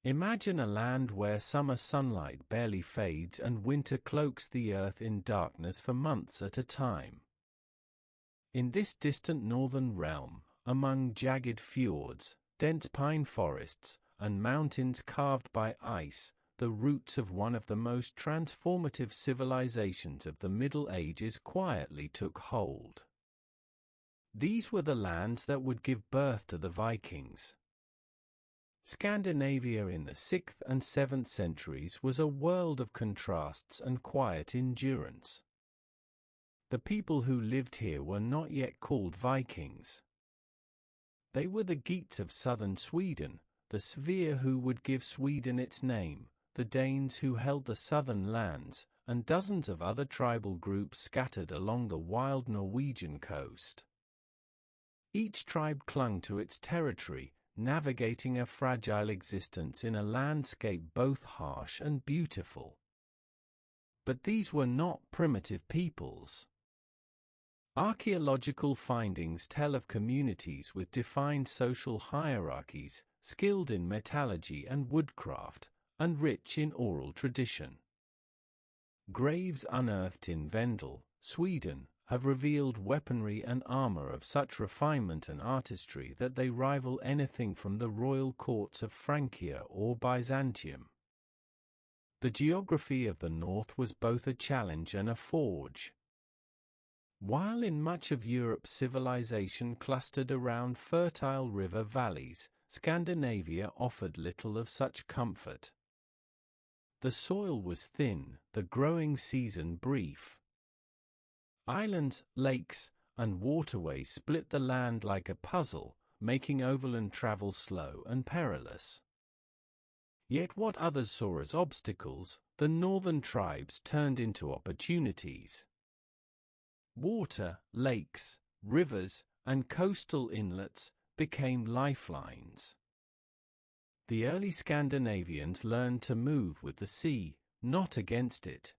Imagine a land where summer sunlight barely fades and winter cloaks the earth in darkness for months at a time. In this distant northern realm, among jagged fjords, dense pine forests, and mountains carved by ice, the roots of one of the most transformative civilizations of the Middle Ages quietly took hold. These were the lands that would give birth to the Vikings. Scandinavia in the 6th and 7th centuries was a world of contrasts and quiet endurance. The people who lived here were not yet called Vikings. They were the Geats of southern Sweden, the Svea who would give Sweden its name, the Danes who held the southern lands, and dozens of other tribal groups scattered along the wild Norwegian coast. Each tribe clung to its territory, navigating a fragile existence in a landscape both harsh and beautiful. But these were not primitive peoples. Archaeological findings tell of communities with defined social hierarchies, skilled in metallurgy and woodcraft, and rich in oral tradition. Graves unearthed in Vendel, Sweden, have revealed weaponry and armor of such refinement and artistry that they rival anything from the royal courts of Francia or Byzantium. The geography of the north was both a challenge and a forge. While in much of Europe civilization clustered around fertile river valleys, Scandinavia offered little of such comfort. The soil was thin, the growing season brief. Islands, lakes, and waterways split the land like a puzzle, making overland travel slow and perilous. Yet what others saw as obstacles, the northern tribes turned into opportunities. Water, lakes, rivers, and coastal inlets became lifelines. The early Scandinavians learned to move with the sea, not against it.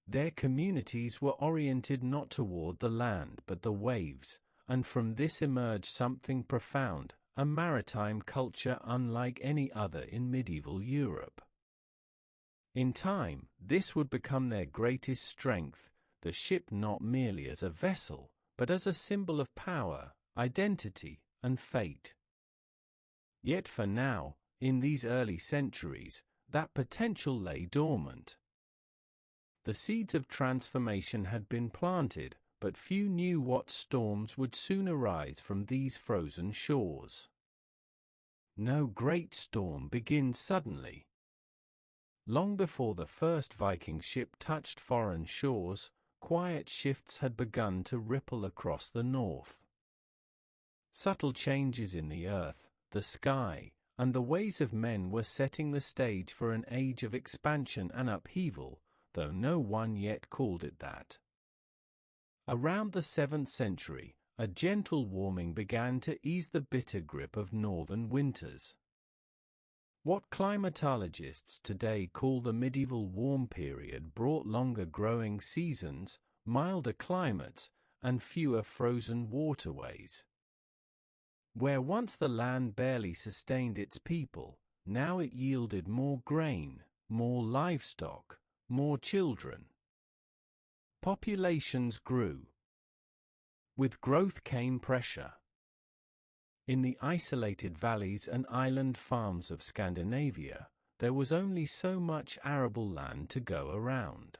Their communities were oriented not toward the land but the waves, and from this emerged something profound, a maritime culture unlike any other in medieval Europe. In time, this would become their greatest strength, the ship not merely as a vessel, but as a symbol of power, identity, and fate. Yet for now, in these early centuries, that potential lay dormant. The seeds of transformation had been planted, but few knew what storms would soon arise from these frozen shores. No great storm begins suddenly. Long before the first Viking ship touched foreign shores, quiet shifts had begun to ripple across the north. Subtle changes in the earth, the sky, and the ways of men were setting the stage for an age of expansion and upheaval, though no one yet called it that. Around the 7th century, a gentle warming began to ease the bitter grip of northern winters. What climatologists today call the medieval warm period brought longer growing seasons, milder climates, and fewer frozen waterways. Where once the land barely sustained its people, now it yielded more grain, more livestock, more children. Populations grew. With growth came pressure. In the isolated valleys and island farms of Scandinavia, there was only so much arable land to go around.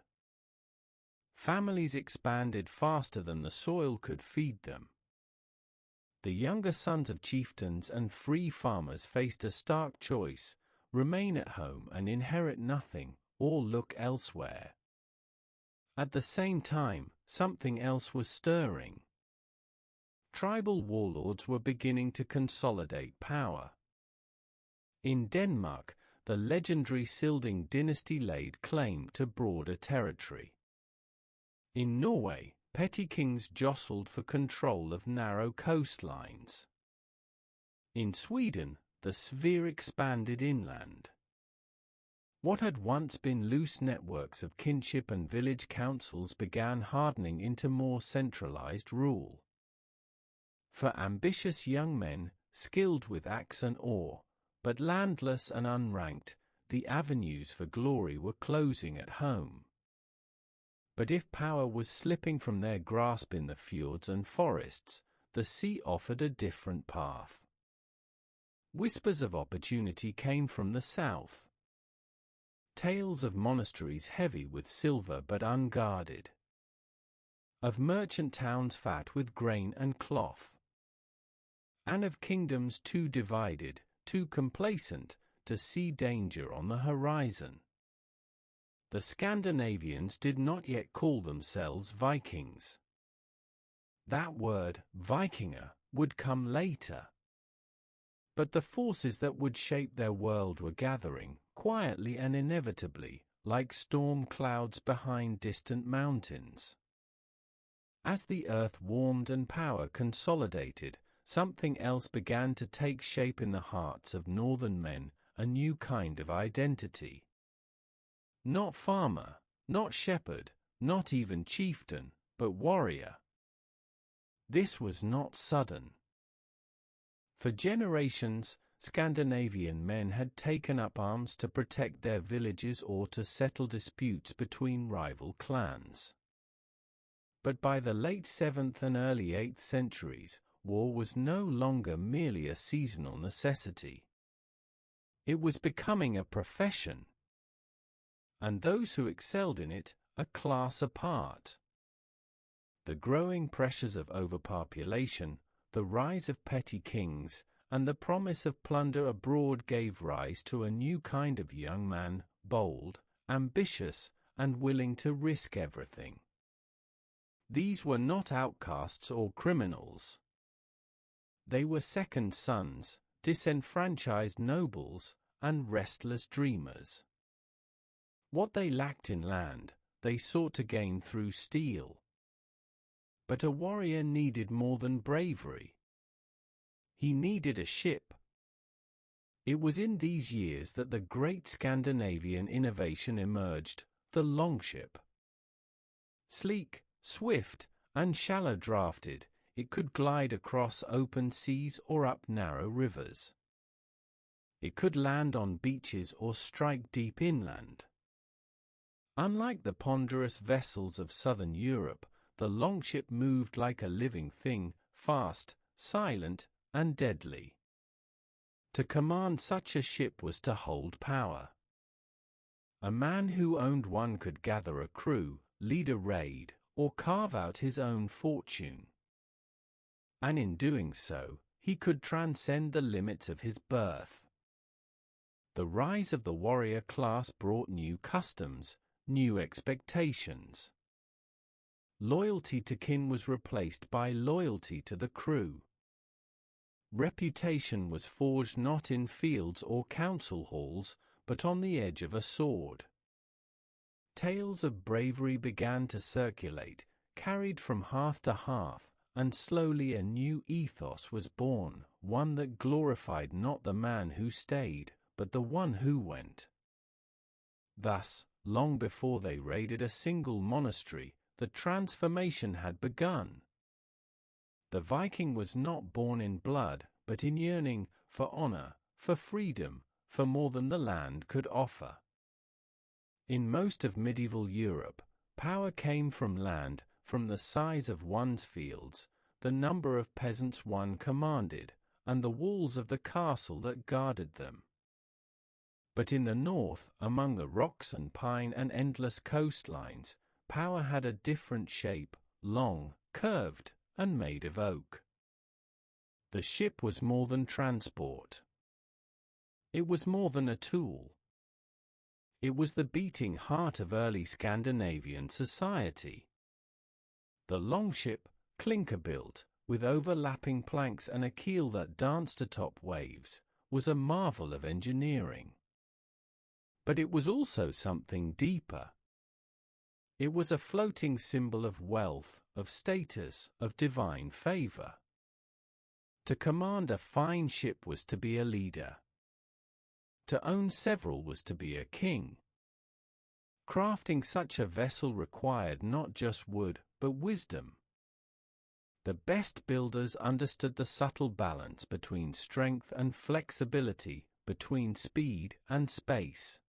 Families expanded faster than the soil could feed them. The younger sons of chieftains and free farmers faced a stark choice: remain at home and inherit nothing, or look elsewhere. At the same time, something else was stirring. Tribal warlords were beginning to consolidate power. In Denmark, the legendary Silding dynasty laid claim to broader territory. In Norway, petty kings jostled for control of narrow coastlines. In Sweden, the sphere expanded inland. What had once been loose networks of kinship and village councils began hardening into more centralized rule. For ambitious young men, skilled with axe and oar, but landless and unranked, the avenues for glory were closing at home. But if power was slipping from their grasp in the fjords and forests, the sea offered a different path. Whispers of opportunity came from the south. Tales of monasteries heavy with silver but unguarded. Of merchant towns fat with grain and cloth. And of kingdoms too divided, too complacent, to see danger on the horizon. The Scandinavians did not yet call themselves Vikings. That word, Vikinger, would come later. But the forces that would shape their world were gathering, quietly and inevitably, like storm clouds behind distant mountains. As the earth warmed and power consolidated, something else began to take shape in the hearts of northern men, a new kind of identity. Not farmer, not shepherd, not even chieftain, but warrior. This was not sudden. For generations, Scandinavian men had taken up arms to protect their villages or to settle disputes between rival clans. But by the late 7th and early 8th centuries, war was no longer merely a seasonal necessity. It was becoming a profession. And those who excelled in it, a class apart. The growing pressures of overpopulation, the rise of petty kings, and the promise of plunder abroad gave rise to a new kind of young man, bold, ambitious, and willing to risk everything. These were not outcasts or criminals. They were second sons, disenfranchised nobles, and restless dreamers. What they lacked in land, they sought to gain through steel. But a warrior needed more than bravery. He needed a ship. It was in these years that the great Scandinavian innovation emerged, the longship. Sleek, swift, and shallow-draughted, it could glide across open seas or up narrow rivers. It could land on beaches or strike deep inland. Unlike the ponderous vessels of southern Europe, the longship moved like a living thing, fast, silent, and deadly. To command such a ship was to hold power. A man who owned one could gather a crew, lead a raid, or carve out his own fortune. And in doing so, he could transcend the limits of his birth. The rise of the warrior class brought new customs, new expectations. Loyalty to kin was replaced by loyalty to the crew. Reputation was forged not in fields or council halls, but on the edge of a sword. Tales of bravery began to circulate, carried from hearth to hearth, and slowly a new ethos was born, one that glorified not the man who stayed, but the one who went. Thus, long before they raided a single monastery, the transformation had begun. The Viking was not born in blood, but in yearning, for honor, for freedom, for more than the land could offer. In most of medieval Europe, power came from land, from the size of one's fields, the number of peasants one commanded, and the walls of the castle that guarded them. But in the north, among the rocks and pine and endless coastlines, power had a different shape, long, curved, and made of oak. The ship was more than transport. It was more than a tool. It was the beating heart of early Scandinavian society. The longship, clinker-built, with overlapping planks and a keel that danced atop waves, was a marvel of engineering. But it was also something deeper. It was a floating symbol of wealth, of status, of divine favor. To command a fine ship was to be a leader. To own several was to be a king. Crafting such a vessel required not just wood, but wisdom. The best builders understood the subtle balance between strength and flexibility, between speed and space.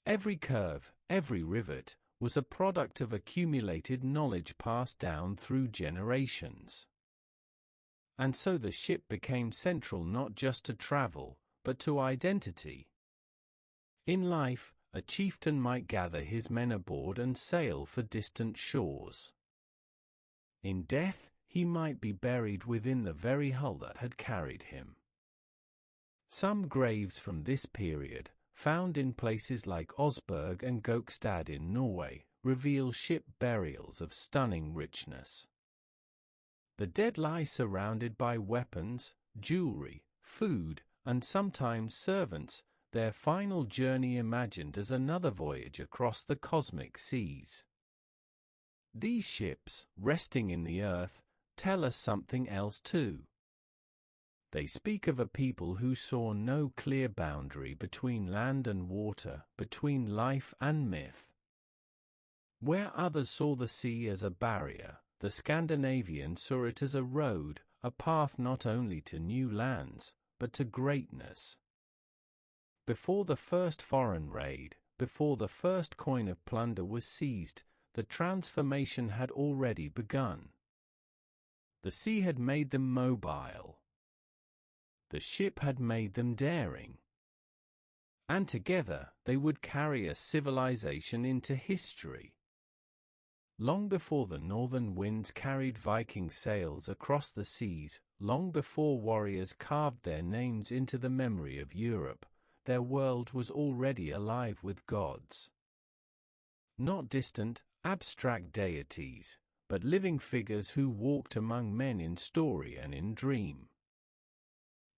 Every curve, every rivet, was a product of accumulated knowledge passed down through generations. And so the ship became central not just to travel, but to identity. In life, a chieftain might gather his men aboard and sail for distant shores. In death, he might be buried within the very hull that had carried him. Some graves from this period, found in places like Osberg and Gokstad in Norway, reveal ship burials of stunning richness. The dead lie surrounded by weapons, jewelry, food, and sometimes servants, their final journey imagined as another voyage across the cosmic seas. These ships, resting in the earth, tell us something else too. They speak of a people who saw no clear boundary between land and water, between life and myth. Where others saw the sea as a barrier, the Scandinavians saw it as a road, a path not only to new lands, but to greatness. Before the first foreign raid, before the first coin of plunder was seized, the transformation had already begun. The sea had made them mobile. The ship had made them daring. And together, they would carry a civilization into history. Long before the northern winds carried Viking sails across the seas, long before warriors carved their names into the memory of Europe, their world was already alive with gods. Not distant, abstract deities, but living figures who walked among men in story and in dream.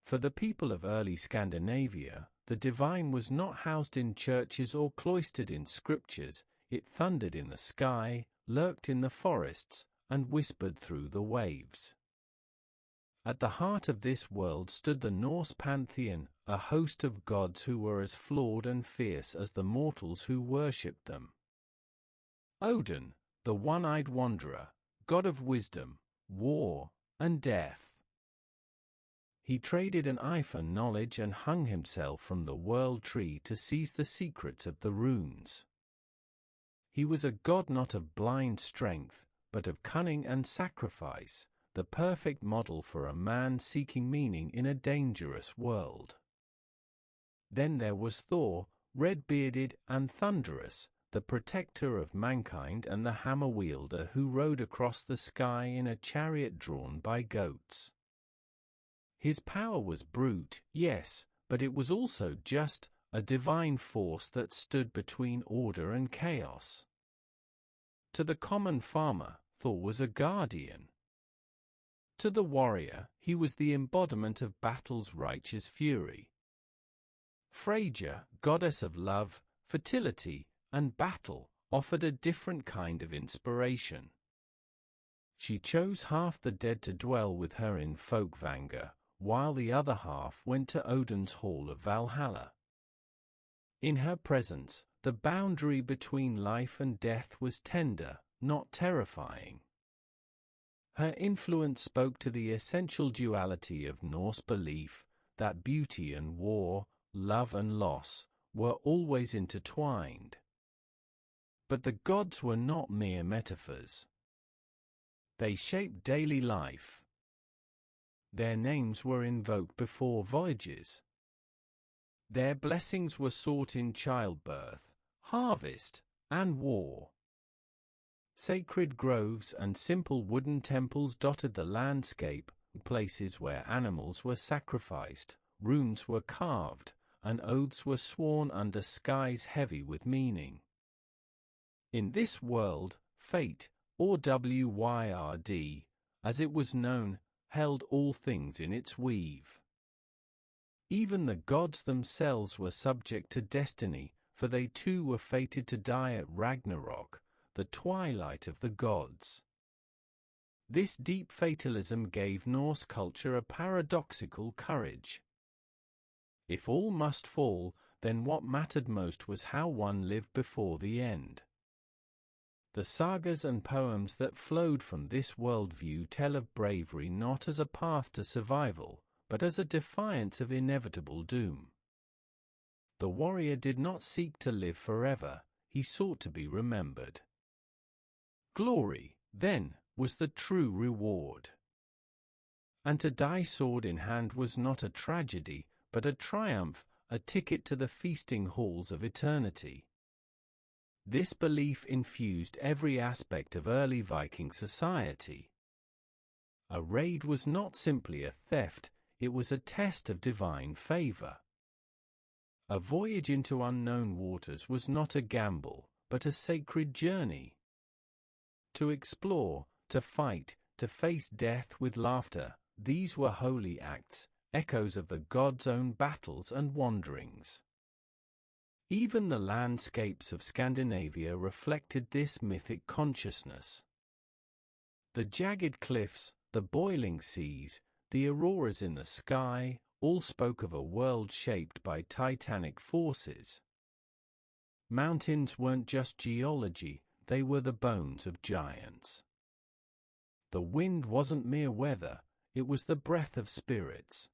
For the people of early Scandinavia, the divine was not housed in churches or cloistered in scriptures, it thundered in the sky, lurked in the forests, and whispered through the waves. At the heart of this world stood the Norse pantheon, a host of gods who were as flawed and fierce as the mortals who worshipped them. Odin, the one-eyed wanderer, god of wisdom, war, and death. He traded an eye for knowledge and hung himself from the world tree to seize the secrets of the runes. He was a god not of blind strength, but of cunning and sacrifice, the perfect model for a man seeking meaning in a dangerous world. Then there was Thor, red-bearded and thunderous, the protector of mankind and the hammer-wielder who rode across the sky in a chariot drawn by goats. His power was brute, yes, but it was also just, a divine force that stood between order and chaos. To the common farmer, Thor was a guardian. To the warrior, he was the embodiment of battle's righteous fury. Freyja, goddess of love, fertility, and battle, offered a different kind of inspiration. She chose half the dead to dwell with her in Folkvanger, while the other half went to Odin's hall of Valhalla. In her presence, the boundary between life and death was tender, not terrifying. Her influence spoke to the essential duality of Norse belief, that beauty and war, love and loss, were always intertwined. But the gods were not mere metaphors. They shaped daily life. Their names were invoked before voyages. Their blessings were sought in childbirth, harvest, and war. Sacred groves and simple wooden temples dotted the landscape, places where animals were sacrificed, runes were carved, and oaths were sworn under skies heavy with meaning. In this world, fate, or Wyrd, as it was known, held all things in its weave. Even the gods themselves were subject to destiny, for they too were fated to die at Ragnarok, the twilight of the gods. This deep fatalism gave Norse culture a paradoxical courage. If all must fall, then what mattered most was how one lived before the end. The sagas and poems that flowed from this worldview tell of bravery not as a path to survival, but as a defiance of inevitable doom. The warrior did not seek to live forever, he sought to be remembered. Glory, then, was the true reward. And to die sword in hand was not a tragedy, but a triumph, a ticket to the feasting halls of eternity. This belief infused every aspect of early Viking society. A raid was not simply a theft, it was a test of divine favor. A voyage into unknown waters was not a gamble, but a sacred journey. To explore, to fight, to face death with laughter, these were holy acts, echoes of the gods' own battles and wanderings. Even the landscapes of Scandinavia reflected this mythic consciousness. The jagged cliffs, the boiling seas, the auroras in the sky, all spoke of a world shaped by titanic forces. Mountains weren't just geology, they were the bones of giants. The wind wasn't mere weather, it was the breath of spirits.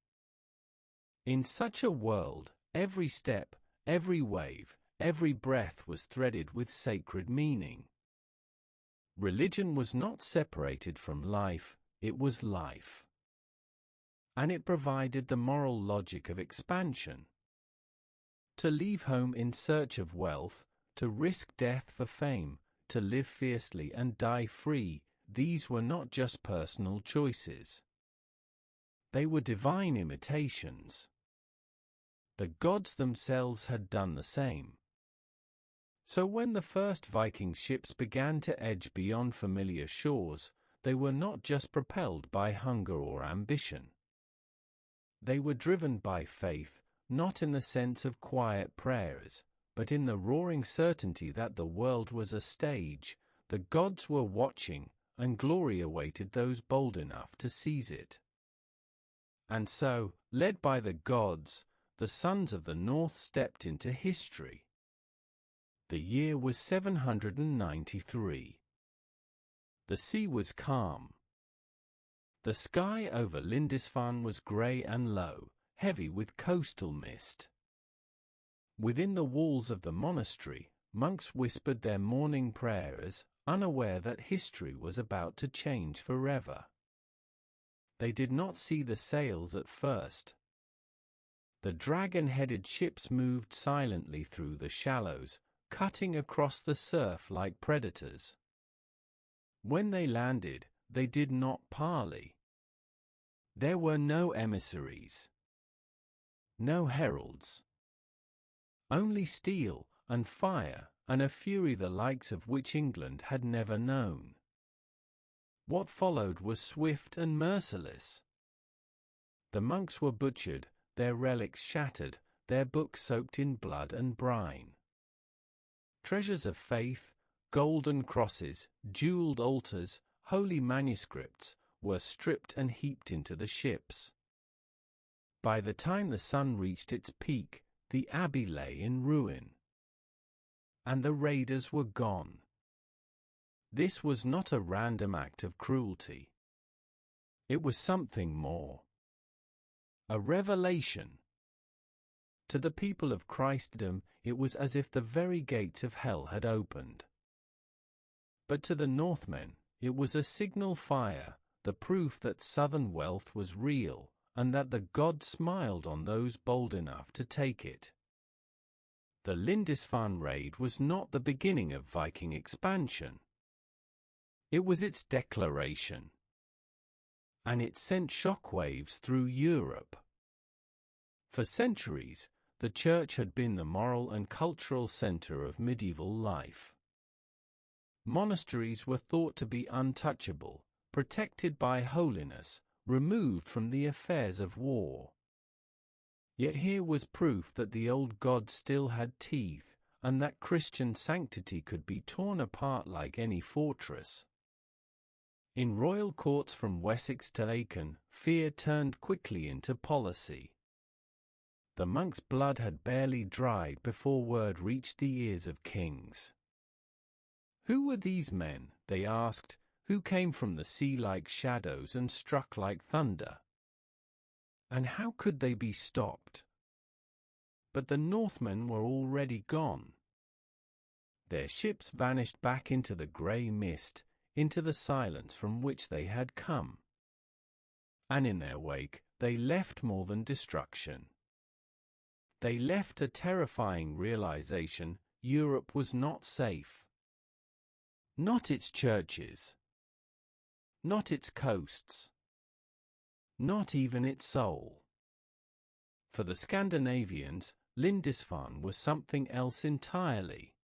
In such a world, every step, every wave, every breath was threaded with sacred meaning. Religion was not separated from life, it was life. And it provided the moral logic of expansion. To leave home in search of wealth, to risk death for fame, to live fiercely and die free, these were not just personal choices. They were divine imitations. The gods themselves had done the same. So when the first Viking ships began to edge beyond familiar shores, they were not just propelled by hunger or ambition. They were driven by faith, not in the sense of quiet prayers, but in the roaring certainty that the world was a stage, the gods were watching, and glory awaited those bold enough to seize it. And so, led by the gods, the sons of the North stepped into history. The year was 793. The sea was calm. The sky over Lindisfarne was grey and low, heavy with coastal mist. Within the walls of the monastery, monks whispered their morning prayers, unaware that history was about to change forever. They did not see the sails at first. The dragon-headed ships moved silently through the shallows, cutting across the surf like predators. When they landed, they did not parley. There were no emissaries, no heralds. Only steel, and fire, and a fury the likes of which England had never known. What followed was swift and merciless. The monks were butchered, their relics shattered, their books soaked in blood and brine. Treasures of faith, golden crosses, jeweled altars, holy manuscripts, were stripped and heaped into the ships. By the time the sun reached its peak, the abbey lay in ruin. And the raiders were gone. This was not a random act of cruelty. It was something more. A revelation. To the people of Christendom, it was as if the very gates of hell had opened. But to the Northmen, it was a signal fire, the proof that southern wealth was real, and that the gods smiled on those bold enough to take it. The Lindisfarne raid was not the beginning of Viking expansion. It was its declaration. And it sent shockwaves through Europe. For centuries, the Church had been the moral and cultural center of medieval life. Monasteries were thought to be untouchable, protected by holiness, removed from the affairs of war. Yet here was proof that the old gods still had teeth, and that Christian sanctity could be torn apart like any fortress. In royal courts from Wessex to Aachen, fear turned quickly into policy. The monks' blood had barely dried before word reached the ears of kings. Who were these men, they asked, who came from the sea like shadows and struck like thunder? And how could they be stopped? But the Northmen were already gone. Their ships vanished back into the grey mist, into the silence from which they had come. And in their wake, they left more than destruction. They left a terrifying realization: Europe was not safe. Not its churches. Not its coasts. Not even its soul. For the Scandinavians, Lindisfarne was something else entirely.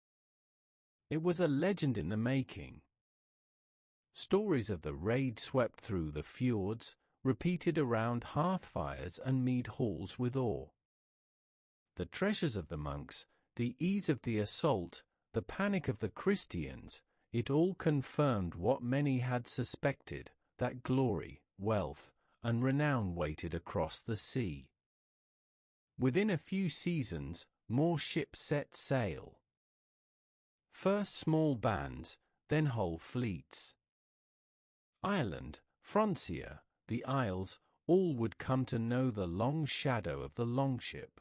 It was a legend in the making. Stories of the raid swept through the fjords, repeated around hearthfires and mead halls with awe. The treasures of the monks, the ease of the assault, the panic of the Christians, it all confirmed what many had suspected, that glory, wealth, and renown waited across the sea. Within a few seasons, more ships set sail. First small bands, then whole fleets. Ireland, Francia, the Isles, all would come to know the long shadow of the longship.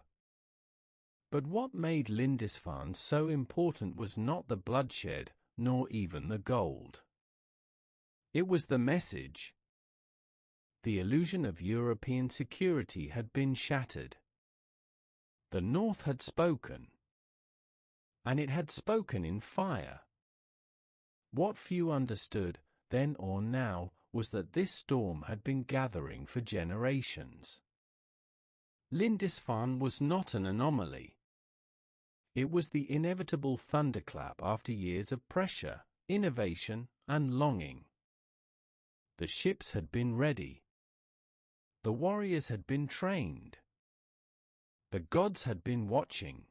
But what made Lindisfarne so important was not the bloodshed, nor even the gold. It was the message. The illusion of European security had been shattered. The North had spoken. And it had spoken in fire. What few understood, then or now, was that this storm had been gathering for generations. Lindisfarne was not an anomaly. It was the inevitable thunderclap after years of pressure, innovation, and longing. The ships had been ready. The warriors had been trained. The gods had been watching.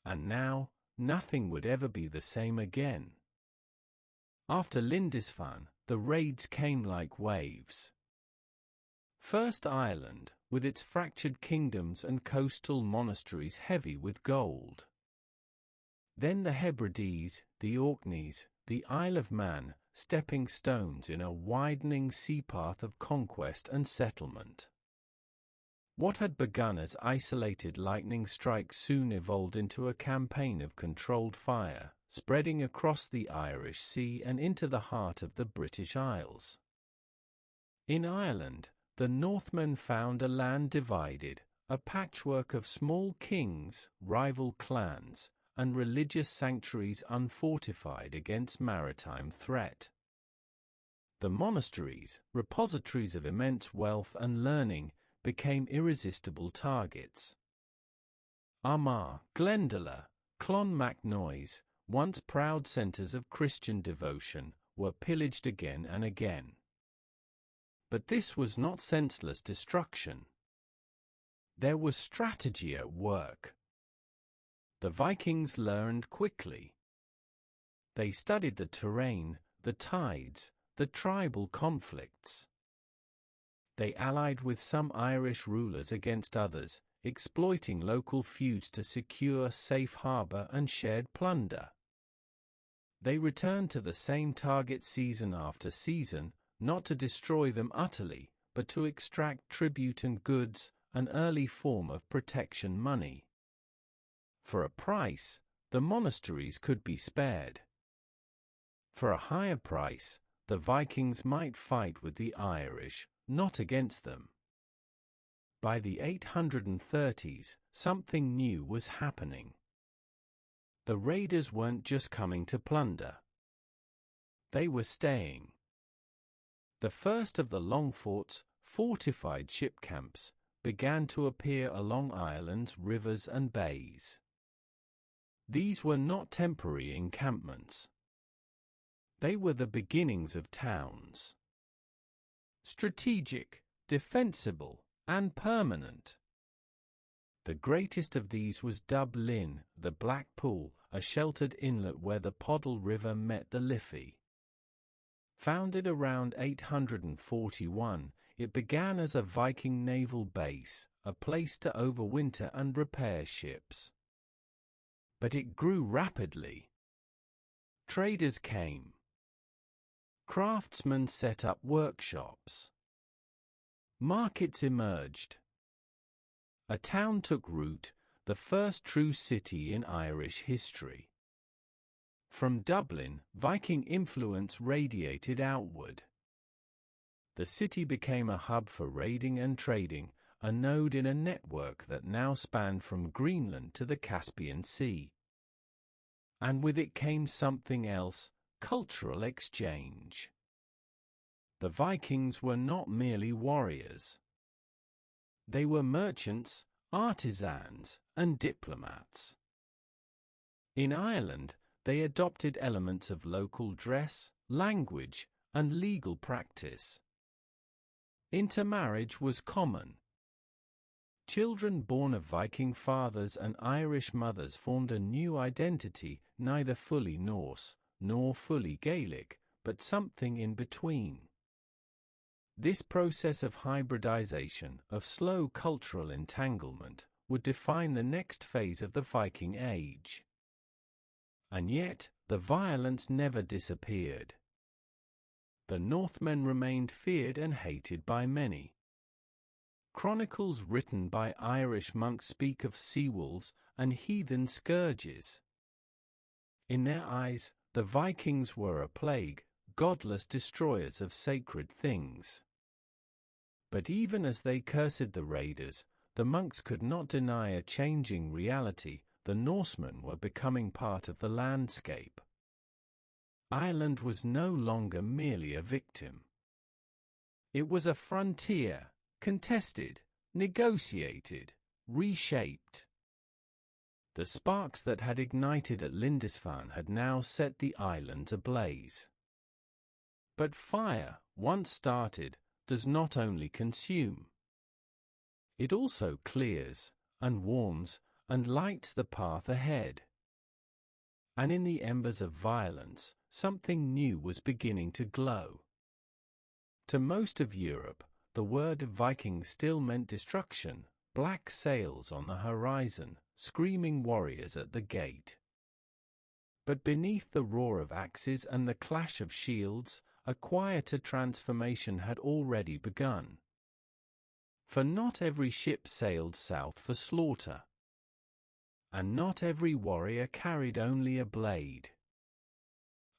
And now, nothing would ever be the same again. After Lindisfarne, the raids came like waves. First Ireland, with its fractured kingdoms and coastal monasteries heavy with gold. Then the Hebrides, the Orkneys, the Isle of Man, stepping stones in a widening sea path of conquest and settlement. What had begun as isolated lightning strikes soon evolved into a campaign of controlled fire, spreading across the Irish Sea and into the heart of the British Isles. In Ireland, the Northmen found a land divided, a patchwork of small kings, rival clans, and religious sanctuaries unfortified against maritime threat. The monasteries, repositories of immense wealth and learning, became irresistible targets. Armagh, Glendalough, Clonmacnoise, once proud centres of Christian devotion, were pillaged again and again. But this was not senseless destruction. There was strategy at work. The Vikings learned quickly. They studied the terrain, the tides, the tribal conflicts. They allied with some Irish rulers against others, exploiting local feuds to secure safe harbour and shared plunder. They returned to the same target season after season, not to destroy them utterly, but to extract tribute and goods, an early form of protection money. For a price, the monasteries could be spared. For a higher price, the Vikings might fight with the Irish, not against them. By the 830s, something new was happening. The raiders weren't just coming to plunder. They were staying. The first of the long forts, fortified ship camps, began to appear along Ireland's rivers and bays. These were not temporary encampments. They were the beginnings of towns. Strategic, defensible, and permanent. The greatest of these was Dublin, the Black Pool, a sheltered inlet where the Poddle River met the Liffey. Founded around 841, it began as a Viking naval base, a place to overwinter and repair ships. But it grew rapidly. Traders came. Craftsmen set up workshops. Markets emerged. A town took root, the first true city in Irish history. From Dublin, Viking influence radiated outward. The city became a hub for raiding and trading, a node in a network that now spanned from Greenland to the Caspian Sea. And with it came something else: cultural exchange. The Vikings were not merely warriors. They were merchants, artisans, and diplomats. In Ireland, they adopted elements of local dress, language, and legal practice. Intermarriage was common. Children born of Viking fathers and Irish mothers formed a new identity, neither fully Norse, nor fully Gaelic, but something in between. This process of hybridization, of slow cultural entanglement, would define the next phase of the Viking Age. And yet, the violence never disappeared. The Northmen remained feared and hated by many. Chronicles written by Irish monks speak of seawolves and heathen scourges. In their eyes, the Vikings were a plague, godless destroyers of sacred things. But even as they cursed the raiders, the monks could not deny a changing reality: the Norsemen were becoming part of the landscape. Ireland was no longer merely a victim. It was a frontier, contested, negotiated, reshaped. The sparks that had ignited at Lindisfarne had now set the islands ablaze. But fire, once started, does not only consume. It also clears, and warms, and lights the path ahead. And in the embers of violence, something new was beginning to glow. To most of Europe, the word Viking still meant destruction: black sails on the horizon, screaming warriors at the gate. But beneath the roar of axes and the clash of shields, a quieter transformation had already begun. For not every ship sailed south for slaughter. And not every warrior carried only a blade.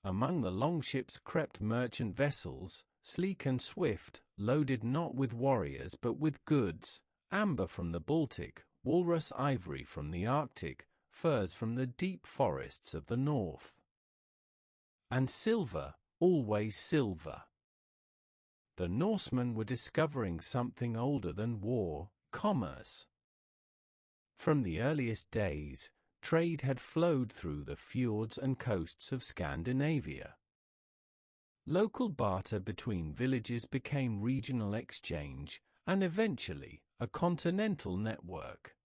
Among the longships crept merchant vessels, sleek and swift, loaded not with warriors but with goods: amber from the Baltic, walrus ivory from the Arctic, furs from the deep forests of the north. And silver, always silver. The Norsemen were discovering something older than war: commerce. From the earliest days, trade had flowed through the fjords and coasts of Scandinavia. Local barter between villages became regional exchange, and eventually, a continental network.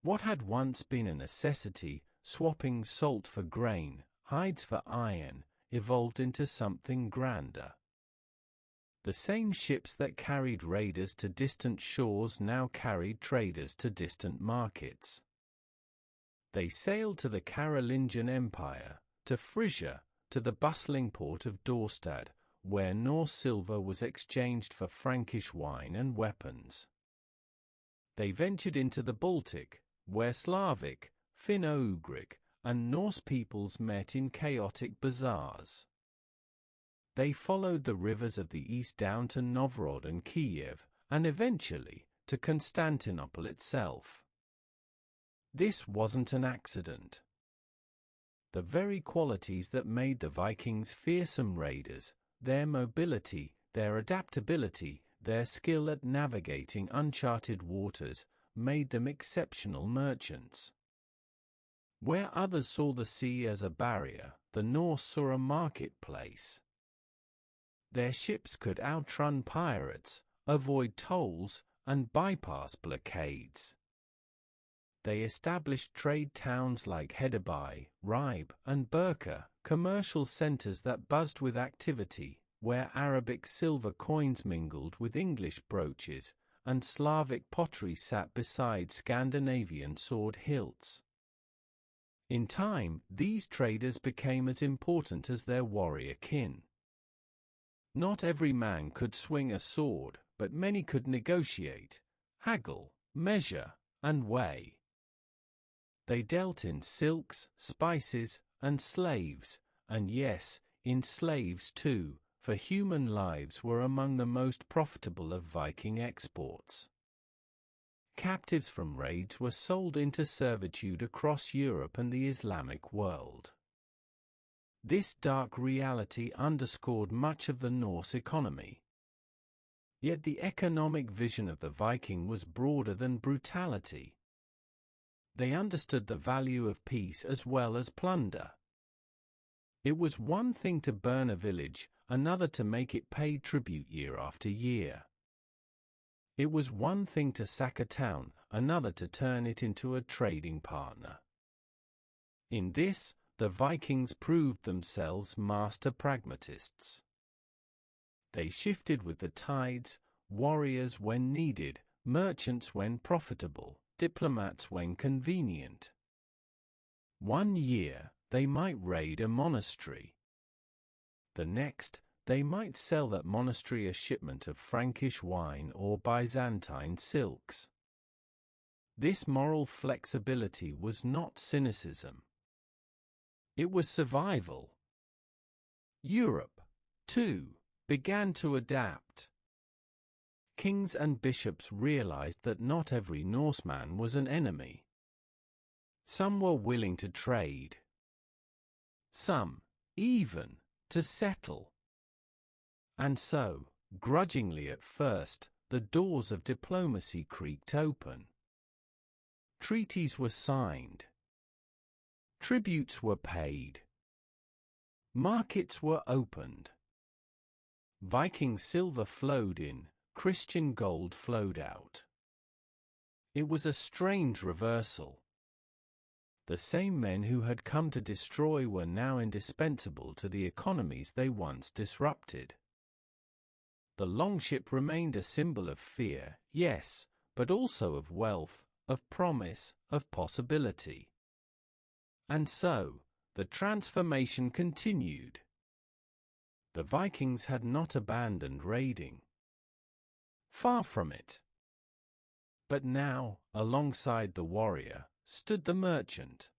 What had once been a necessity, swapping salt for grain, hides for iron, evolved into something grander. The same ships that carried raiders to distant shores now carried traders to distant markets. They sailed to the Carolingian Empire, to Frisia, to the bustling port of Dorstad, where Norse silver was exchanged for Frankish wine and weapons. They ventured into the Baltic, where Slavic, Finno-Ugric, and Norse peoples met in chaotic bazaars. They followed the rivers of the east down to Novgorod and Kiev, and eventually, to Constantinople itself. This wasn't an accident. The very qualities that made the Vikings fearsome raiders, their mobility, their adaptability, their skill at navigating uncharted waters, made them exceptional merchants. Where others saw the sea as a barrier, the Norse saw a marketplace. Their ships could outrun pirates, avoid tolls, and bypass blockades. They established trade towns like Hedeby, Ribe, and Birka, commercial centers that buzzed with activity, where Arabic silver coins mingled with English brooches, and Slavic pottery sat beside Scandinavian sword hilts. In time, these traders became as important as their warrior kin. Not every man could swing a sword, but many could negotiate, haggle, measure, and weigh. They dealt in silks, spices, and slaves, and yes, in slaves too, for human lives were among the most profitable of Viking exports. Captives from raids were sold into servitude across Europe and the Islamic world. This dark reality underscored much of the Norse economy. Yet the economic vision of the Viking was broader than brutality. They understood the value of peace as well as plunder. It was one thing to burn a village, another to make it pay tribute year after year. It was one thing to sack a town, another to turn it into a trading partner. In this, the Vikings proved themselves master pragmatists. They shifted with the tides, warriors when needed, merchants when profitable, diplomats when convenient. One year, they might raid a monastery. The next, they might sell that monastery a shipment of Frankish wine or Byzantine silks. This moral flexibility was not cynicism. It was survival. Europe, too, began to adapt. Kings and bishops realized that not every Norseman was an enemy. Some were willing to trade. Some, even, to settle. And so, grudgingly at first, the doors of diplomacy creaked open. Treaties were signed. Tributes were paid. Markets were opened. Viking silver flowed in, Christian gold flowed out. It was a strange reversal. The same men who had come to destroy were now indispensable to the economies they once disrupted. The longship remained a symbol of fear, yes, but also of wealth, of promise, of possibility. And so, the transformation continued. The Vikings had not abandoned raiding. Far from it. But now, alongside the warrior, stood the merchant.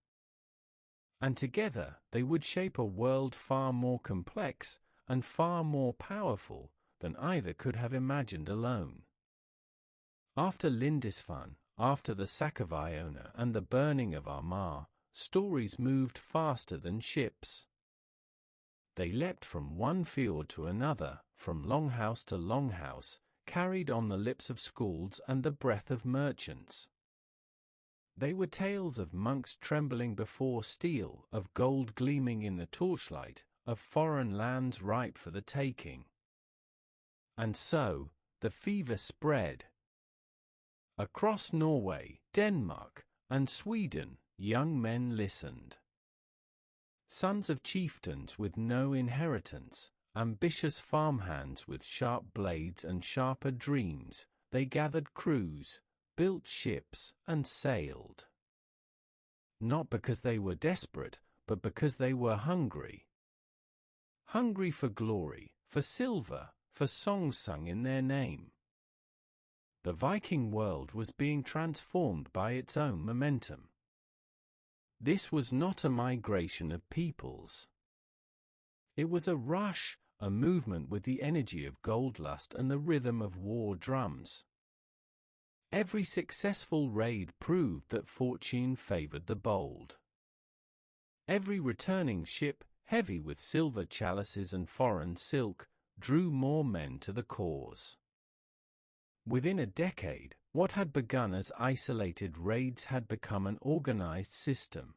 And together they would shape a world far more complex and far more powerful than either could have imagined alone. After Lindisfarne, after the sack of Iona and the burning of Armagh, stories moved faster than ships. They leapt from one fjord to another, from longhouse to longhouse, carried on the lips of skalds and the breath of merchants. They were tales of monks trembling before steel, of gold gleaming in the torchlight, of foreign lands ripe for the taking. And so, the fever spread. Across Norway, Denmark, and Sweden, young men listened. Sons of chieftains with no inheritance, ambitious farmhands with sharp blades and sharper dreams, they gathered crews, built ships, and sailed. Not because they were desperate, but because they were hungry. Hungry for glory, for silver, for songs sung in their name. The Viking world was being transformed by its own momentum. This was not a migration of peoples. It was a rush, a movement with the energy of gold-lust and the rhythm of war drums. Every successful raid proved that fortune favored the bold. Every returning ship, heavy with silver chalices and foreign silk, drew more men to the cause. Within a decade, what had begun as isolated raids had become an organized system.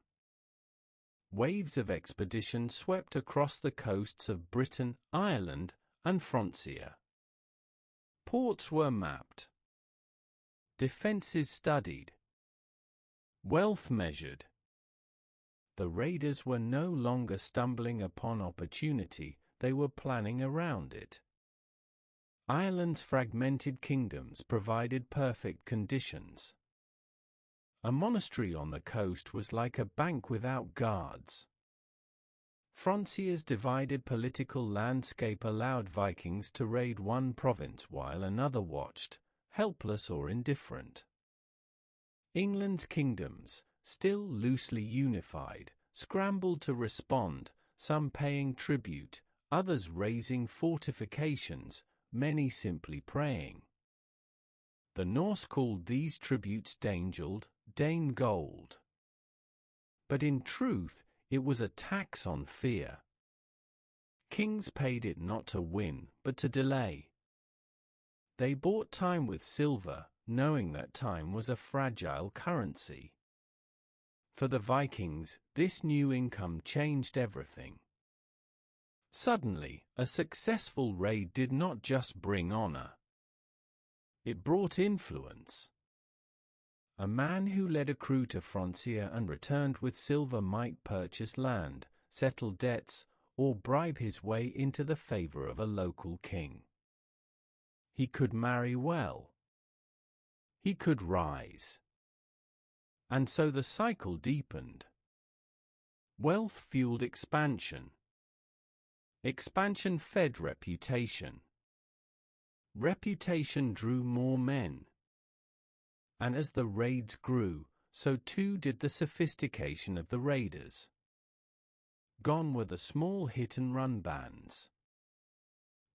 Waves of expeditions swept across the coasts of Britain, Ireland, and Francia. Ports were mapped. Defenses studied. Wealth measured. The raiders were no longer stumbling upon opportunity, they were planning around it. Ireland's fragmented kingdoms provided perfect conditions. A monastery on the coast was like a bank without guards. Frontiers' divided political landscape allowed Vikings to raid one province while another watched, helpless or indifferent. England's kingdoms, still loosely unified, scrambled to respond, some paying tribute, others raising fortifications, many simply praying. The Norse called these tributes Danegeld, Dane gold. But in truth, it was a tax on fear. Kings paid it not to win, but to delay. They bought time with silver, knowing that time was a fragile currency. For the Vikings, this new income changed everything. Suddenly, a successful raid did not just bring honor. It brought influence. A man who led a crew to frontier and returned with silver might purchase land, settle debts, or bribe his way into the favor of a local king. He could marry well. He could rise. And so the cycle deepened. Wealth fueled expansion. Expansion fed reputation. Reputation drew more men. And as the raids grew, so too did the sophistication of the raiders. Gone were the small hit-and-run bands.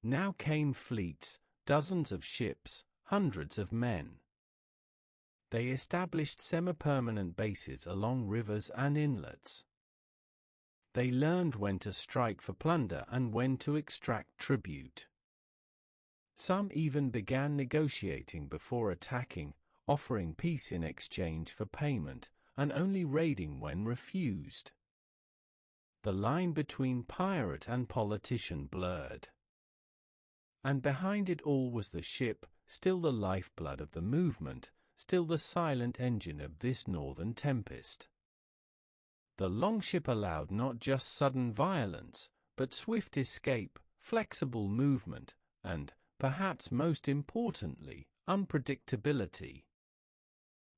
Now came fleets, dozens of ships, hundreds of men. They established semi-permanent bases along rivers and inlets. They learned when to strike for plunder and when to extract tribute. Some even began negotiating before attacking, offering peace in exchange for payment, and only raiding when refused. The line between pirate and politician blurred. And behind it all was the ship, still the lifeblood of the movement, still the silent engine of this northern tempest. The longship allowed not just sudden violence, but swift escape, flexible movement, and, perhaps most importantly, unpredictability.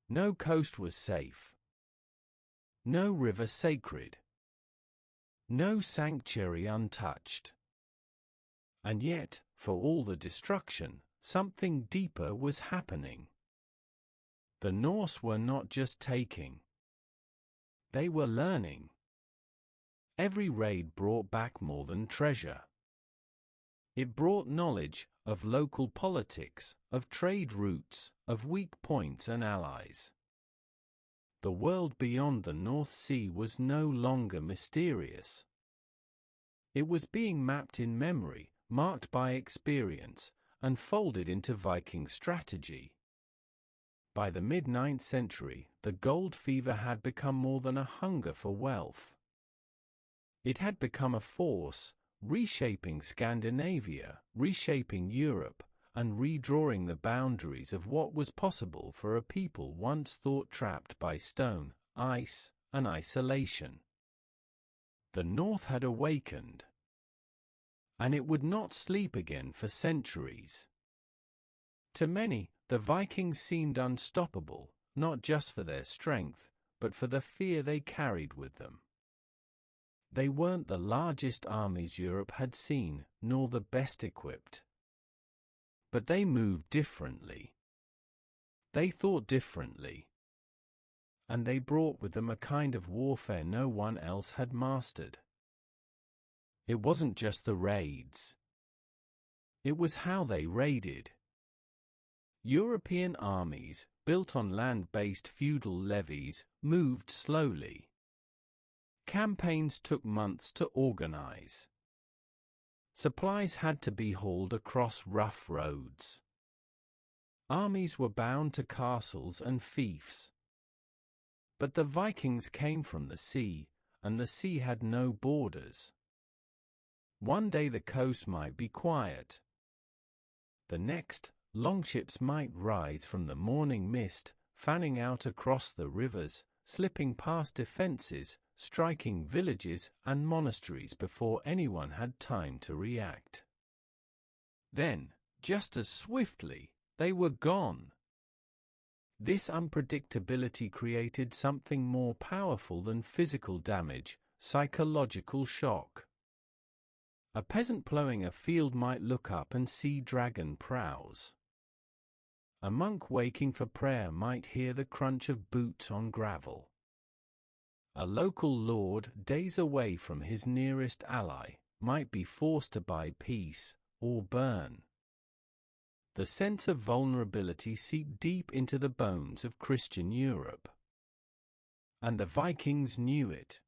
No coast was safe. No river sacred. No sanctuary untouched. And yet, for all the destruction, something deeper was happening. The Norse were not just taking. They were learning. Every raid brought back more than treasure. It brought knowledge of local politics, of trade routes, of weak points and allies. The world beyond the North Sea was no longer mysterious. It was being mapped in memory, marked by experience, and folded into Viking strategy. By the mid-9th century, the gold fever had become more than a hunger for wealth. It had become a force, reshaping Scandinavia, reshaping Europe, and redrawing the boundaries of what was possible for a people once thought trapped by stone, ice, and isolation. The North had awakened. And it would not sleep again for centuries. To many, the Vikings seemed unstoppable, not just for their strength, but for the fear they carried with them. They weren't the largest armies Europe had seen, nor the best equipped. But they moved differently. They thought differently. And they brought with them a kind of warfare no one else had mastered. It wasn't just the raids. It was how they raided. European armies, built on land-based feudal levies, moved slowly. Campaigns took months to organize. Supplies had to be hauled across rough roads. Armies were bound to castles and fiefs. But the Vikings came from the sea, and the sea had no borders. One day the coast might be quiet. The next, longships might rise from the morning mist, fanning out across the rivers, slipping past defenses, striking villages and monasteries before anyone had time to react. Then, just as swiftly, they were gone. This unpredictability created something more powerful than physical damage, psychological shock. A peasant ploughing a field might look up and see dragon prows. A monk waking for prayer might hear the crunch of boots on gravel. A local lord, days away from his nearest ally, might be forced to buy peace or burn. The sense of vulnerability seeped deep into the bones of Christian Europe. And the Vikings knew it.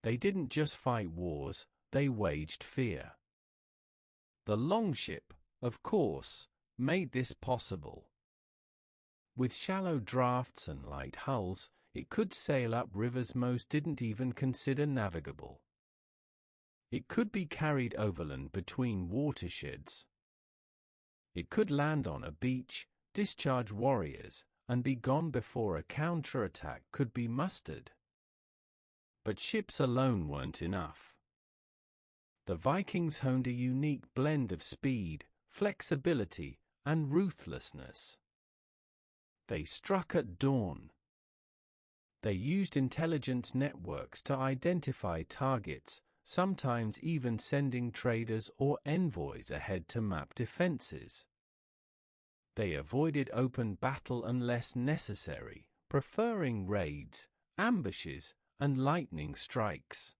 They didn't just fight wars, they waged fear. The longship, of course, made this possible. With shallow drafts and light hulls, it could sail up rivers most didn't even consider navigable. It could be carried overland between watersheds. It could land on a beach, discharge warriors, and be gone before a counterattack could be mustered. But ships alone weren't enough. The Vikings honed a unique blend of speed, flexibility, and ruthlessness. They struck at dawn. They used intelligence networks to identify targets, sometimes even sending traders or envoys ahead to map defenses. They avoided open battle unless necessary, preferring raids, ambushes, and lightning strikes.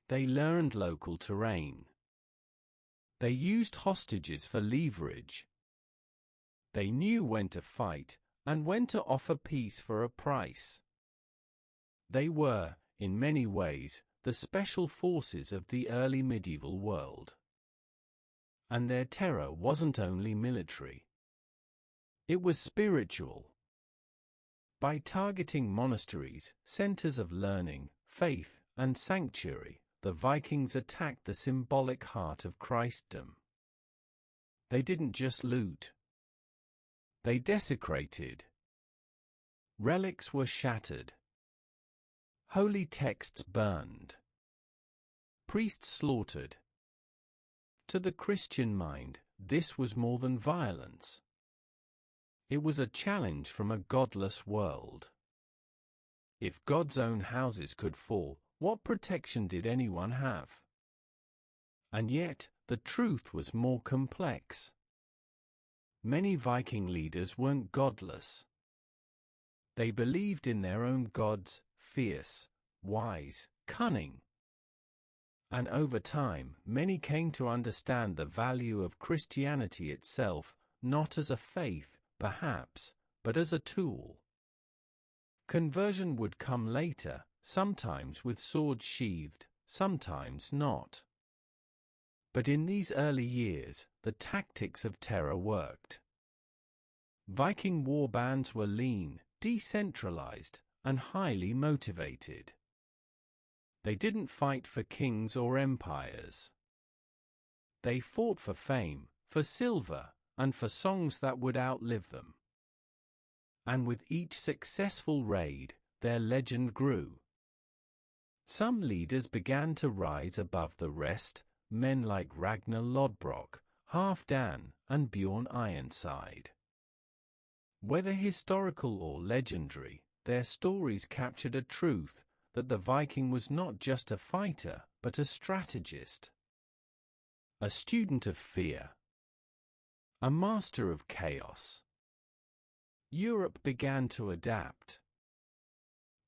They learned local terrain. They used hostages for leverage. They knew when to fight and when to offer peace for a price. They were, in many ways, the special forces of the early medieval world. And their terror wasn't only military. It was spiritual. By targeting monasteries, centers of learning, faith, and sanctuary, the Vikings attacked the symbolic heart of Christendom. They didn't just loot. They desecrated. Relics were shattered. Holy texts burned. Priests slaughtered. To the Christian mind, this was more than violence. It was a challenge from a godless world. If God's own houses could fall, what protection did anyone have? And yet, the truth was more complex. Many Viking leaders weren't godless. They believed in their own gods, fierce, wise, cunning. And over time, many came to understand the value of Christianity itself, not as a faith, perhaps, but as a tool. Conversion would come later, sometimes with swords sheathed, sometimes not. But in these early years, the tactics of terror worked. Viking war bands were lean, decentralized, and highly motivated. They didn't fight for kings or empires. They fought for fame, for silver, and for songs that would outlive them. And with each successful raid, their legend grew. Some leaders began to rise above the rest, men like Ragnar Lodbrok, Halfdan, and Bjorn Ironside. Whether historical or legendary, their stories captured a truth, that the Viking was not just a fighter, but a strategist. A student of fear. A master of chaos. Europe began to adapt.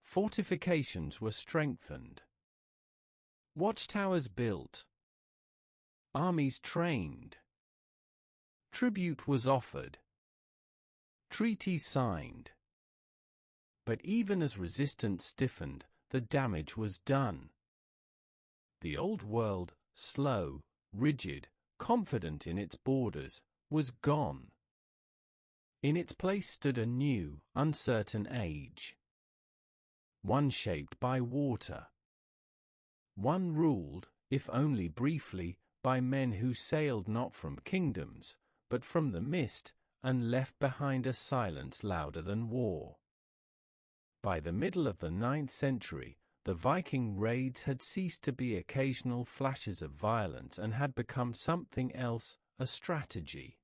Fortifications were strengthened. Watchtowers built. Armies trained. Tribute was offered. Treaties signed. But even as resistance stiffened, the damage was done. The old world, slow, rigid, confident in its borders, was gone. In its place stood a new, uncertain age. One shaped by water. One ruled, if only briefly, by men who sailed not from kingdoms, but from the mist, and left behind a silence louder than war. By the middle of the 9th century, the Viking raids had ceased to be occasional flashes of violence and had become something else, a strategy.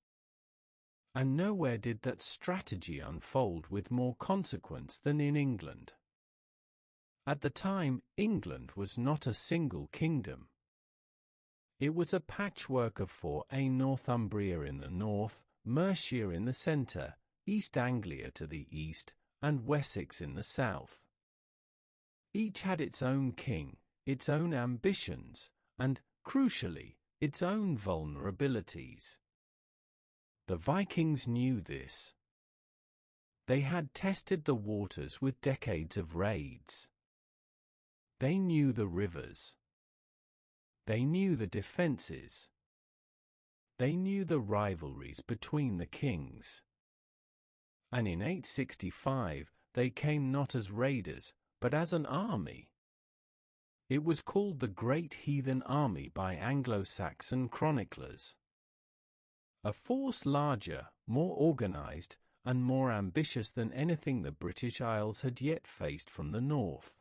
And nowhere did that strategy unfold with more consequence than in England. At the time, England was not a single kingdom. It was a patchwork of Northumbria in the north, Mercia in the centre, East Anglia to the east, and Wessex in the south. Each had its own king, its own ambitions, and, crucially, its own vulnerabilities. The Vikings knew this. They had tested the waters with decades of raids. They knew the rivers. They knew the defenses. They knew the rivalries between the kings. And in 865, they came not as raiders, but as an army. It was called the Great Heathen Army by Anglo-Saxon chroniclers. A force larger, more organized, and more ambitious than anything the British Isles had yet faced from the north.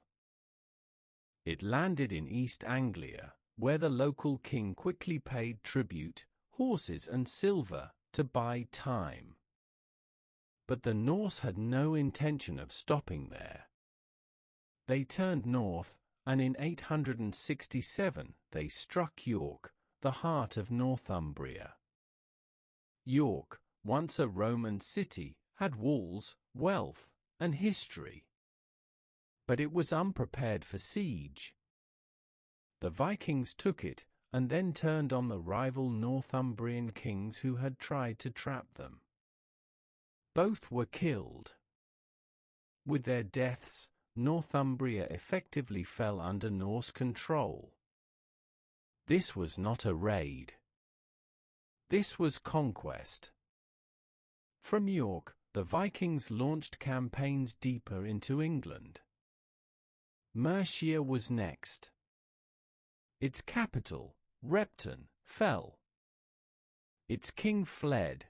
It landed in East Anglia, where the local king quickly paid tribute, horses and silver, to buy time. But the Norse had no intention of stopping there. They turned north, and in 867 they struck York, the heart of Northumbria. York, once a Roman city, had walls, wealth, and history. But it was unprepared for siege. The Vikings took it, and then turned on the rival Northumbrian kings who had tried to trap them. Both were killed. With their deaths, Northumbria effectively fell under Norse control. This was not a raid. This was conquest. From York, the Vikings launched campaigns deeper into England. Mercia was next. Its capital, Repton, fell. Its king fled.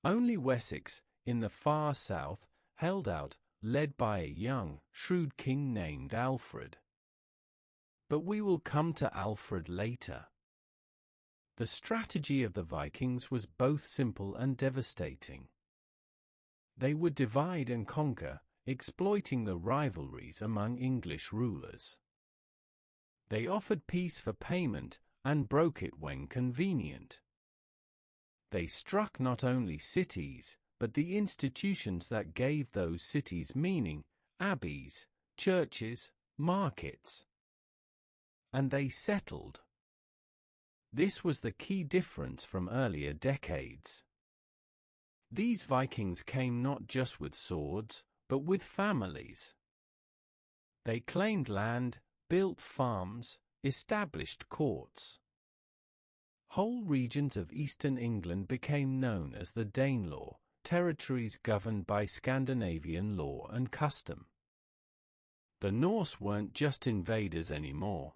Only Wessex, in the far south, held out, led by a young, shrewd king named Alfred. But we will come to Alfred later. The strategy of the Vikings was both simple and devastating. They would divide and conquer, exploiting the rivalries among English rulers. They offered peace for payment, and broke it when convenient. They struck not only cities, but the institutions that gave those cities meaning, abbeys, churches, markets. And they settled. This was the key difference from earlier decades. These Vikings came not just with swords, but with families. They claimed land, built farms, established courts. Whole regions of eastern England became known as the Danelaw, territories governed by Scandinavian law and custom. The Norse weren't just invaders anymore.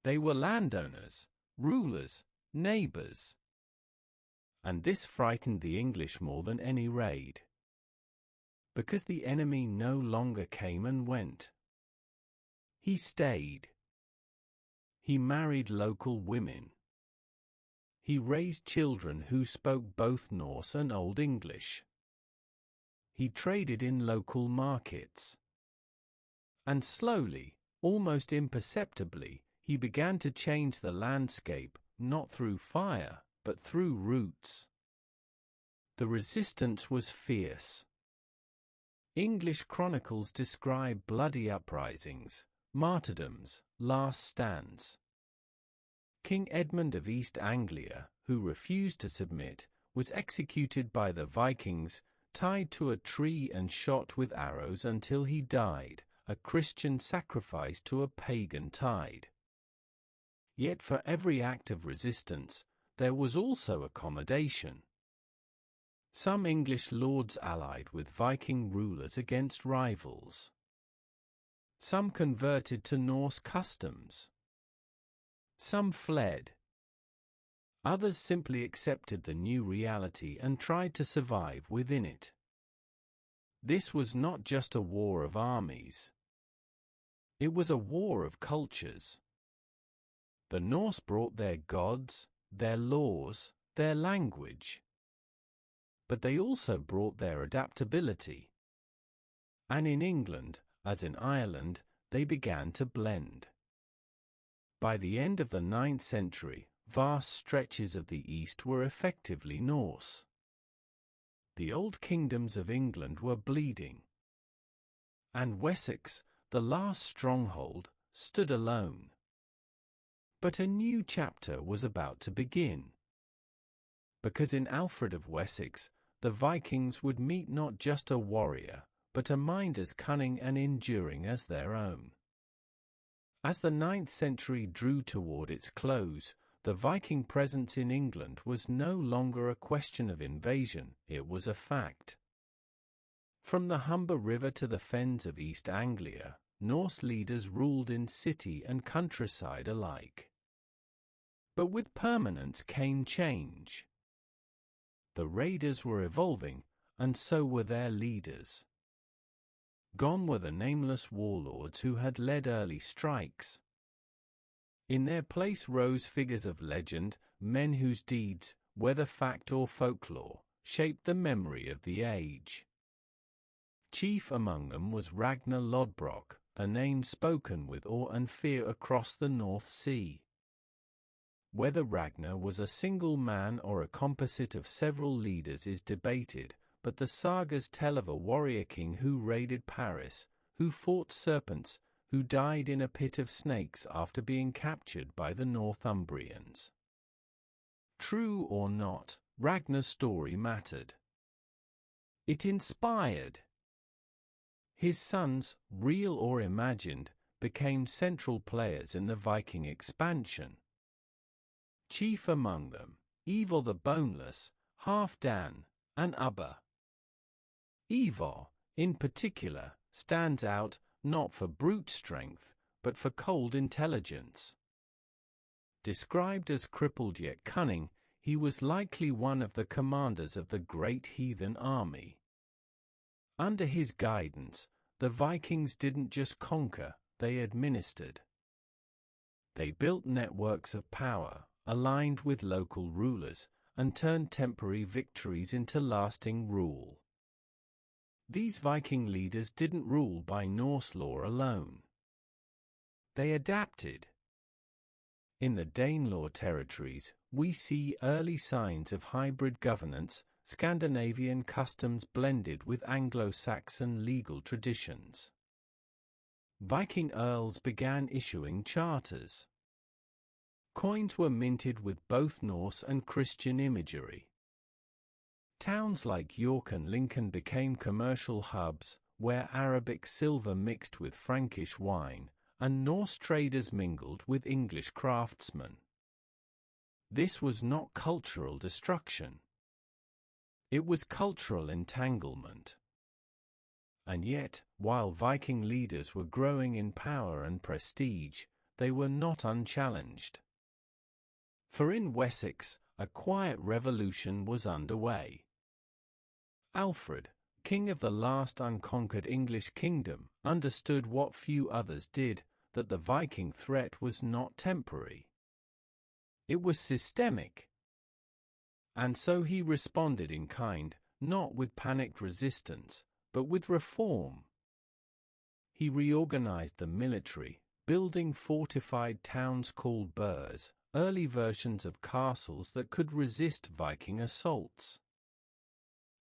They were landowners, rulers, neighbors. And this frightened the English more than any raid. Because the enemy no longer came and went. He stayed. He married local women. He raised children who spoke both Norse and Old English. He traded in local markets. And slowly, almost imperceptibly, he began to change the landscape, not through fire, but through roots. The resistance was fierce. English chronicles describe bloody uprisings, martyrdoms, last stands. King Edmund of East Anglia, who refused to submit, was executed by the Vikings, tied to a tree and shot with arrows until he died, a Christian sacrifice to a pagan tide. Yet for every act of resistance, there was also accommodation. Some English lords allied with Viking rulers against rivals. Some converted to Norse customs. Some fled. Others simply accepted the new reality and tried to survive within it. This was not just a war of armies. It was a war of cultures. The Norse brought their gods, their laws, their language. But they also brought their adaptability. And in England, as in Ireland, they began to blend. By the end of the 9th century, vast stretches of the East were effectively Norse. The old kingdoms of England were bleeding. And Wessex, the last stronghold, stood alone. But a new chapter was about to begin. Because in Alfred of Wessex, the Vikings would meet not just a warrior, but a mind as cunning and enduring as their own. As the 9th century drew toward its close, the Viking presence in England was no longer a question of invasion, it was a fact. From the Humber River to the fens of East Anglia, Norse leaders ruled in city and countryside alike. But with permanence came change. The raiders were evolving, and so were their leaders. Gone were the nameless warlords who had led early strikes. In their place rose figures of legend, men whose deeds, whether fact or folklore, shaped the memory of the age. Chief among them was Ragnar Lodbrok, a name spoken with awe and fear across the North Sea. Whether Ragnar was a single man or a composite of several leaders is debated, but the sagas tell of a warrior king who raided Paris, who fought serpents, who died in a pit of snakes after being captured by the Northumbrians. True or not, Ragnar's story mattered. It inspired. His sons, real or imagined, became central players in the Viking expansion. Chief among them, Eivor the Boneless, Halfdan, and Ubba. Eivor, in particular, stands out, not for brute strength, but for cold intelligence. Described as crippled yet cunning, he was likely one of the commanders of the great heathen army. Under his guidance, the Vikings didn't just conquer, they administered. They built networks of power, aligned with local rulers, and turned temporary victories into lasting rule. These Viking leaders didn't rule by Norse law alone. They adapted. In the Danelaw territories, we see early signs of hybrid governance, Scandinavian customs blended with Anglo-Saxon legal traditions. Viking earls began issuing charters. Coins were minted with both Norse and Christian imagery. Towns like York and Lincoln became commercial hubs, where Arabic silver mixed with Frankish wine, and Norse traders mingled with English craftsmen. This was not cultural destruction. It was cultural entanglement. And yet, while Viking leaders were growing in power and prestige, they were not unchallenged. For in Wessex, a quiet revolution was underway. Alfred, king of the last unconquered English kingdom, understood what few others did, that the Viking threat was not temporary. It was systemic. And so he responded in kind, not with panicked resistance, but with reform. He reorganized the military, building fortified towns called burhs, early versions of castles that could resist Viking assaults.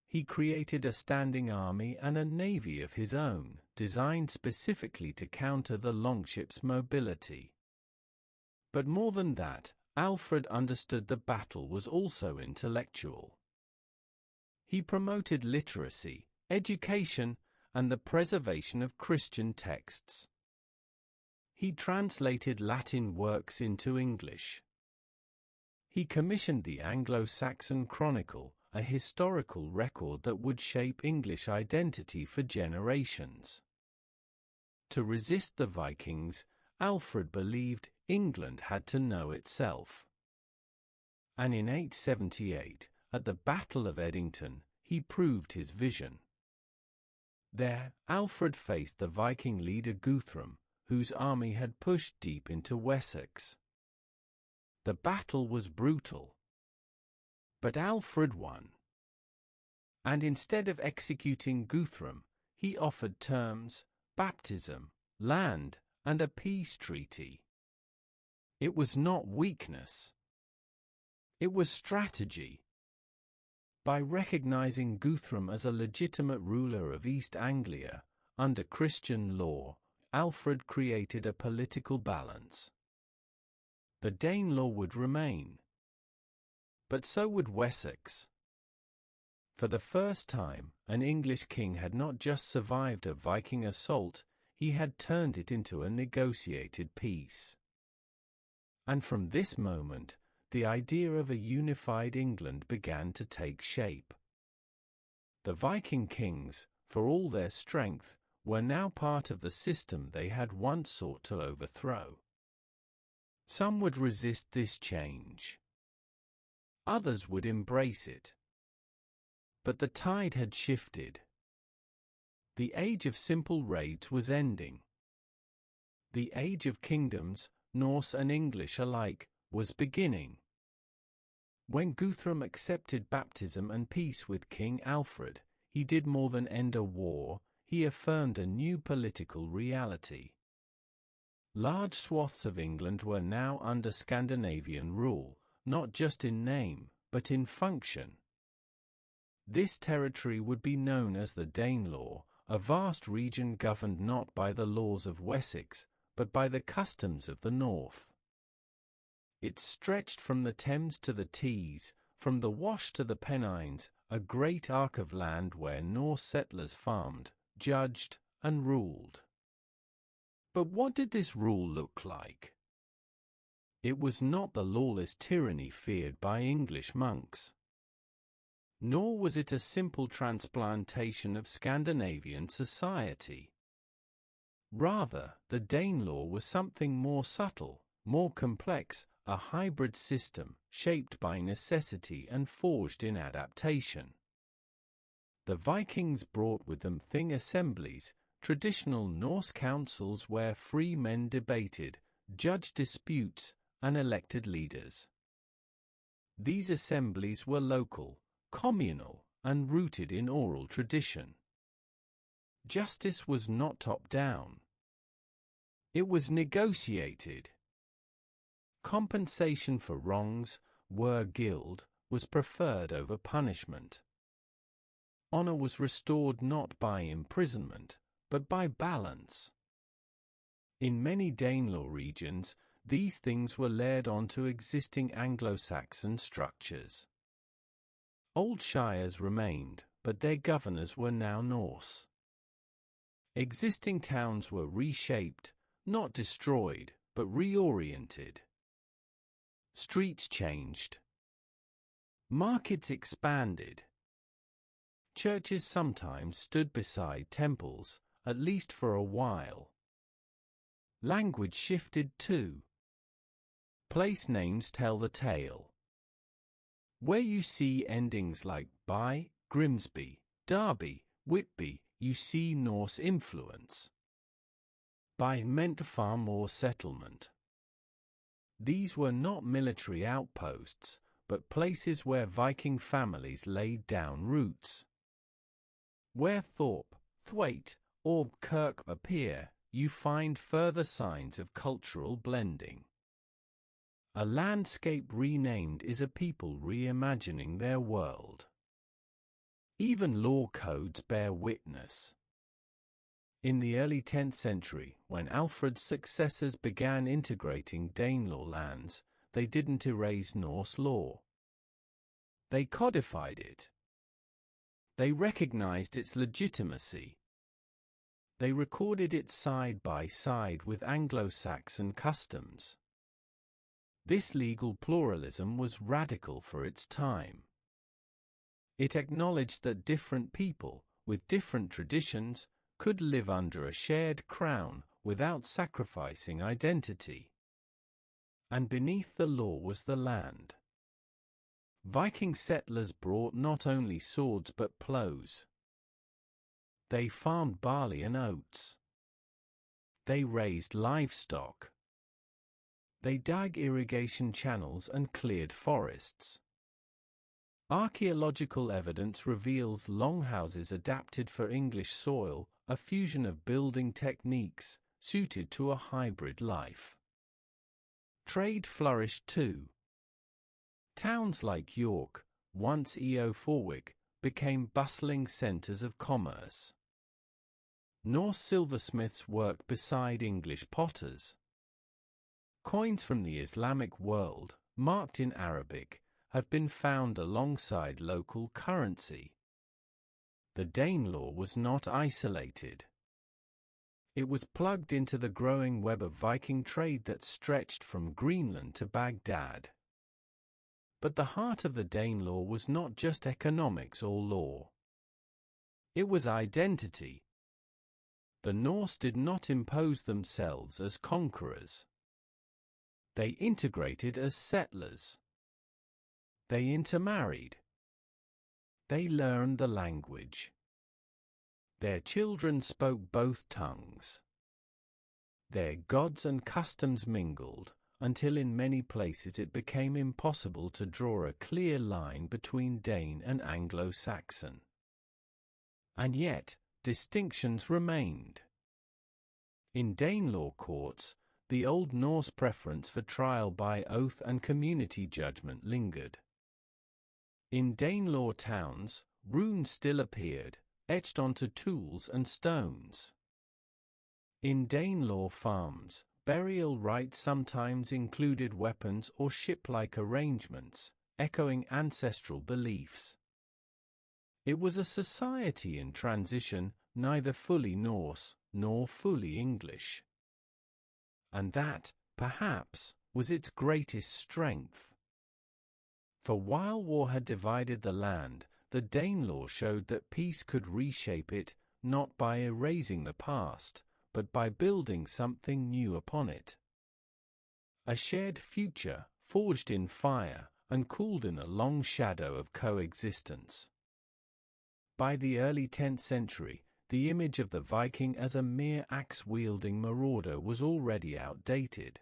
He created a standing army and a navy of his own, designed specifically to counter the longship's mobility. But more than that, Alfred understood the battle was also intellectual. He promoted literacy, education, and the preservation of Christian texts. He translated Latin works into English. He commissioned the Anglo-Saxon Chronicle, a historical record that would shape English identity for generations. To resist the Vikings, Alfred believed England had to know itself. And in 878, at the Battle of Edington, he proved his vision. There, Alfred faced the Viking leader Guthrum, whose army had pushed deep into Wessex. The battle was brutal. But Alfred won. And instead of executing Guthrum, he offered terms, baptism, land, and a peace treaty. It was not weakness. It was strategy. By recognizing Guthrum as a legitimate ruler of East Anglia, under Christian law, Alfred created a political balance. The Danelaw would remain. But so would Wessex. For the first time, an English king had not just survived a Viking assault, he had turned it into a negotiated peace. And from this moment, the idea of a unified England began to take shape. The Viking kings, for all their strength, were now part of the system they had once sought to overthrow. Some would resist this change. Others would embrace it. But the tide had shifted. The age of simple raids was ending. The age of kingdoms, Norse and English alike, was beginning. When Guthrum accepted baptism and peace with King Alfred, he did more than end a war, he affirmed a new political reality. Large swaths of England were now under Scandinavian rule, not just in name, but in function. This territory would be known as the Danelaw, a vast region governed not by the laws of Wessex, but by the customs of the north. It stretched from the Thames to the Tees, from the Wash to the Pennines, a great arc of land where Norse settlers farmed, judged, and ruled. But what did this rule look like? It was not the lawless tyranny feared by English monks. Nor was it a simple transplantation of Scandinavian society. Rather, the Danelaw was something more subtle, more complex, a hybrid system, shaped by necessity and forged in adaptation. The Vikings brought with them thing assemblies, traditional Norse councils where free men debated, judged disputes, and elected leaders. These assemblies were local, communal, and rooted in oral tradition. Justice was not top-down. It was negotiated. Compensation for wrongs, were guilt, was preferred over punishment. Honor was restored not by imprisonment, but by balance. In many Danelaw regions, these things were layered onto existing Anglo-Saxon structures. Old shires remained, but their governors were now Norse. Existing towns were reshaped, not destroyed, but reoriented. Streets changed. Markets expanded. Churches sometimes stood beside temples, at least for a while. Language shifted too. Place names tell the tale. Where you see endings like by, Grimsby, Derby, Whitby, you see Norse influence. By meant farm or settlement. These were not military outposts, but places where Viking families laid down roots. Where Thorpe, Thwaite, or Kirk appear, you find further signs of cultural blending. A landscape renamed is a people reimagining their world. Even law codes bear witness. In the early 10th century, when Alfred's successors began integrating Danelaw lands, they didn't erase Norse law. They codified it. They recognized its legitimacy. They recorded it side by side with Anglo-Saxon customs. This legal pluralism was radical for its time. It acknowledged that different people, with different traditions, could live under a shared crown without sacrificing identity. And beneath the law was the land. Viking settlers brought not only swords but plows. They farmed barley and oats. They raised livestock. They dug irrigation channels and cleared forests. Archaeological evidence reveals longhouses adapted for English soil, a fusion of building techniques suited to a hybrid life. Trade flourished too. Towns like York, once Eoforwick, became bustling centers of commerce. Norse silversmiths worked beside English potters. Coins from the Islamic world, marked in Arabic, have been found alongside local currency. The Danelaw was not isolated. It was plugged into the growing web of Viking trade that stretched from Greenland to Baghdad. But the heart of the Danelaw was not just economics or law. It was identity. The Norse did not impose themselves as conquerors. They integrated as settlers. They intermarried. They learned the language. Their children spoke both tongues. Their gods and customs mingled, until in many places it became impossible to draw a clear line between Dane and Anglo-Saxon. And yet, distinctions remained. In Danelaw courts, the Old Norse preference for trial by oath and community judgment lingered. In Danelaw towns, runes still appeared, etched onto tools and stones. In Danelaw farms, burial rites sometimes included weapons or ship-like arrangements, echoing ancestral beliefs. It was a society in transition, neither fully Norse nor fully English. And that, perhaps, was its greatest strength. For while war had divided the land, the Danelaw showed that peace could reshape it, not by erasing the past, but by building something new upon it. A shared future, forged in fire, and cooled in the long shadow of coexistence. By the early 10th century, the image of the Viking as a mere axe-wielding marauder was already outdated.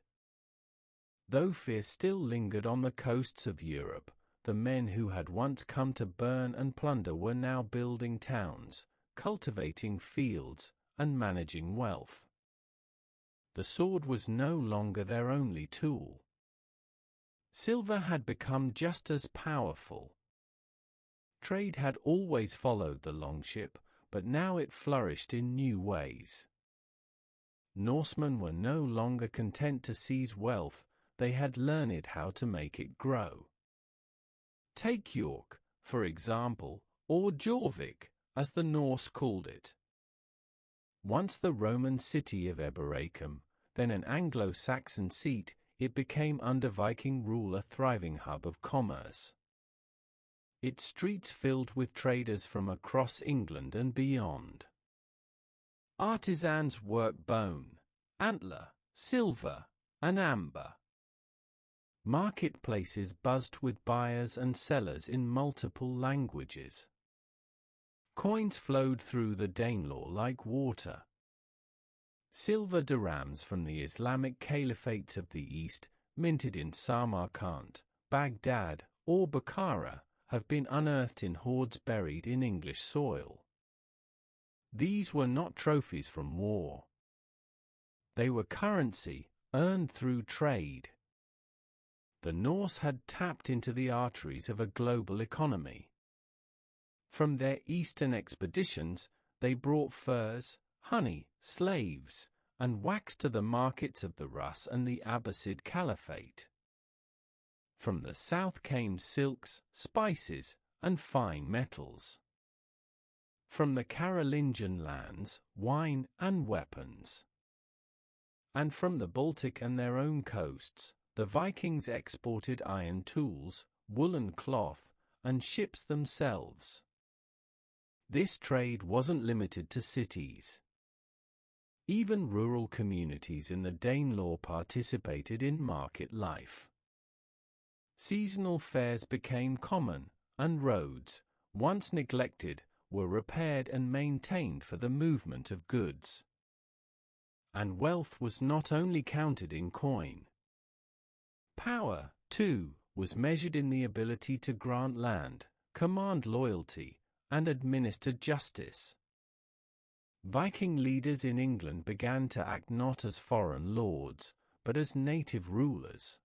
Though fear still lingered on the coasts of Europe, the men who had once come to burn and plunder were now building towns, cultivating fields, and managing wealth. The sword was no longer their only tool. Silver had become just as powerful. Trade had always followed the longship, but now it flourished in new ways. Norsemen were no longer content to seize wealth, they had learned how to make it grow. Take York, for example, or Jorvik, as the Norse called it. Once the Roman city of Eboracum, then an Anglo-Saxon seat, it became under Viking rule a thriving hub of commerce. Its streets filled with traders from across England and beyond. Artisans worked bone, antler, silver, and amber. Marketplaces buzzed with buyers and sellers in multiple languages. Coins flowed through the Danelaw like water. Silver dirhams from the Islamic caliphates of the East, minted in Samarkand, Baghdad, or Bukhara, have been unearthed in hoards buried in English soil. These were not trophies from war. They were currency, earned through trade. The Norse had tapped into the arteries of a global economy. From their eastern expeditions, they brought furs, honey, slaves, and wax to the markets of the Rus and the Abbasid Caliphate. From the south came silks, spices, and fine metals. From the Carolingian lands, wine and weapons. And from the Baltic and their own coasts, the Vikings exported iron tools, woolen cloth, and ships themselves. This trade wasn't limited to cities. Even rural communities in the Danelaw participated in market life. Seasonal fairs became common, and roads, once neglected, were repaired and maintained for the movement of goods. And wealth was not only counted in coin. Power, too, was measured in the ability to grant land, command loyalty, and administer justice. Viking leaders in England began to act not as foreign lords, but as native rulers.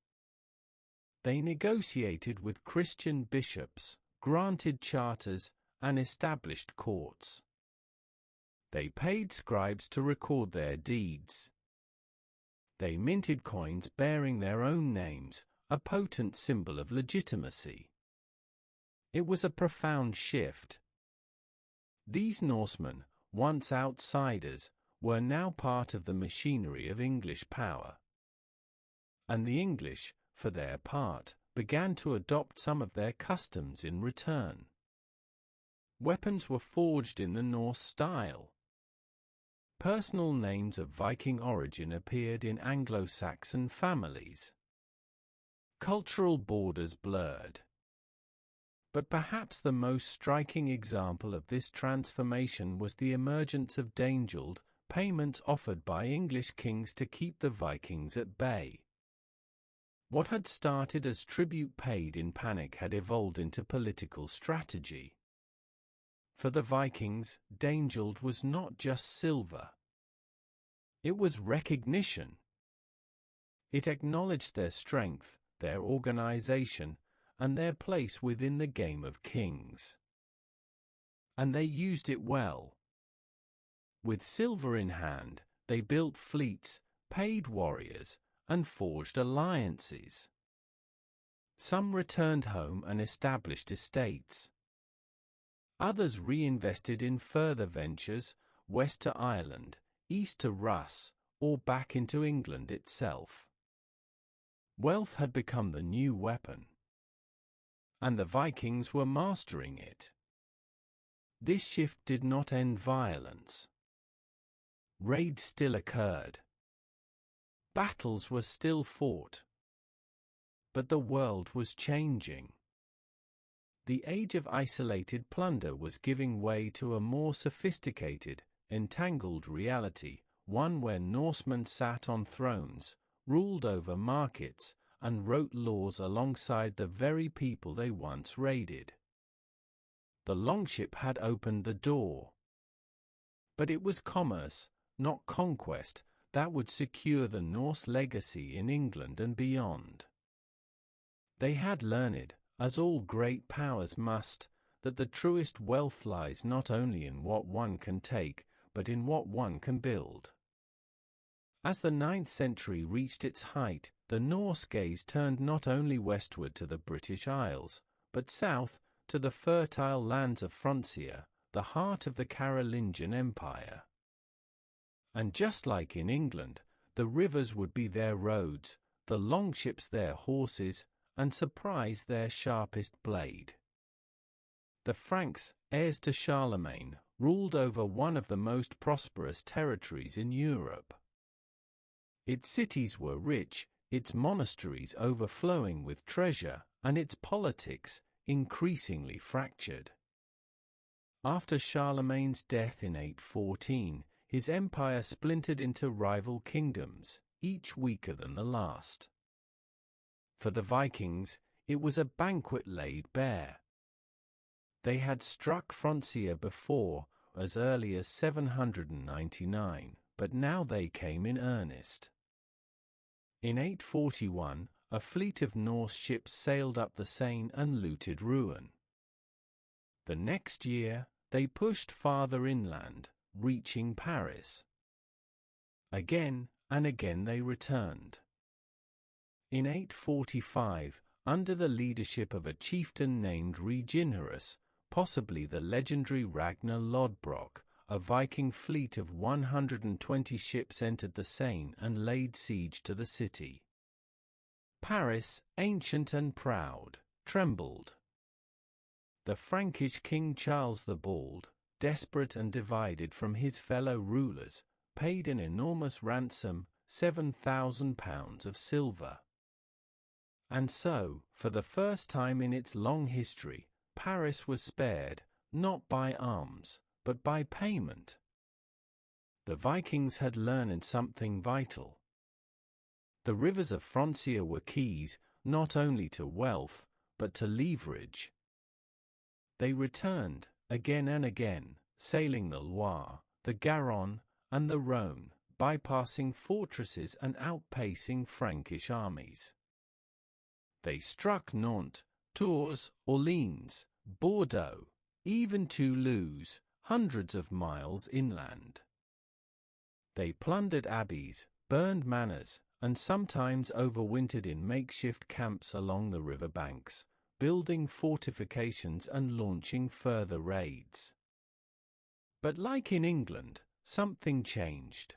They negotiated with Christian bishops, granted charters, and established courts. They paid scribes to record their deeds. They minted coins bearing their own names, a potent symbol of legitimacy. It was a profound shift. These Norsemen, once outsiders, were now part of the machinery of English power. And the English, for their part, began to adopt some of their customs in return. Weapons were forged in the Norse style. Personal names of Viking origin appeared in Anglo-Saxon families. Cultural borders blurred. But perhaps the most striking example of this transformation was the emergence of Danegeld, payments offered by English kings to keep the Vikings at bay. What had started as tribute paid in panic had evolved into political strategy. For the Vikings, Danegeld was not just silver. It was recognition. It acknowledged their strength, their organization, and their place within the game of kings. And they used it well. With silver in hand, they built fleets, paid warriors, and forged alliances. Some returned home and established estates. Others reinvested in further ventures, west to Ireland, east to Rus, or back into England itself. Wealth had become the new weapon. And the Vikings were mastering it. This shift did not end violence. Raids still occurred. Battles were still fought. But the world was changing. The age of isolated plunder was giving way to a more sophisticated, entangled reality, one where Norsemen sat on thrones, ruled over markets, and wrote laws alongside the very people they once raided. The longship had opened the door. But it was commerce, not conquest, that would secure the Norse legacy in England and beyond. They had learned, as all great powers must, that the truest wealth lies not only in what one can take, but in what one can build. As the 9th century reached its height, the Norse gaze turned not only westward to the British Isles, but south, to the fertile lands of Francia, the heart of the Carolingian Empire. And just like in England, the rivers would be their roads, the longships their horses, and surprise their sharpest blade. The Franks, heirs to Charlemagne, ruled over one of the most prosperous territories in Europe. Its cities were rich, its monasteries overflowing with treasure, and its politics increasingly fractured. After Charlemagne's death in 814, his empire splintered into rival kingdoms, each weaker than the last. For the Vikings, it was a banquet laid bare. They had struck Francia before, as early as 799, but now they came in earnest. In 841, a fleet of Norse ships sailed up the Seine and looted Rouen. The next year, they pushed farther inland, reaching Paris. Again and again they returned. In 845, under the leadership of a chieftain named Reginharus, possibly the legendary Ragnar Lodbrok, a Viking fleet of 120 ships entered the Seine and laid siege to the city. Paris, ancient and proud, trembled. The Frankish King Charles the Bald, desperate and divided from his fellow rulers, paid an enormous ransom, 7,000 pounds of silver. And so, for the first time in its long history, Paris was spared, not by arms, but by payment. The Vikings had learned something vital. The rivers of Francia were keys, not only to wealth, but to leverage. They returned, again and again, sailing the Loire, the Garonne, and the Rhône, bypassing fortresses and outpacing Frankish armies. They struck Nantes, Tours, Orleans, Bordeaux, even Toulouse, hundreds of miles inland. They plundered abbeys, burned manors, and sometimes overwintered in makeshift camps along the river banks, building fortifications and launching further raids. But like in England, something changed.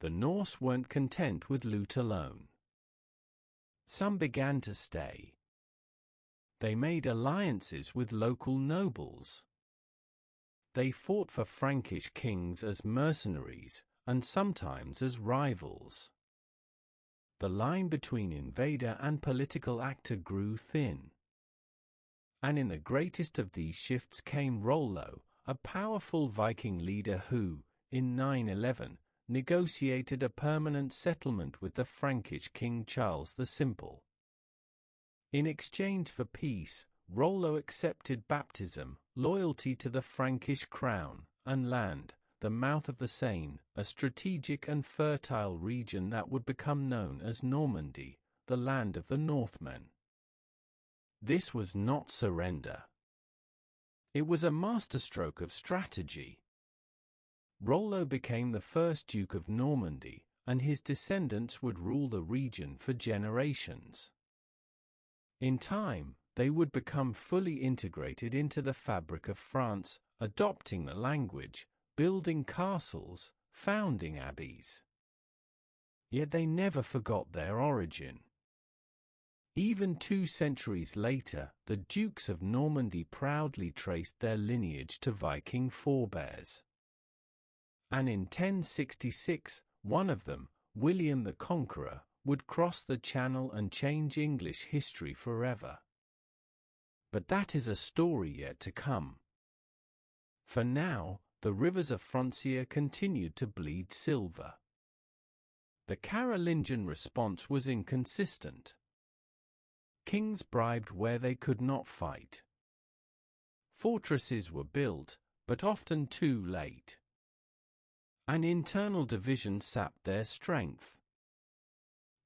The Norse weren't content with loot alone. Some began to stay. They made alliances with local nobles. They fought for Frankish kings as mercenaries, and sometimes as rivals. The line between invader and political actor grew thin. And in the greatest of these shifts came Rollo, a powerful Viking leader who, in 911, negotiated a permanent settlement with the Frankish King Charles the Simple. In exchange for peace, Rollo accepted baptism, loyalty to the Frankish crown, and land, the mouth of the Seine, a strategic and fertile region that would become known as Normandy, the land of the Northmen. This was not surrender. It was a masterstroke of strategy. Rollo became the first Duke of Normandy, and his descendants would rule the region for generations. In time, they would become fully integrated into the fabric of France, adopting the language, building castles, founding abbeys. Yet they never forgot their origin. Even 2 centuries later, the Dukes of Normandy proudly traced their lineage to Viking forebears. And in 1066, one of them, William the Conqueror, would cross the Channel and change English history forever. But that is a story yet to come. For now, the rivers of Francia continued to bleed silver. The Carolingian response was inconsistent. Kings bribed where they could not fight. Fortresses were built, but often too late. An internal division sapped their strength.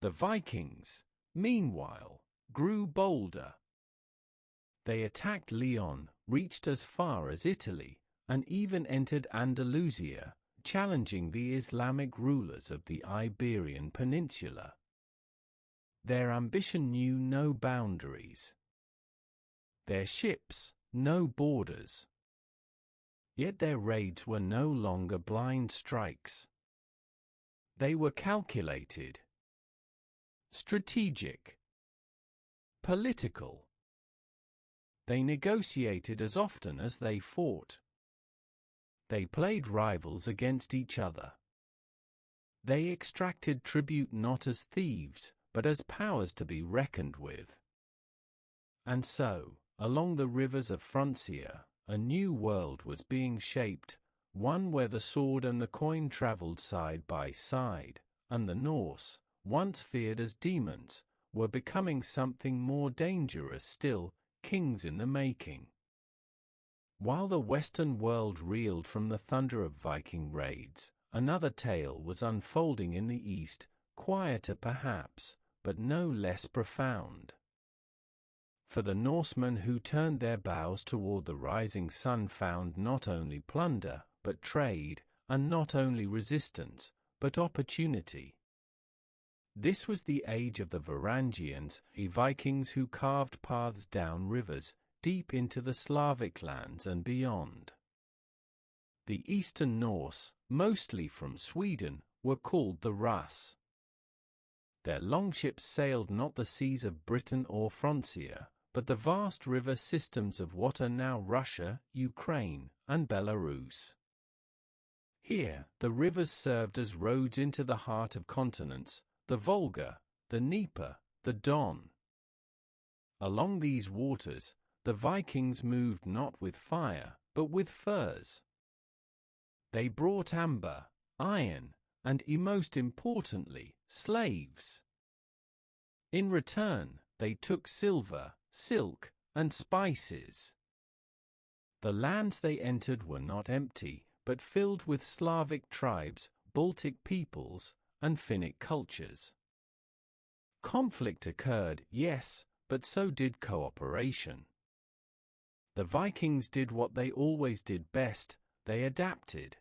The Vikings, meanwhile, grew bolder. They attacked Lyon, reached as far as Italy, and even entered Andalusia, challenging the Islamic rulers of the Iberian Peninsula. Their ambition knew no boundaries. Their ships, no borders. Yet their raids were no longer blind strikes. They were calculated, strategic, political. They negotiated as often as they fought. They played rivals against each other. They extracted tribute not as thieves, but as powers to be reckoned with. And so, along the rivers of Francia, a new world was being shaped, one where the sword and the coin traveled side by side, and the Norse, once feared as demons, were becoming something more dangerous still, kings in the making. While the Western world reeled from the thunder of Viking raids, another tale was unfolding in the East, quieter perhaps, but no less profound. For the Norsemen who turned their bows toward the rising sun found not only plunder, but trade, and not only resistance, but opportunity. This was the age of the Varangians, Vikings who carved paths down rivers, deep into the Slavic lands and beyond. The Eastern Norse, mostly from Sweden, were called the Rus. Their longships sailed not the seas of Britain or Francia, but the vast river systems of what are now Russia, Ukraine, and Belarus. Here, the rivers served as roads into the heart of continents, the Volga, the Dnieper, the Don. Along these waters, the Vikings moved not with fire, but with furs. They brought amber, iron, and most importantly, slaves. In return, they took silver, silk, and spices. The lands they entered were not empty, but filled with Slavic tribes, Baltic peoples, and Finnic cultures. Conflict occurred, yes, but so did cooperation. The Vikings did what they always did best: they adapted.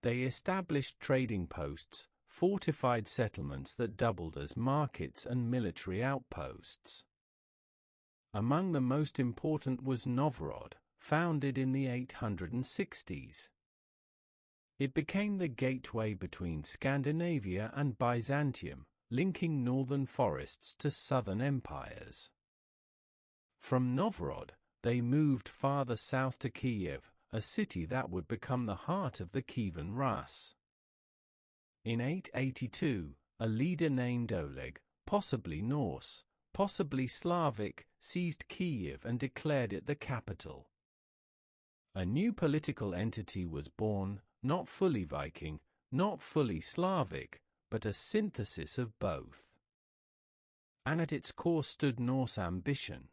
They established trading posts, fortified settlements that doubled as markets and military outposts. Among the most important was Novgorod, founded in the 860s. It became the gateway between Scandinavia and Byzantium, linking northern forests to southern empires. From Novgorod, they moved farther south to Kiev, a city that would become the heart of the Kievan Rus. In 882, a leader named Oleg, possibly Norse, possibly Slavic, seized Kiev and declared it the capital. A new political entity was born, not fully Viking, not fully Slavic, but a synthesis of both. And at its core stood Norse ambition.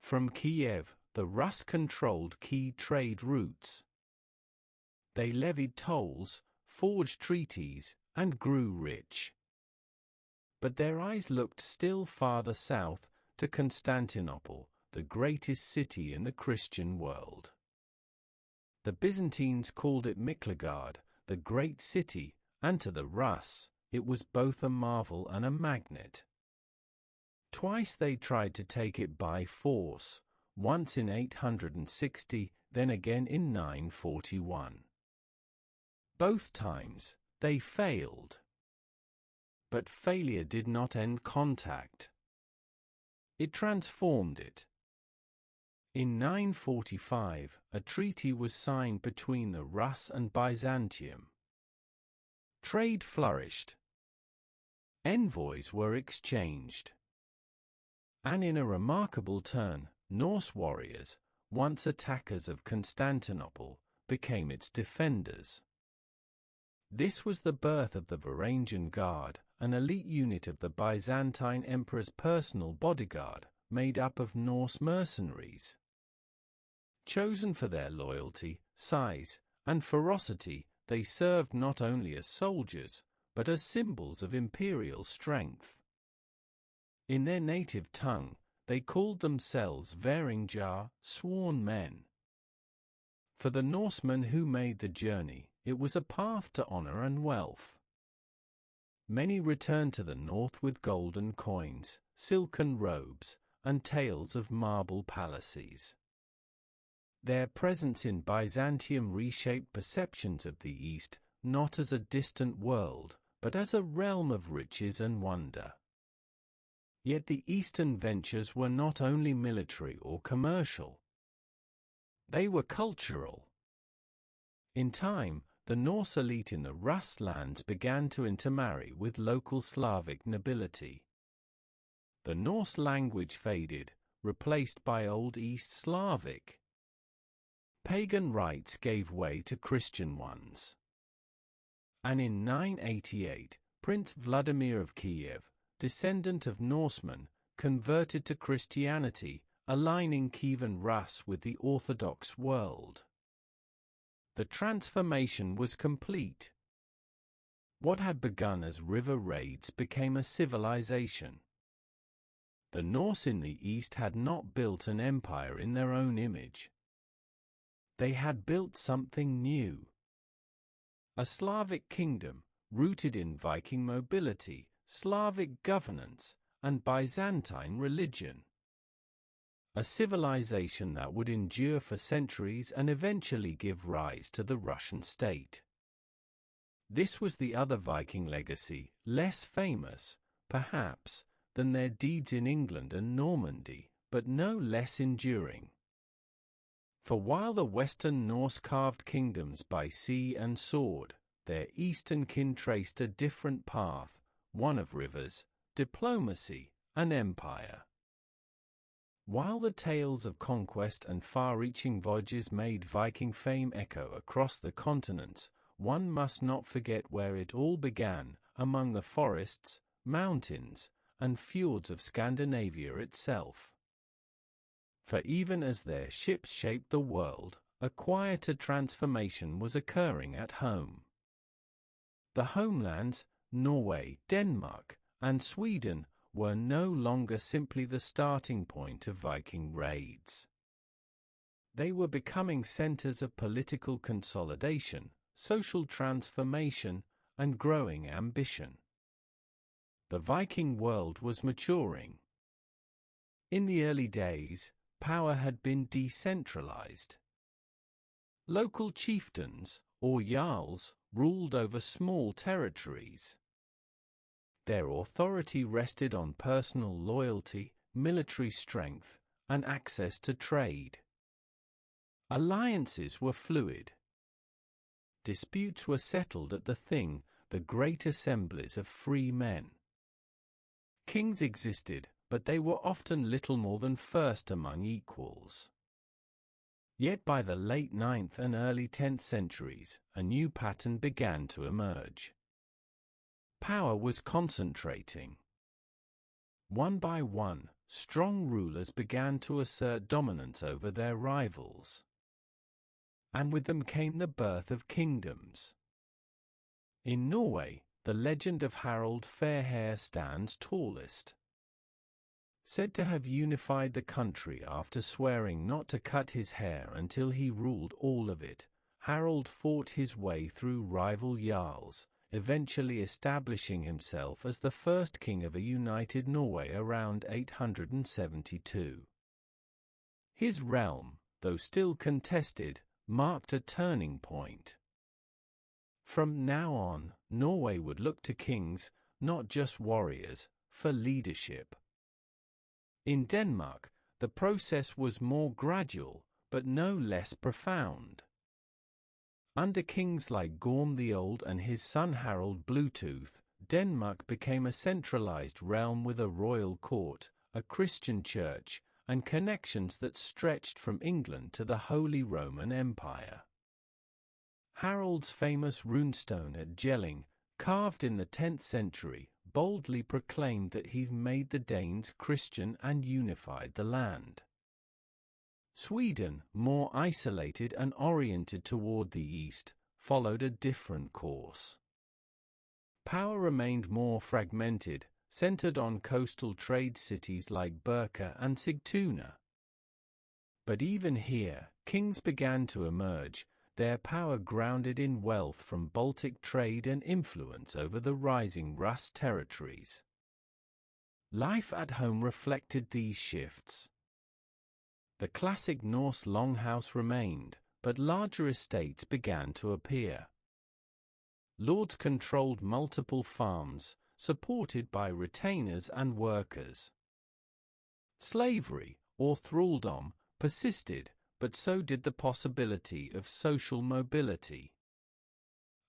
From Kiev, the Rus controlled key trade routes. They levied tolls, forged treaties, and grew rich. But their eyes looked still farther south, to Constantinople, the greatest city in the Christian world. The Byzantines called it Miklagard, the great city, and to the Rus, it was both a marvel and a magnet. Twice they tried to take it by force, once in 860, then again in 941. Both times, they failed. But failure did not end contact. It transformed it. In 945, a treaty was signed between the Rus and Byzantium. Trade flourished. Envoys were exchanged. And in a remarkable turn, Norse warriors, once attackers of Constantinople, became its defenders. This was the birth of the Varangian Guard, an elite unit of the Byzantine Emperor's personal bodyguard, made up of Norse mercenaries. Chosen for their loyalty, size, and ferocity, they served not only as soldiers, but as symbols of imperial strength. In their native tongue, they called themselves Varingjar, sworn men. For the Norsemen who made the journey, it was a path to honor and wealth. Many returned to the north with golden coins, silken robes, and tales of marble palaces. Their presence in Byzantium reshaped perceptions of the East, not as a distant world, but as a realm of riches and wonder. Yet the Eastern ventures were not only military or commercial. They were cultural. In time, the Norse elite in the Rus lands began to intermarry with local Slavic nobility. The Norse language faded, replaced by Old East Slavic. Pagan rites gave way to Christian ones. And in 988, Prince Vladimir of Kiev, descendant of Norsemen, converted to Christianity, aligning Kievan Rus with the Orthodox world. The transformation was complete. What had begun as river raids became a civilization. The Norse in the East had not built an empire in their own image. They had built something new. A Slavic kingdom, rooted in Viking mobility, Slavic governance, and Byzantine religion. A civilization that would endure for centuries and eventually give rise to the Russian state. This was the other Viking legacy, less famous, perhaps, than their deeds in England and Normandy, but no less enduring. For while the Western Norse carved kingdoms by sea and sword, their Eastern kin traced a different path, one of rivers, diplomacy, and empire. While the tales of conquest and far-reaching voyages made Viking fame echo across the continents, one must not forget where it all began, among the forests, mountains, and fjords of Scandinavia itself. For even as their ships shaped the world, a quieter transformation was occurring at home. The homelands, Norway, Denmark, and Sweden, were no longer simply the starting point of Viking raids. They were becoming centers of political consolidation, social transformation, and growing ambition. The Viking world was maturing. In the early days, power had been decentralized. Local chieftains, or jarls, ruled over small territories. Their authority rested on personal loyalty, military strength, and access to trade. Alliances were fluid. Disputes were settled at the Thing, the great assemblies of free men. Kings existed, but they were often little more than first among equals. Yet by the late 9th and early 10th centuries, a new pattern began to emerge. Power was concentrating. One by one, strong rulers began to assert dominance over their rivals. And with them came the birth of kingdoms. In Norway, the legend of Harald Fairhair stands tallest. Said to have unified the country after swearing not to cut his hair until he ruled all of it, Harald fought his way through rival jarls, eventually establishing himself as the first king of a united Norway around 872. His realm, though still contested, marked a turning point. From now on, Norway would look to kings, not just warriors, for leadership. In Denmark, the process was more gradual, but no less profound. Under kings like Gorm the Old and his son Harald Bluetooth, Denmark became a centralized realm with a royal court, a Christian church, and connections that stretched from England to the Holy Roman Empire. Harald's famous runestone at Jelling, carved in the 10th century, boldly proclaimed that he made the Danes Christian and unified the land. Sweden, more isolated and oriented toward the east, followed a different course. Power remained more fragmented, centered on coastal trade cities like Birka and Sigtuna. But even here, kings began to emerge, their power grounded in wealth from Baltic trade and influence over the rising Rus territories. Life at home reflected these shifts. The classic Norse longhouse remained, but larger estates began to appear. Lords controlled multiple farms, supported by retainers and workers. Slavery, or thraldom, persisted, but so did the possibility of social mobility.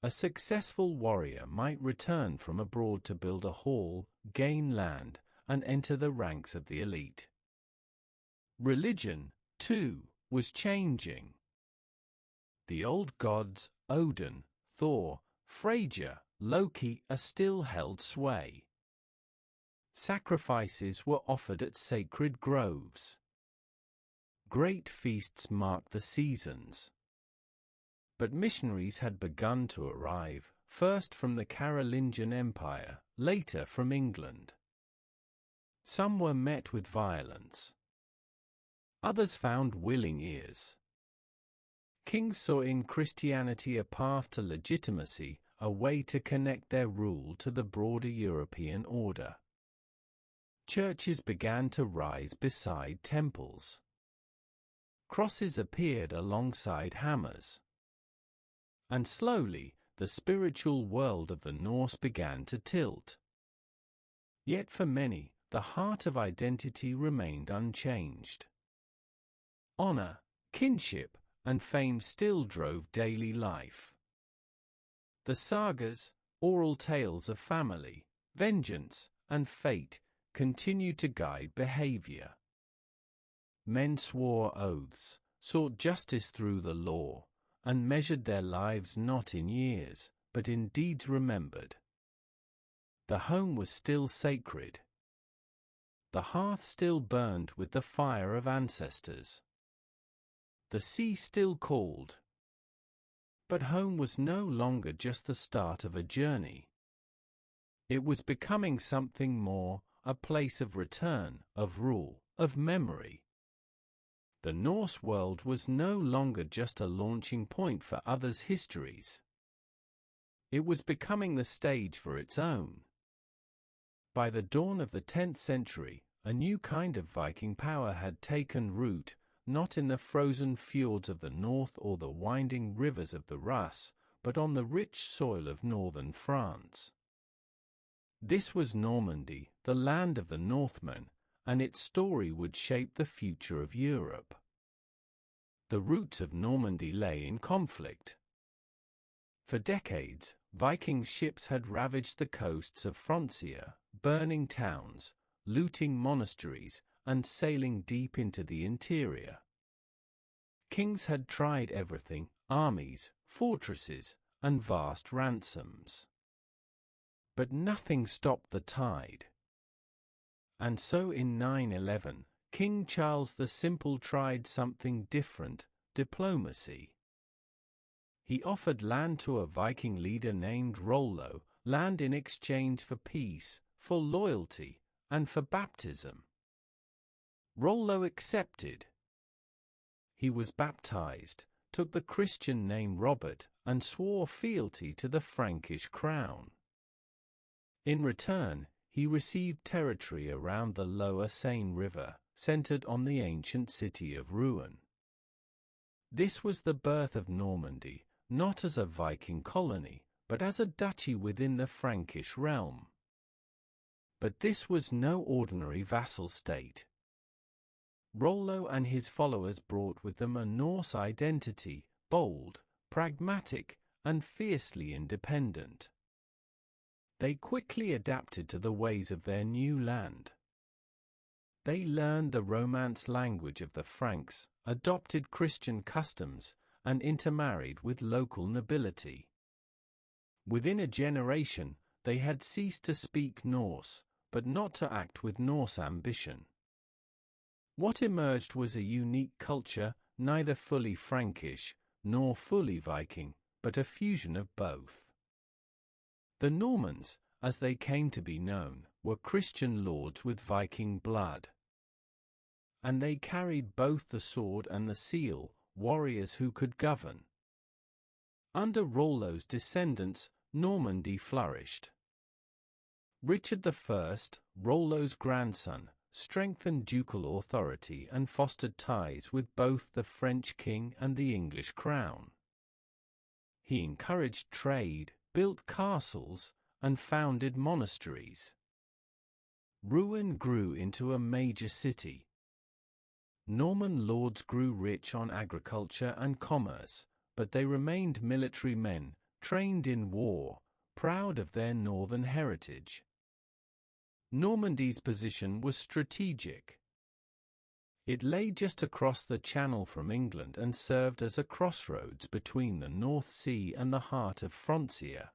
A successful warrior might return from abroad to build a hall, gain land, and enter the ranks of the elite. Religion, too, was changing. The old gods, Odin, Thor, Freyja, Loki, still held sway. Sacrifices were offered at sacred groves. Great feasts marked the seasons. But missionaries had begun to arrive, first from the Carolingian Empire, later from England. Some were met with violence. Others found willing ears. Kings saw in Christianity a path to legitimacy, a way to connect their rule to the broader European order. Churches began to rise beside temples. Crosses appeared alongside hammers. And slowly, the spiritual world of the Norse began to tilt. Yet for many, the heart of identity remained unchanged. Honor, kinship, and fame still drove daily life. The sagas, oral tales of family, vengeance, and fate, continued to guide behavior. Men swore oaths, sought justice through the law, and measured their lives not in years, but in deeds remembered. The home was still sacred. The hearth still burned with the fire of ancestors. The sea still called. But home was no longer just the start of a journey. It was becoming something more, a place of return, of rule, of memory. The Norse world was no longer just a launching point for others' histories. It was becoming the stage for its own. By the dawn of the 10th century, a new kind of Viking power had taken root, not in the frozen fjords of the north or the winding rivers of the Russ, but on the rich soil of northern France. This was Normandy, the land of the Northmen, and its story would shape the future of Europe. The roots of Normandy lay in conflict. For decades, Viking ships had ravaged the coasts of Francia, burning towns, looting monasteries, and sailing deep into the interior. Kings had tried everything: armies, fortresses, and vast ransoms. But nothing stopped the tide. And so in 911, King Charles the Simple tried something different: diplomacy. He offered land to a Viking leader named Rollo, land in exchange for peace, for loyalty, and for baptism. Rollo accepted. He was baptized, took the Christian name Robert, and swore fealty to the Frankish crown. In return, he received territory around the lower Seine River, centered on the ancient city of Rouen. This was the birth of Normandy, not as a Viking colony, but as a duchy within the Frankish realm. But this was no ordinary vassal state. Rollo and his followers brought with them a Norse identity, bold, pragmatic, and fiercely independent. They quickly adapted to the ways of their new land. They learned the Romance language of the Franks, adopted Christian customs, and intermarried with local nobility. Within a generation, they had ceased to speak Norse, but not to act with Norse ambition. What emerged was a unique culture, neither fully Frankish, nor fully Viking, but a fusion of both. The Normans, as they came to be known, were Christian lords with Viking blood. And they carried both the sword and the seal, warriors who could govern. Under Rollo's descendants, Normandy flourished. Richard I, Rollo's grandson, strengthened ducal authority and fostered ties with both the French king and the English crown. He encouraged trade, built castles, and founded monasteries. Rouen grew into a major city. Norman lords grew rich on agriculture and commerce, but they remained military men, trained in war, proud of their northern heritage. Normandy's position was strategic. It lay just across the Channel from England and served as a crossroads between the North Sea and the heart of Francia.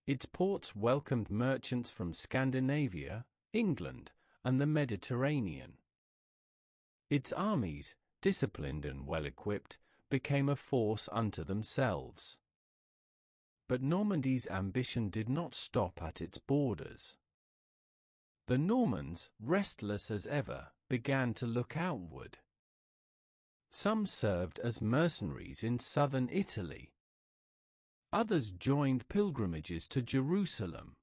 Its ports welcomed merchants from Scandinavia, England, and the Mediterranean. Its armies, disciplined and well-equipped, became a force unto themselves. But Normandy's ambition did not stop at its borders. The Normans, restless as ever, began to look outward. Some served as mercenaries in southern Italy. Others joined pilgrimages to Jerusalem.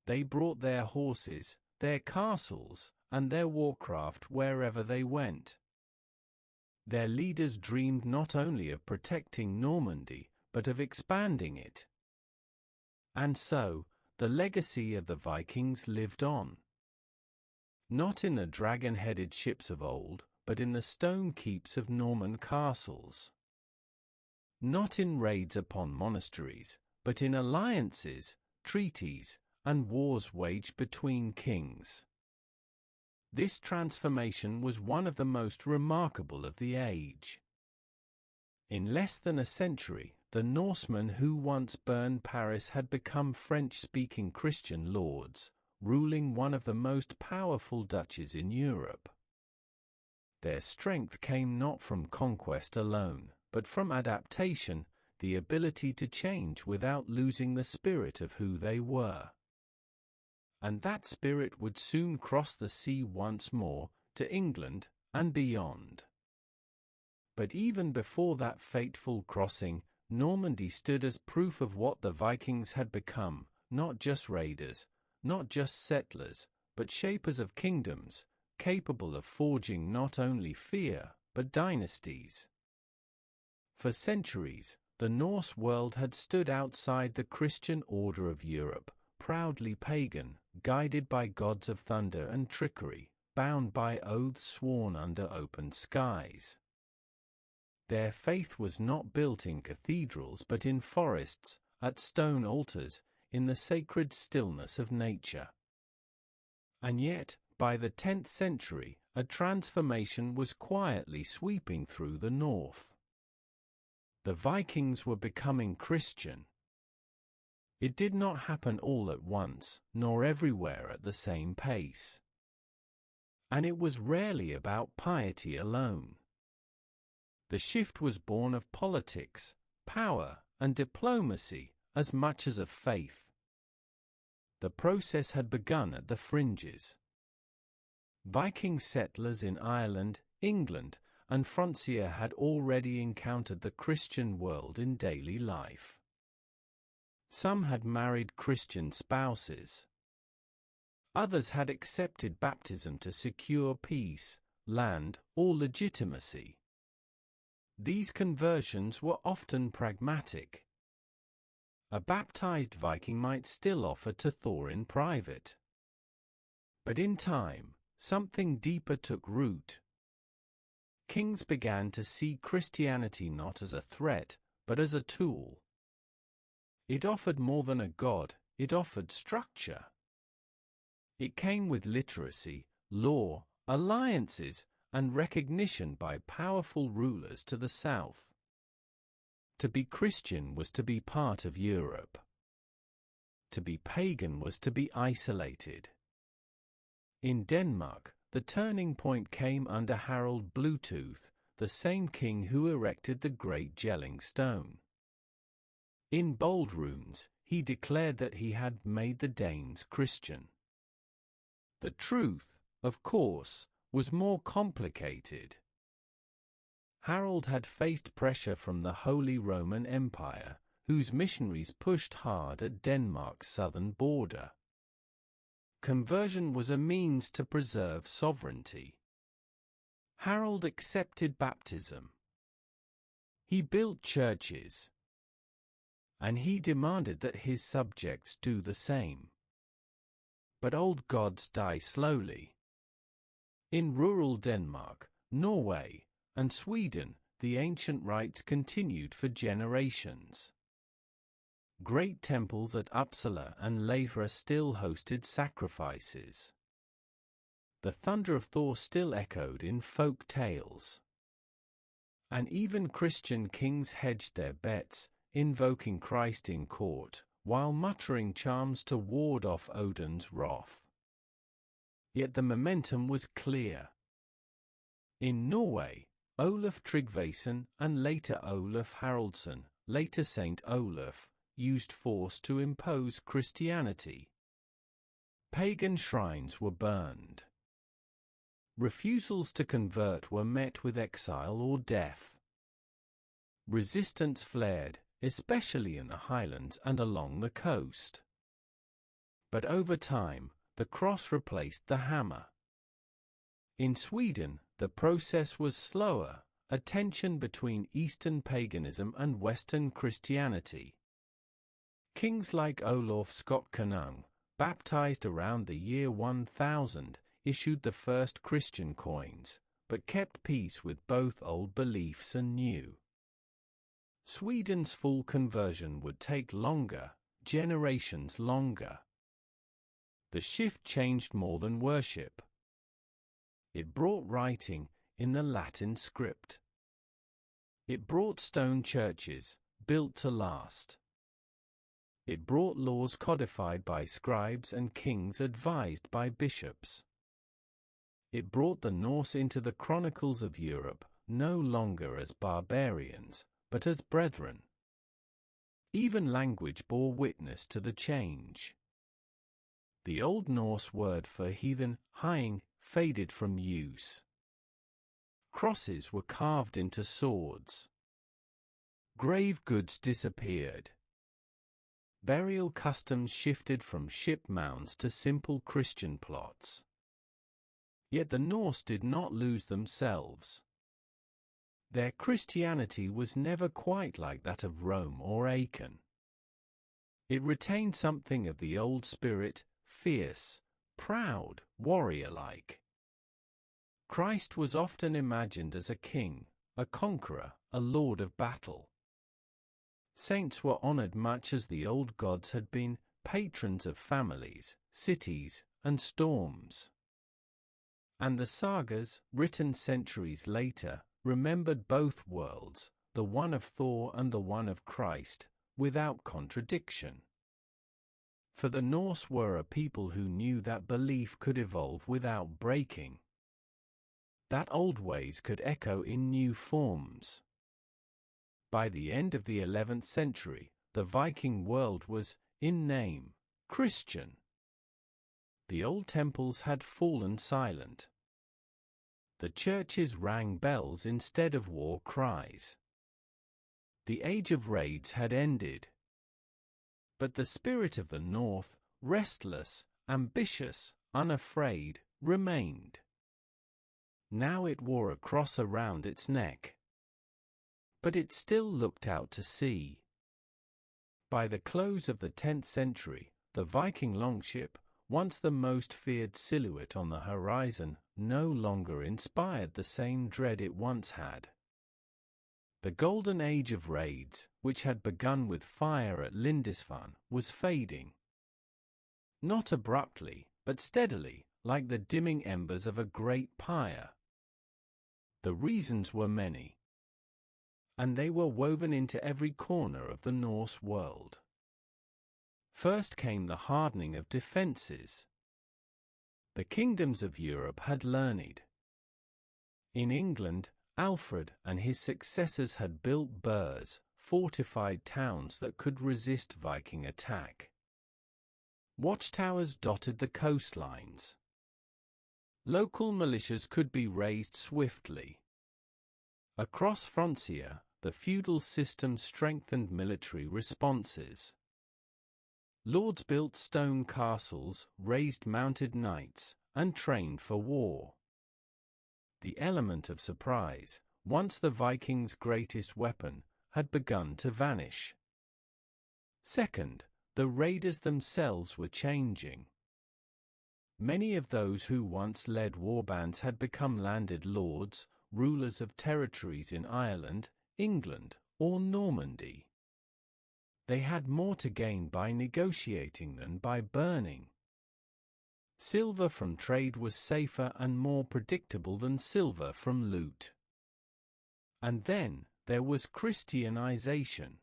They brought their horses, their castles, and their warcraft wherever they went. Their leaders dreamed not only of protecting Normandy, but of expanding it. And so, the legacy of the Vikings lived on. Not in the dragon-headed ships of old, but in the stone keeps of Norman castles. Not in raids upon monasteries, but in alliances, treaties, and wars waged between kings. This transformation was one of the most remarkable of the age. In less than a century, the Norsemen who once burned Paris had become French-speaking Christian lords, ruling one of the most powerful duchies in Europe. Their strength came not from conquest alone, but from adaptation, the ability to change without losing the spirit of who they were. And that spirit would soon cross the sea once more, to England and beyond. But even before that fateful crossing, Normandy stood as proof of what the Vikings had become, not just raiders, not just settlers, but shapers of kingdoms, capable of forging not only fear, but dynasties. For centuries, the Norse world had stood outside the Christian order of Europe, proudly pagan, guided by gods of thunder and trickery, bound by oaths sworn under open skies. Their faith was not built in cathedrals but in forests, at stone altars, in the sacred stillness of nature. And yet, by the 10th century, a transformation was quietly sweeping through the north. The Vikings were becoming Christian. It did not happen all at once, nor everywhere at the same pace. And it was rarely about piety alone. The shift was born of politics, power, and diplomacy, as much as of faith. The process had begun at the fringes. Viking settlers in Ireland, England, and Francia had already encountered the Christian world in daily life. Some had married Christian spouses. Others had accepted baptism to secure peace, land, or legitimacy. These conversions were often pragmatic. A baptized Viking might still offer to Thor in private. But in time, something deeper took root. Kings began to see Christianity not as a threat, but as a tool. It offered more than a god, it offered structure. It came with literacy, law, alliances, and recognition by powerful rulers to the south. To be Christian was to be part of Europe. To be pagan was to be isolated. In Denmark, the turning point came under Harald Bluetooth, the same king who erected the Great Jelling Stone. In bold runes, he declared that he had made the Danes Christian. The truth, of course, was more complicated. Harald had faced pressure from the Holy Roman Empire, whose missionaries pushed hard at Denmark's southern border. Conversion was a means to preserve sovereignty. Harald accepted baptism. He built churches. And he demanded that his subjects do the same. But old gods die slowly. In rural Denmark, Norway, and Sweden, the ancient rites continued for generations. Great temples at Uppsala and Leira still hosted sacrifices. The thunder of Thor still echoed in folk tales. And even Christian kings hedged their bets, invoking Christ in court, while muttering charms to ward off Odin's wrath. Yet the momentum was clear. In Norway, Olaf Tryggvason and later Olaf Haraldsson, later Saint Olaf, used force to impose Christianity. Pagan shrines were burned. Refusals to convert were met with exile or death. Resistance flared, especially in the highlands and along the coast. But over time, the cross replaced the hammer. In Sweden, the process was slower, a tension between Eastern paganism and Western Christianity. Kings like Olaf Skotkonung, baptized around the year 1000, issued the first Christian coins, but kept peace with both old beliefs and new. Sweden's full conversion would take longer, generations longer. The shift changed more than worship. It brought writing in the Latin script. It brought stone churches, built to last. It brought laws codified by scribes and kings advised by bishops. It brought the Norse into the chronicles of Europe, no longer as barbarians, but as brethren. Even language bore witness to the change. The Old Norse word for heathen, hying, faded from use. Crosses were carved into swords. Grave goods disappeared. Burial customs shifted from ship mounds to simple Christian plots. Yet the Norse did not lose themselves. Their Christianity was never quite like that of Rome or Aachen. It retained something of the old spirit, fierce, proud, warrior-like. Christ was often imagined as a king, a conqueror, a lord of battle. Saints were honored much as the old gods had been, patrons of families, cities, and storms. And the sagas, written centuries later, remembered both worlds, the one of Thor and the one of Christ, without contradiction. For the Norse were a people who knew that belief could evolve without breaking. That old ways could echo in new forms. By the end of the 11th century, the Viking world was, in name, Christian. The old temples had fallen silent. The churches rang bells instead of war cries. The age of raids had ended. But the spirit of the North, restless, ambitious, unafraid, remained. Now it wore a cross around its neck. But it still looked out to sea. By the close of the 10th century, the Viking longship, once the most feared silhouette on the horizon, no longer inspired the same dread it once had. The golden age of raids, which had begun with fire at Lindisfarne, was fading. Not abruptly, but steadily, like the dimming embers of a great pyre. The reasons were many, and they were woven into every corner of the Norse world. First came the hardening of defenses. The kingdoms of Europe had learned. In England, Alfred and his successors had built burhs, fortified towns that could resist Viking attack. Watchtowers dotted the coastlines. Local militias could be raised swiftly. Across Francia, the feudal system strengthened military responses. Lords built stone castles, raised mounted knights, and trained for war. The element of surprise, once the Vikings' greatest weapon, had begun to vanish. Second, the raiders themselves were changing. Many of those who once led warbands had become landed lords, rulers of territories in Ireland, England, or Normandy. They had more to gain by negotiating than by burning. Silver from trade was safer and more predictable than silver from loot. And then, there was Christianization.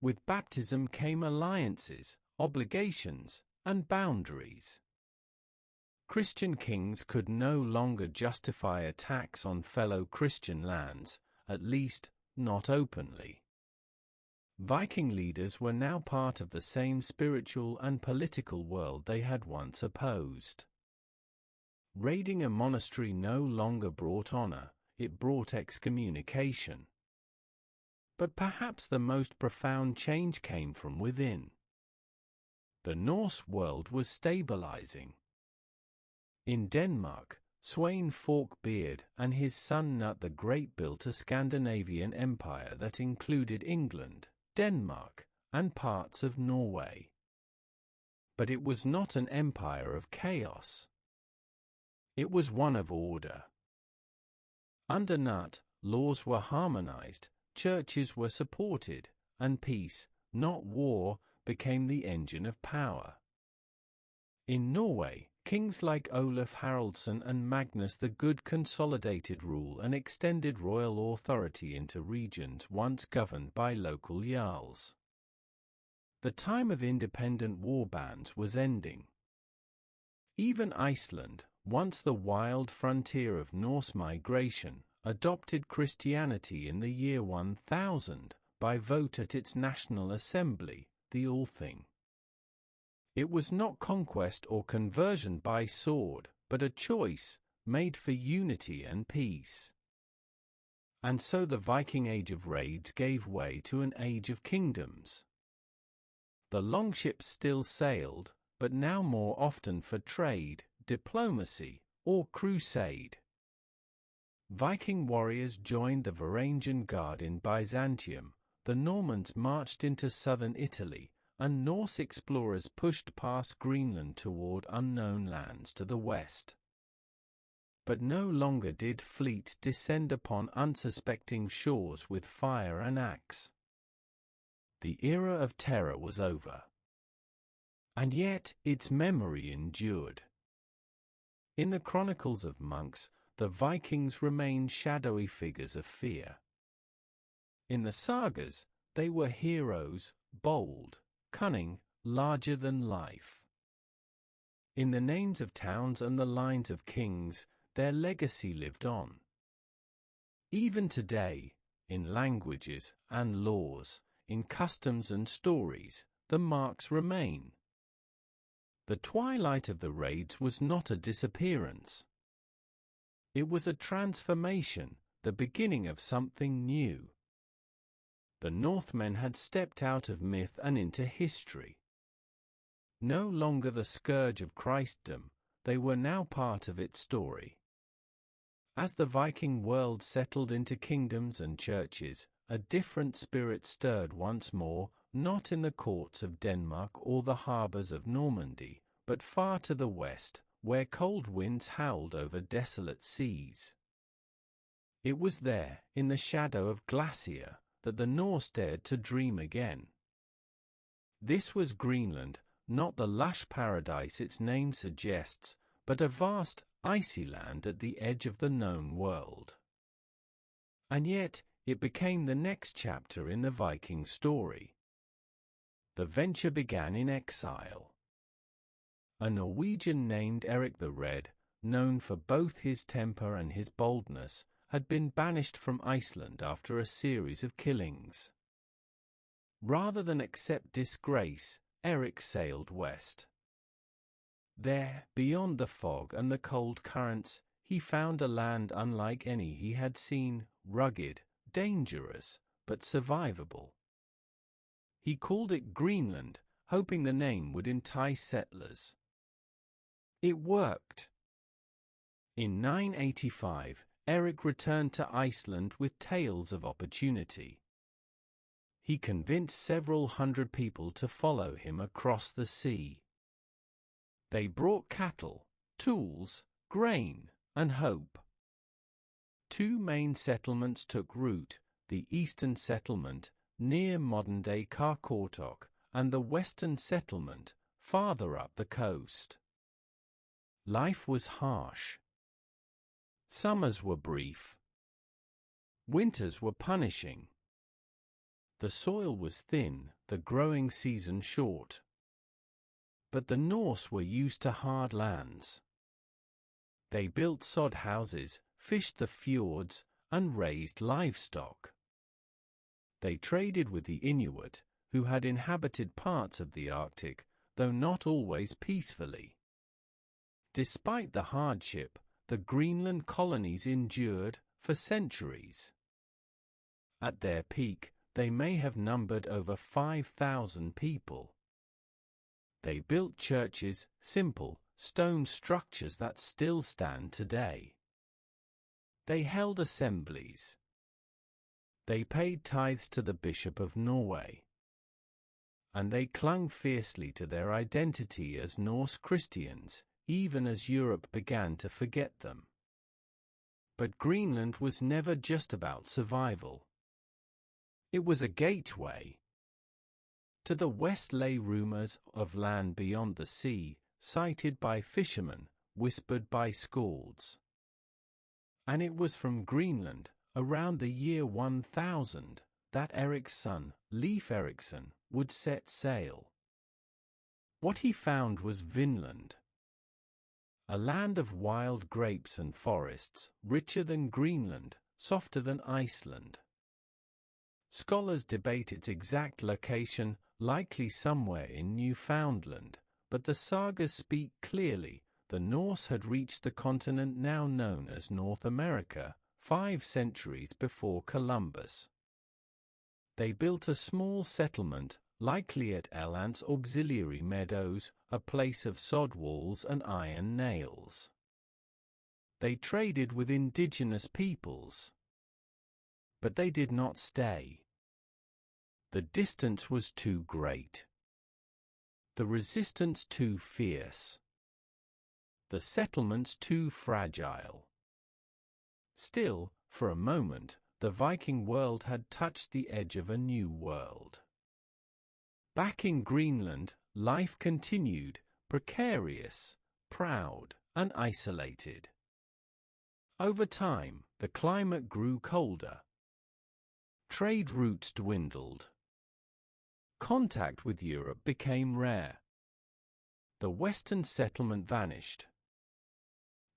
With baptism came alliances, obligations, and boundaries. Christian kings could no longer justify attacks on fellow Christian lands, at least, not openly. Viking leaders were now part of the same spiritual and political world they had once opposed. Raiding a monastery no longer brought honor, it brought excommunication. But perhaps the most profound change came from within. The Norse world was stabilizing. In Denmark, Sweyn Forkbeard and his son Nut the Great built a Scandinavian empire that included England, Denmark, and parts of Norway. But it was not an empire of chaos. It was one of order. Under Nut, laws were harmonized, churches were supported, and peace, not war, became the engine of power. In Norway, kings like Olaf Haraldsson and Magnus the Good consolidated rule and extended royal authority into regions once governed by local jarls. The time of independent warbands was ending. Even Iceland, once the wild frontier of Norse migration, adopted Christianity in the year 1000 by vote at its National Assembly, the Althing. It was not conquest or conversion by sword, but a choice made for unity and peace. And so the Viking Age of raids gave way to an age of kingdoms. The longships still sailed, but now more often for trade, diplomacy, or crusade. Viking warriors joined the Varangian Guard in Byzantium, the Normans marched into southern Italy, and Norse explorers pushed past Greenland toward unknown lands to the west. But no longer did fleets descend upon unsuspecting shores with fire and axe. The era of terror was over. And yet, its memory endured. In the chronicles of monks, the Vikings remain shadowy figures of fear. In the sagas, they were heroes, bold, cunning, larger than life. In the names of towns and the lines of kings, their legacy lived on. Even today, in languages and laws, in customs and stories, the marks remain. The twilight of the raids was not a disappearance. It was a transformation, the beginning of something new. The Northmen had stepped out of myth and into history. No longer the scourge of Christendom, they were now part of its story. As the Viking world settled into kingdoms and churches, a different spirit stirred once more, not in the courts of Denmark or the harbours of Normandy, but far to the west, where cold winds howled over desolate seas. It was there, in the shadow of Glacier, that the Norse dared to dream again. This was Greenland, not the lush paradise its name suggests, but a vast, icy land at the edge of the known world. And yet, it became the next chapter in the Viking story. The venture began in exile. A Norwegian named Eric the Red, known for both his temper and his boldness, had been banished from Iceland after a series of killings. Rather than accept disgrace, Eric sailed west. There, beyond the fog and the cold currents, he found a land unlike any he had seen, rugged, dangerous, but survivable. He called it Greenland, hoping the name would entice settlers. It worked. In 985, Eric returned to Iceland with tales of opportunity. He convinced several hundred people to follow him across the sea. They brought cattle, tools, grain, and hope. Two main settlements took root, the eastern settlement, near modern-day Qaqortoq, and the western settlement, farther up the coast. Life was harsh. Summers were brief. Winters were punishing. The soil was thin, the growing season short. But the Norse were used to hard lands. They built sod houses, fished the fjords, and raised livestock. They traded with the Inuit, who had inhabited parts of the Arctic, though not always peacefully. Despite the hardship, the Greenland colonies endured for centuries. At their peak, they may have numbered over 5,000 people. They built churches, simple, stone structures that still stand today. They held assemblies. They paid tithes to the Bishop of Norway. And they clung fiercely to their identity as Norse Christians, even as Europe began to forget them. But Greenland was never just about survival. It was a gateway. To the west lay rumors of land beyond the sea, cited by fishermen, whispered by skalds. And it was from Greenland, around the year 1000, that Eric's son, Leif Erikson, would set sail. What he found was Vinland. a land of wild grapes and forests, richer than Greenland, softer than Iceland. Scholars debate its exact location, likely somewhere in Newfoundland, but the sagas speak clearly. The Norse had reached the continent now known as North America 5 centuries before Columbus. They built a small settlement, likely at Elant's auxiliary meadows, a place of sod walls and iron nails. They traded with indigenous peoples. But they did not stay. The distance was too great. The resistance too fierce. The settlements too fragile. Still, for a moment, the Viking world had touched the edge of a new world. Back in Greenland, life continued, precarious, proud, and isolated. Over time, the climate grew colder. Trade routes dwindled. Contact with Europe became rare. The Western settlement vanished.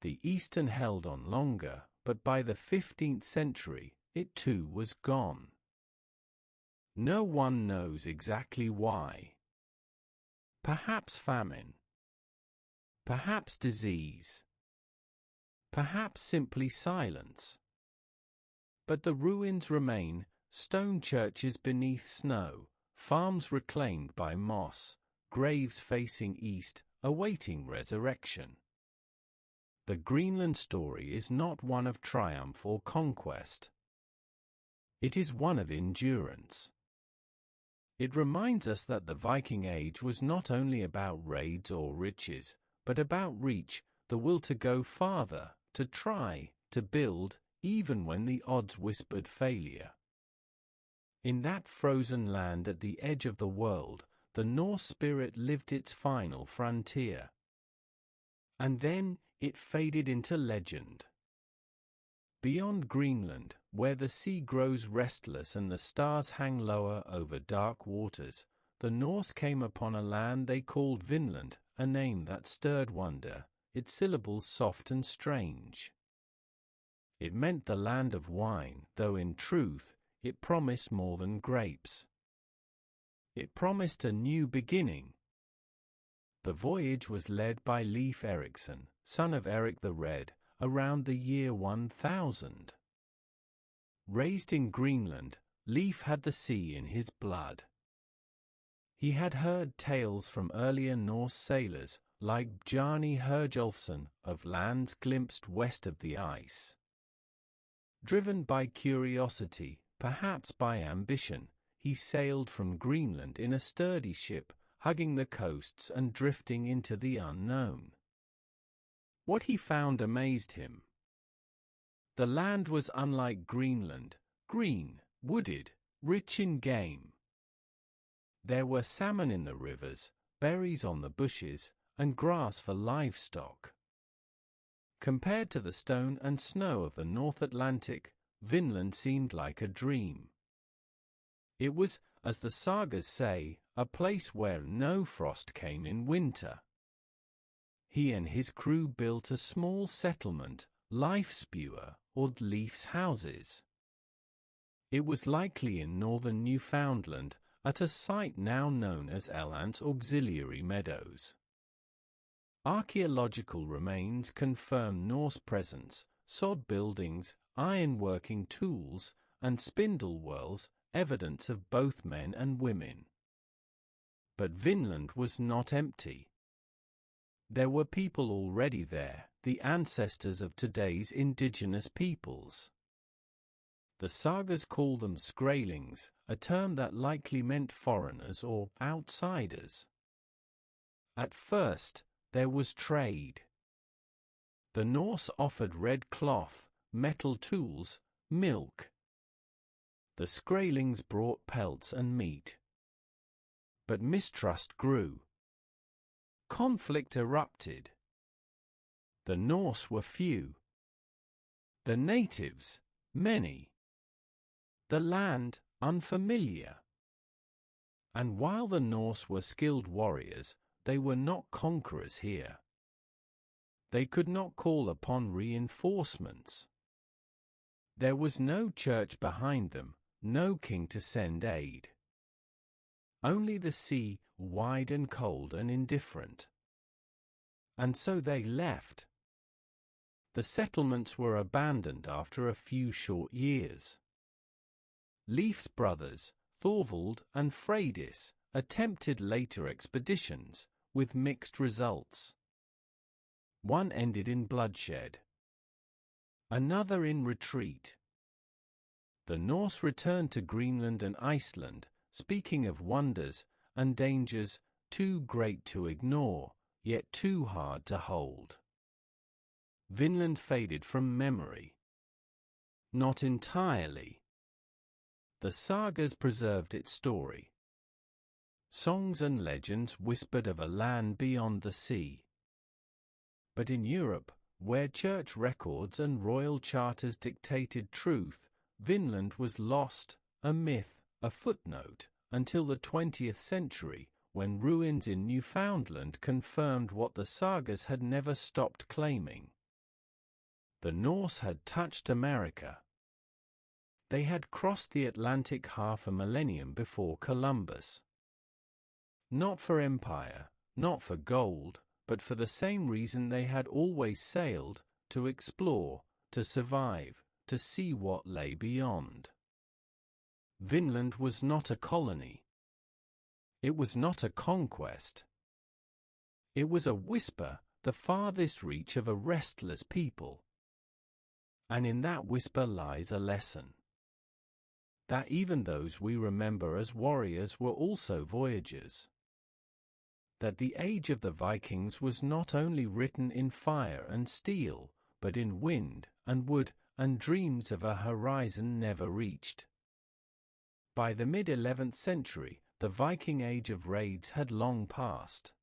The Eastern held on longer, but by the 15th century, it too was gone. No one knows exactly why. Perhaps famine. Perhaps disease. Perhaps simply silence. But the ruins remain, stone churches beneath snow, farms reclaimed by moss, graves facing east, awaiting resurrection. The Greenland story is not one of triumph or conquest. It is one of endurance. It reminds us that the Viking Age was not only about raids or riches, but about reach, the will to go farther, to try, to build, even when the odds whispered failure. In that frozen land at the edge of the world, the Norse spirit lived its final frontier. And then, it faded into legend. Beyond Greenland, where the sea grows restless and the stars hang lower over dark waters, the Norse came upon a land they called Vinland, a name that stirred wonder, its syllables soft and strange. It meant the land of wine, though in truth, it promised more than grapes. It promised a new beginning. The voyage was led by Leif Erikson, son of Eric the Red, around the year 1000. Raised in Greenland, Leif had the sea in his blood. He had heard tales from earlier Norse sailors, like Bjarni Herjolfsson, of lands glimpsed west of the ice. Driven by curiosity, perhaps by ambition, he sailed from Greenland in a sturdy ship, hugging the coasts and drifting into the unknown. What he found amazed him. The land was unlike Greenland, green, wooded, rich in game. There were salmon in the rivers, berries on the bushes, and grass for livestock. Compared to the stone and snow of the North Atlantic, Vinland seemed like a dream. It was, as the sagas say, a place where no frost came in winter. He and his crew built a small settlement, Leifsbua, or Leif's houses. It was likely in northern Newfoundland, at a site now known as Elant's auxiliary meadows. Archaeological remains confirm Norse presence, sod buildings, ironworking tools, and spindle whorls, evidence of both men and women. But Vinland was not empty. There were people already there, the ancestors of today's indigenous peoples. The sagas call them Skraelings, a term that likely meant foreigners or outsiders. At first, there was trade. The Norse offered red cloth, metal tools, milk. The Skraelings brought pelts and meat. But mistrust grew. Conflict erupted. The Norse were few. The natives, many. The land, unfamiliar. And while the Norse were skilled warriors, they were not conquerors here. They could not call upon reinforcements. There was no church behind them, no king to send aid. Only the sea, wide and cold and indifferent. And so they left. The settlements were abandoned after a few short years. Leif's brothers, Thorvald and Freydis, attempted later expeditions, with mixed results. One ended in bloodshed. Another in retreat. The Norse returned to Greenland and Iceland, speaking of wonders and dangers too great to ignore, yet too hard to hold. Vinland faded from memory. Not entirely. The sagas preserved its story. Songs and legends whispered of a land beyond the sea. But in Europe, where church records and royal charters dictated truth, Vinland was lost, a myth, a footnote, until the 20th century, when ruins in Newfoundland confirmed what the sagas had never stopped claiming. The Norse had touched America. They had crossed the Atlantic half a millennium before Columbus. Not for empire, not for gold, but for the same reason they had always sailed, to explore, to survive, to see what lay beyond. Vinland was not a colony. It was not a conquest. It was a whisper, the farthest reach of a restless people. And in that whisper lies a lesson. That even those we remember as warriors were also voyagers. That the age of the Vikings was not only written in fire and steel, but in wind and wood and dreams of a horizon never reached. By the mid-11th century, the Viking Age of raids had long passed.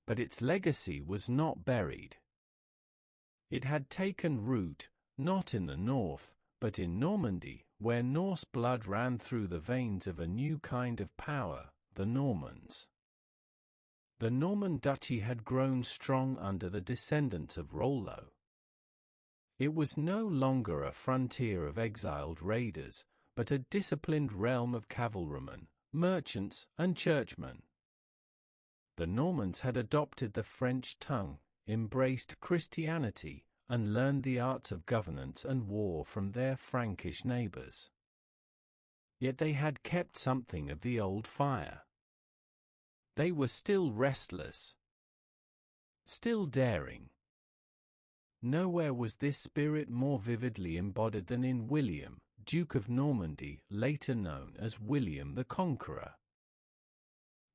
But its legacy was not buried. It had taken root, not in the north, but in Normandy, where Norse blood ran through the veins of a new kind of power, the Normans. The Norman duchy had grown strong under the descendants of Rollo. It was no longer a frontier of exiled raiders, but a disciplined realm of cavalrymen, merchants, and churchmen. The Normans had adopted the French tongue, embraced Christianity, and learned the arts of governance and war from their Frankish neighbors. Yet they had kept something of the old fire. They were still restless, still daring. Nowhere was this spirit more vividly embodied than in William, Duke of Normandy, later known as William the Conqueror.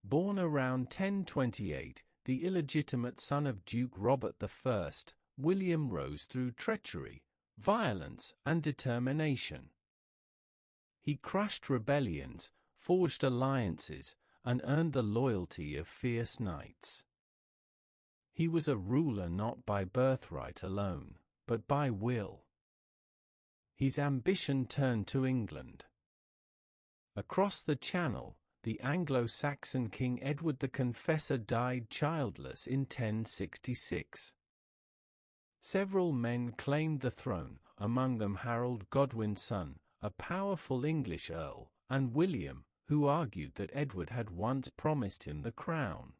Born around 1028, the illegitimate son of Duke Robert I, William rose through treachery, violence, and determination. He crushed rebellions, forged alliances, and earned the loyalty of fierce knights. He was a ruler not by birthright alone, but by will. His ambition turned to England. Across the Channel, the Anglo-Saxon King Edward the Confessor died childless in 1066. Several men claimed the throne, among them Harold Godwin's son, a powerful English earl, and William, who argued that Edward had once promised him the crown.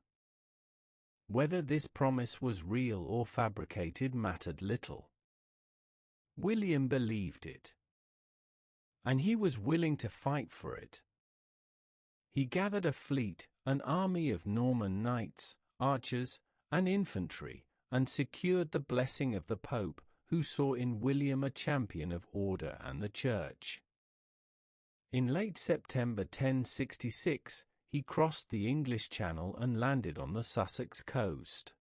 Whether this promise was real or fabricated mattered little. William believed it. And he was willing to fight for it. He gathered a fleet, an army of Norman knights, archers, and infantry, and secured the blessing of the Pope, who saw in William a champion of order and the Church. In late September 1066, he crossed the English Channel and landed on the Sussex coast.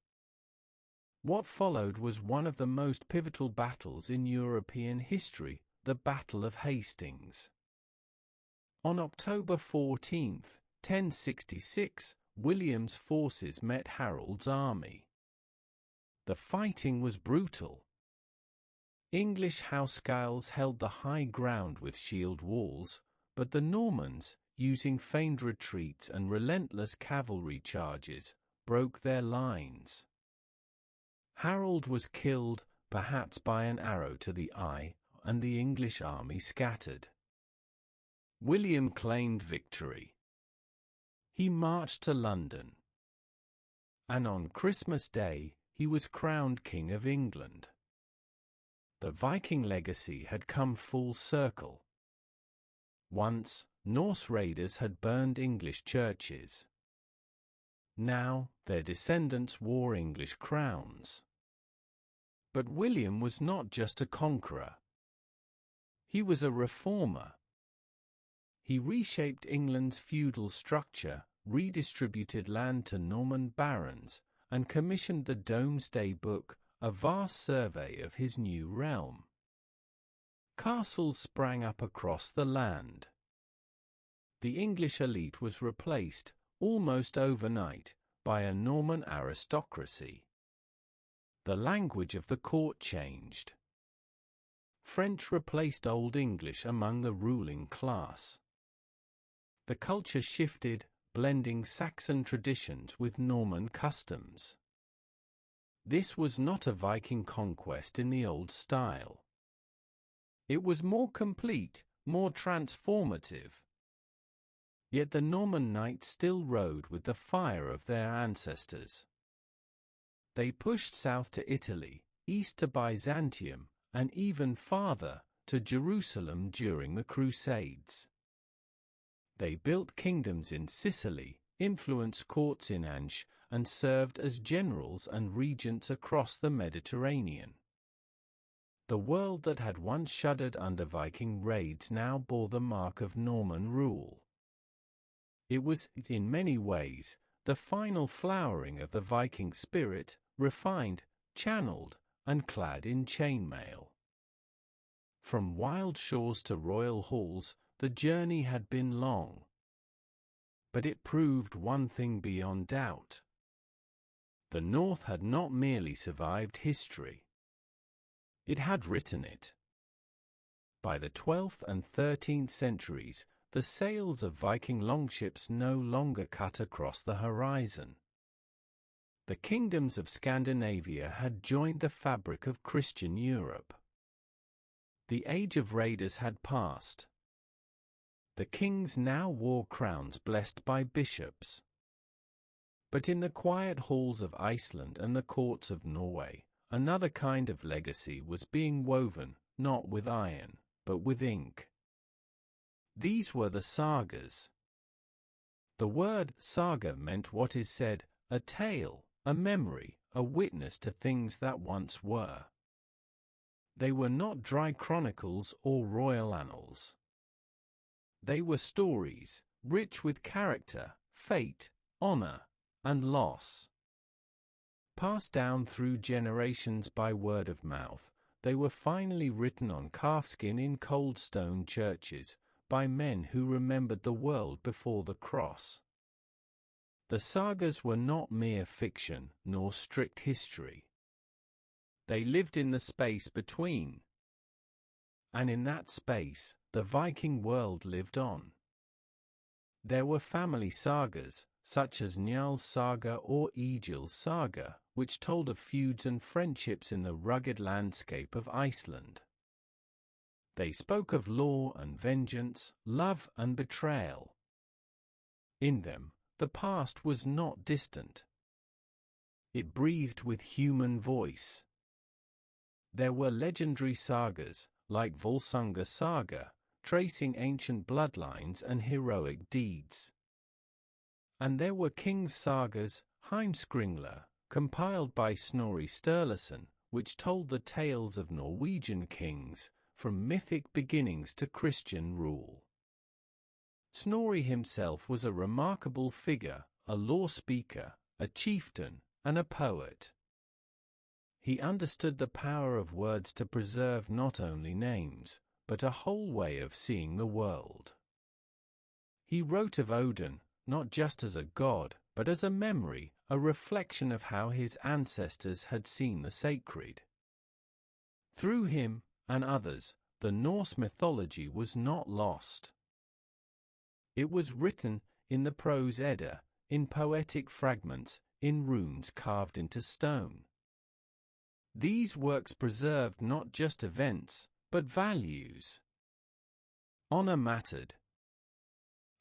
What followed was one of the most pivotal battles in European history, the Battle of Hastings. On October 14, 1066, William's forces met Harold's army. The fighting was brutal. English housecarls held the high ground with shield walls, but the Normans, using feigned retreats and relentless cavalry charges, broke their lines. Harold was killed, perhaps by an arrow to the eye, and the English army scattered. William claimed victory. He marched to London. And on Christmas Day, he was crowned King of England. The Viking legacy had come full circle. Once, Norse raiders had burned English churches. Now, their descendants wore English crowns. But William was not just a conqueror. He was a reformer. He reshaped England's feudal structure, redistributed land to Norman barons, and commissioned the Domesday Book, a vast survey of his new realm. Castles sprang up across the land. The English elite was replaced, almost overnight, by a Norman aristocracy. The language of the court changed. French replaced Old English among the ruling class. The culture shifted, blending Saxon traditions with Norman customs. This was not a Viking conquest in the old style. It was more complete, more transformative. Yet the Norman knights still rode with the fire of their ancestors. They pushed south to Italy, east to Byzantium, and even farther, to Jerusalem during the Crusades. They built kingdoms in Sicily, influenced courts in Anjou, and served as generals and regents across the Mediterranean. The world that had once shuddered under Viking raids now bore the mark of Norman rule. It was, in many ways, the final flowering of the Viking spirit, refined, channeled, and clad in chainmail. From wild shores to royal halls, the journey had been long. But it proved one thing beyond doubt. The North had not merely survived history. It had written it. By the 12th and 13th centuries, the sails of Viking longships no longer cut across the horizon. The kingdoms of Scandinavia had joined the fabric of Christian Europe. The age of raiders had passed. The kings now wore crowns blessed by bishops. But in the quiet halls of Iceland and the courts of Norway, another kind of legacy was being woven, not with iron, but with ink. These were the sagas. The word saga meant what is said, a tale, a memory, a witness to things that once were. They were not dry chronicles or royal annals. They were stories, rich with character, fate, honor, and loss. Passed down through generations by word of mouth, they were finally written on calfskin in cold stone churches, by men who remembered the world before the cross. The sagas were not mere fiction, nor strict history. They lived in the space between. And in that space, the Viking world lived on. There were family sagas, such as Njal's saga or Egil's saga, which told of feuds and friendships in the rugged landscape of Iceland. They spoke of law and vengeance, love and betrayal. In them, the past was not distant. It breathed with human voice. There were legendary sagas, like Volsunga saga, tracing ancient bloodlines and heroic deeds. And there were kings' sagas, Heimskringla, compiled by Snorri Sturluson, which told the tales of Norwegian kings, from mythic beginnings to Christian rule. Snorri himself was a remarkable figure, a law speaker, a chieftain, and a poet. He understood the power of words to preserve not only names, but a whole way of seeing the world. He wrote of Odin, not just as a god, but as a memory, a reflection of how his ancestors had seen the sacred. Through him, and others, the Norse mythology was not lost. It was written in the prose Edda, in poetic fragments, in runes carved into stone. These works preserved not just events, but values. Honor mattered.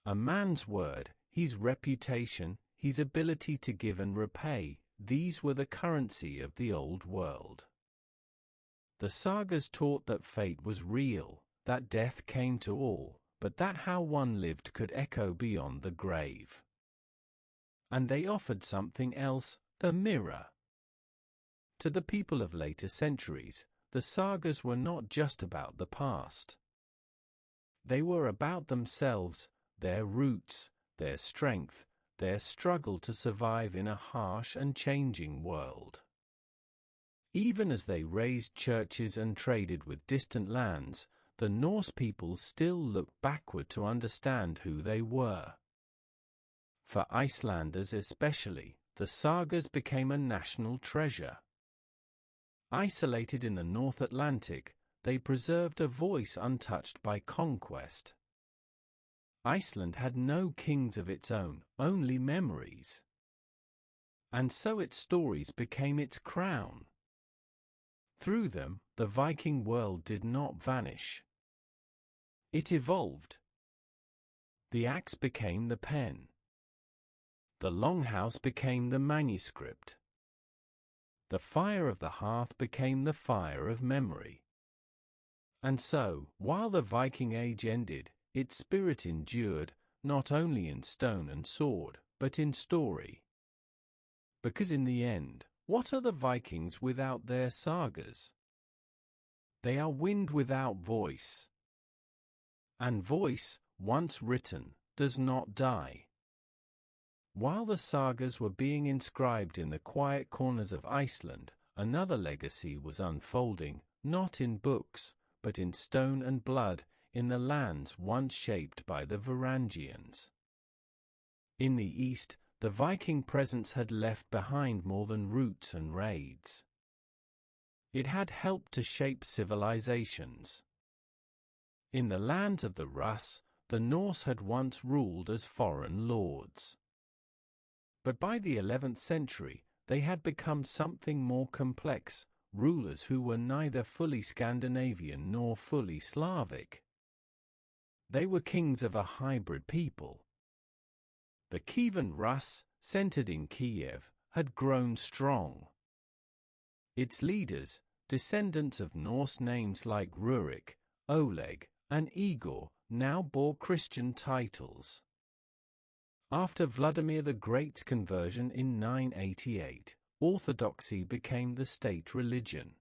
A man's word, his reputation, his ability to give and repay, these were the currency of the old world. The sagas taught that fate was real, that death came to all, but that how one lived could echo beyond the grave. And they offered something else, the mirror. To the people of later centuries, the sagas were not just about the past. They were about themselves, their roots, their strength, their struggle to survive in a harsh and changing world. Even as they raised churches and traded with distant lands, the Norse people still looked backward to understand who they were. For Icelanders especially, the sagas became a national treasure. Isolated in the North Atlantic, they preserved a voice untouched by conquest. Iceland had no kings of its own, only memories. And so its stories became its crown. Through them, the Viking world did not vanish. It evolved. The axe became the pen. The longhouse became the manuscript. The fire of the hearth became the fire of memory. And so, while the Viking Age ended, its spirit endured, not only in stone and sword, but in story. Because in the end, what are the Vikings without their sagas? They are wind without voice. And voice, once written, does not die. While the sagas were being inscribed in the quiet corners of Iceland, another legacy was unfolding, not in books, but in stone and blood, in the lands once shaped by the Varangians. In the east, the Viking presence had left behind more than roots and raids. It had helped to shape civilizations. In the lands of the Rus, the Norse had once ruled as foreign lords. But by the 11th century, they had become something more complex, rulers who were neither fully Scandinavian nor fully Slavic. They were kings of a hybrid people. The Kievan Rus, centered in Kiev, had grown strong. Its leaders, descendants of Norse names like Rurik, Oleg, and Igor, now bore Christian titles. After Vladimir the Great's conversion in 988, Orthodoxy became the state religion.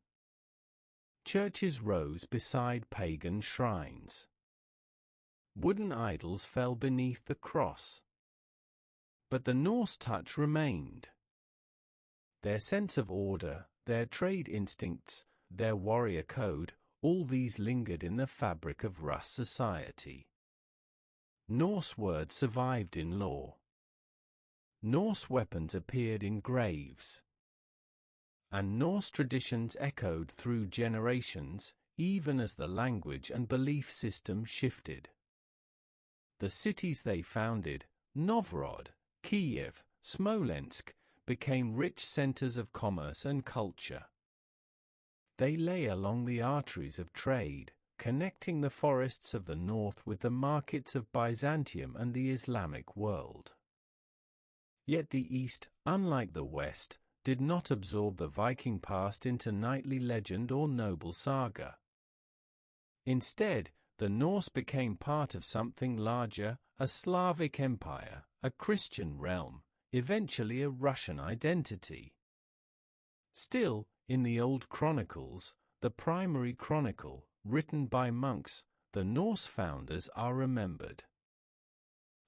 Churches rose beside pagan shrines. Wooden idols fell beneath the cross. But the Norse touch remained. Their sense of order, their trade instincts, their warrior code, all these lingered in the fabric of Rus society. Norse words survived in lore. Norse weapons appeared in graves. And Norse traditions echoed through generations, even as the language and belief system shifted. The cities they founded, Novgorod, Kiev, Smolensk, became rich centers of commerce and culture. They lay along the arteries of trade, connecting the forests of the north with the markets of Byzantium and the Islamic world. Yet the East, unlike the West, did not absorb the Viking past into knightly legend or noble saga. Instead, the Norse became part of something larger, a Slavic empire, a Christian realm, eventually a Russian identity. Still, in the old chronicles, the primary chronicle, written by monks, the Norse founders are remembered.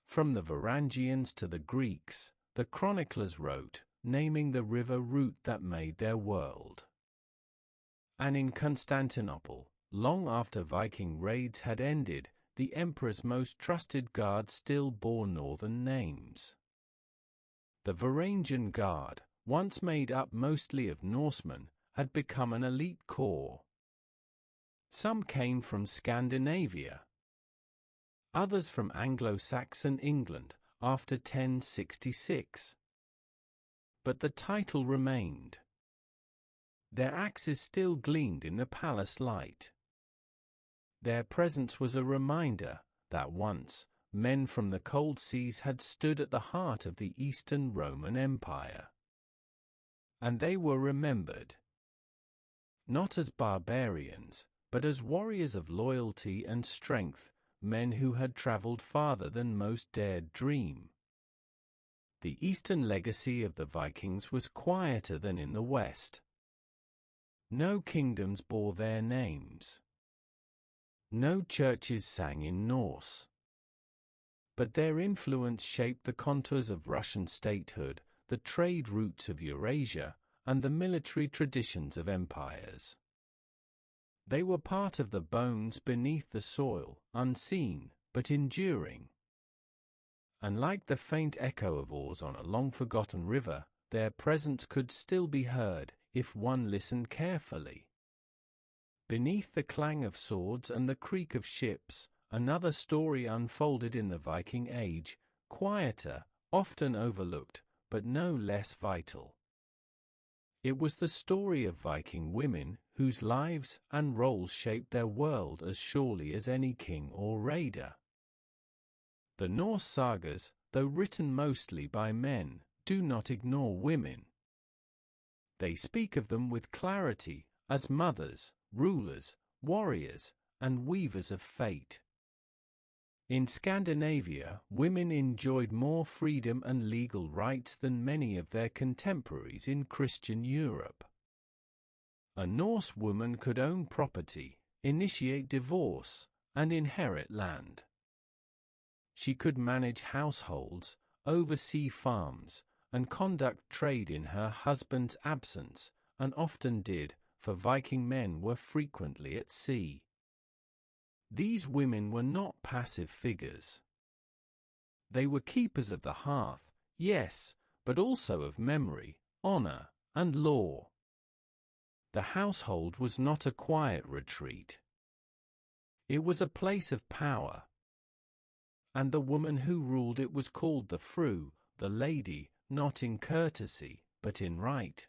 From the Varangians to the Greeks, the chroniclers wrote, naming the river route that made their world. And in Constantinople, long after Viking raids had ended, the emperor's most trusted guard still bore northern names. The Varangian Guard, once made up mostly of Norsemen, had become an elite corps. Some came from Scandinavia. Others from Anglo-Saxon England, after 1066. But the title remained. Their axes still gleamed in the palace light. Their presence was a reminder that once, men from the cold seas had stood at the heart of the Eastern Roman Empire. And they were remembered, not as barbarians, but as warriors of loyalty and strength, men who had traveled farther than most dared dream. The Eastern legacy of the Vikings was quieter than in the West. No kingdoms bore their names. No churches sang in Norse. But their influence shaped the contours of Russian statehood, the trade routes of Eurasia, and the military traditions of empires. They were part of the bones beneath the soil, unseen, but enduring. And like the faint echo of oars on a long-forgotten river, their presence could still be heard, if one listened carefully. Beneath the clang of swords and the creak of ships, another story unfolded in the Viking Age, quieter, often overlooked, but no less vital. It was the story of Viking women, whose lives and roles shaped their world as surely as any king or raider. The Norse sagas, though written mostly by men, do not ignore women. They speak of them with clarity, as mothers, rulers, warriors, and weavers of fate. In Scandinavia, women enjoyed more freedom and legal rights than many of their contemporaries in Christian Europe. A Norse woman could own property, initiate divorce, and inherit land. She could manage households, oversee farms, and conduct trade in her husband's absence, and often did, for Viking men were frequently at sea. These women were not passive figures. They were keepers of the hearth, yes, but also of memory, honor, and law. The household was not a quiet retreat. It was a place of power. And the woman who ruled it was called the fru, the lady, not in courtesy, but in right.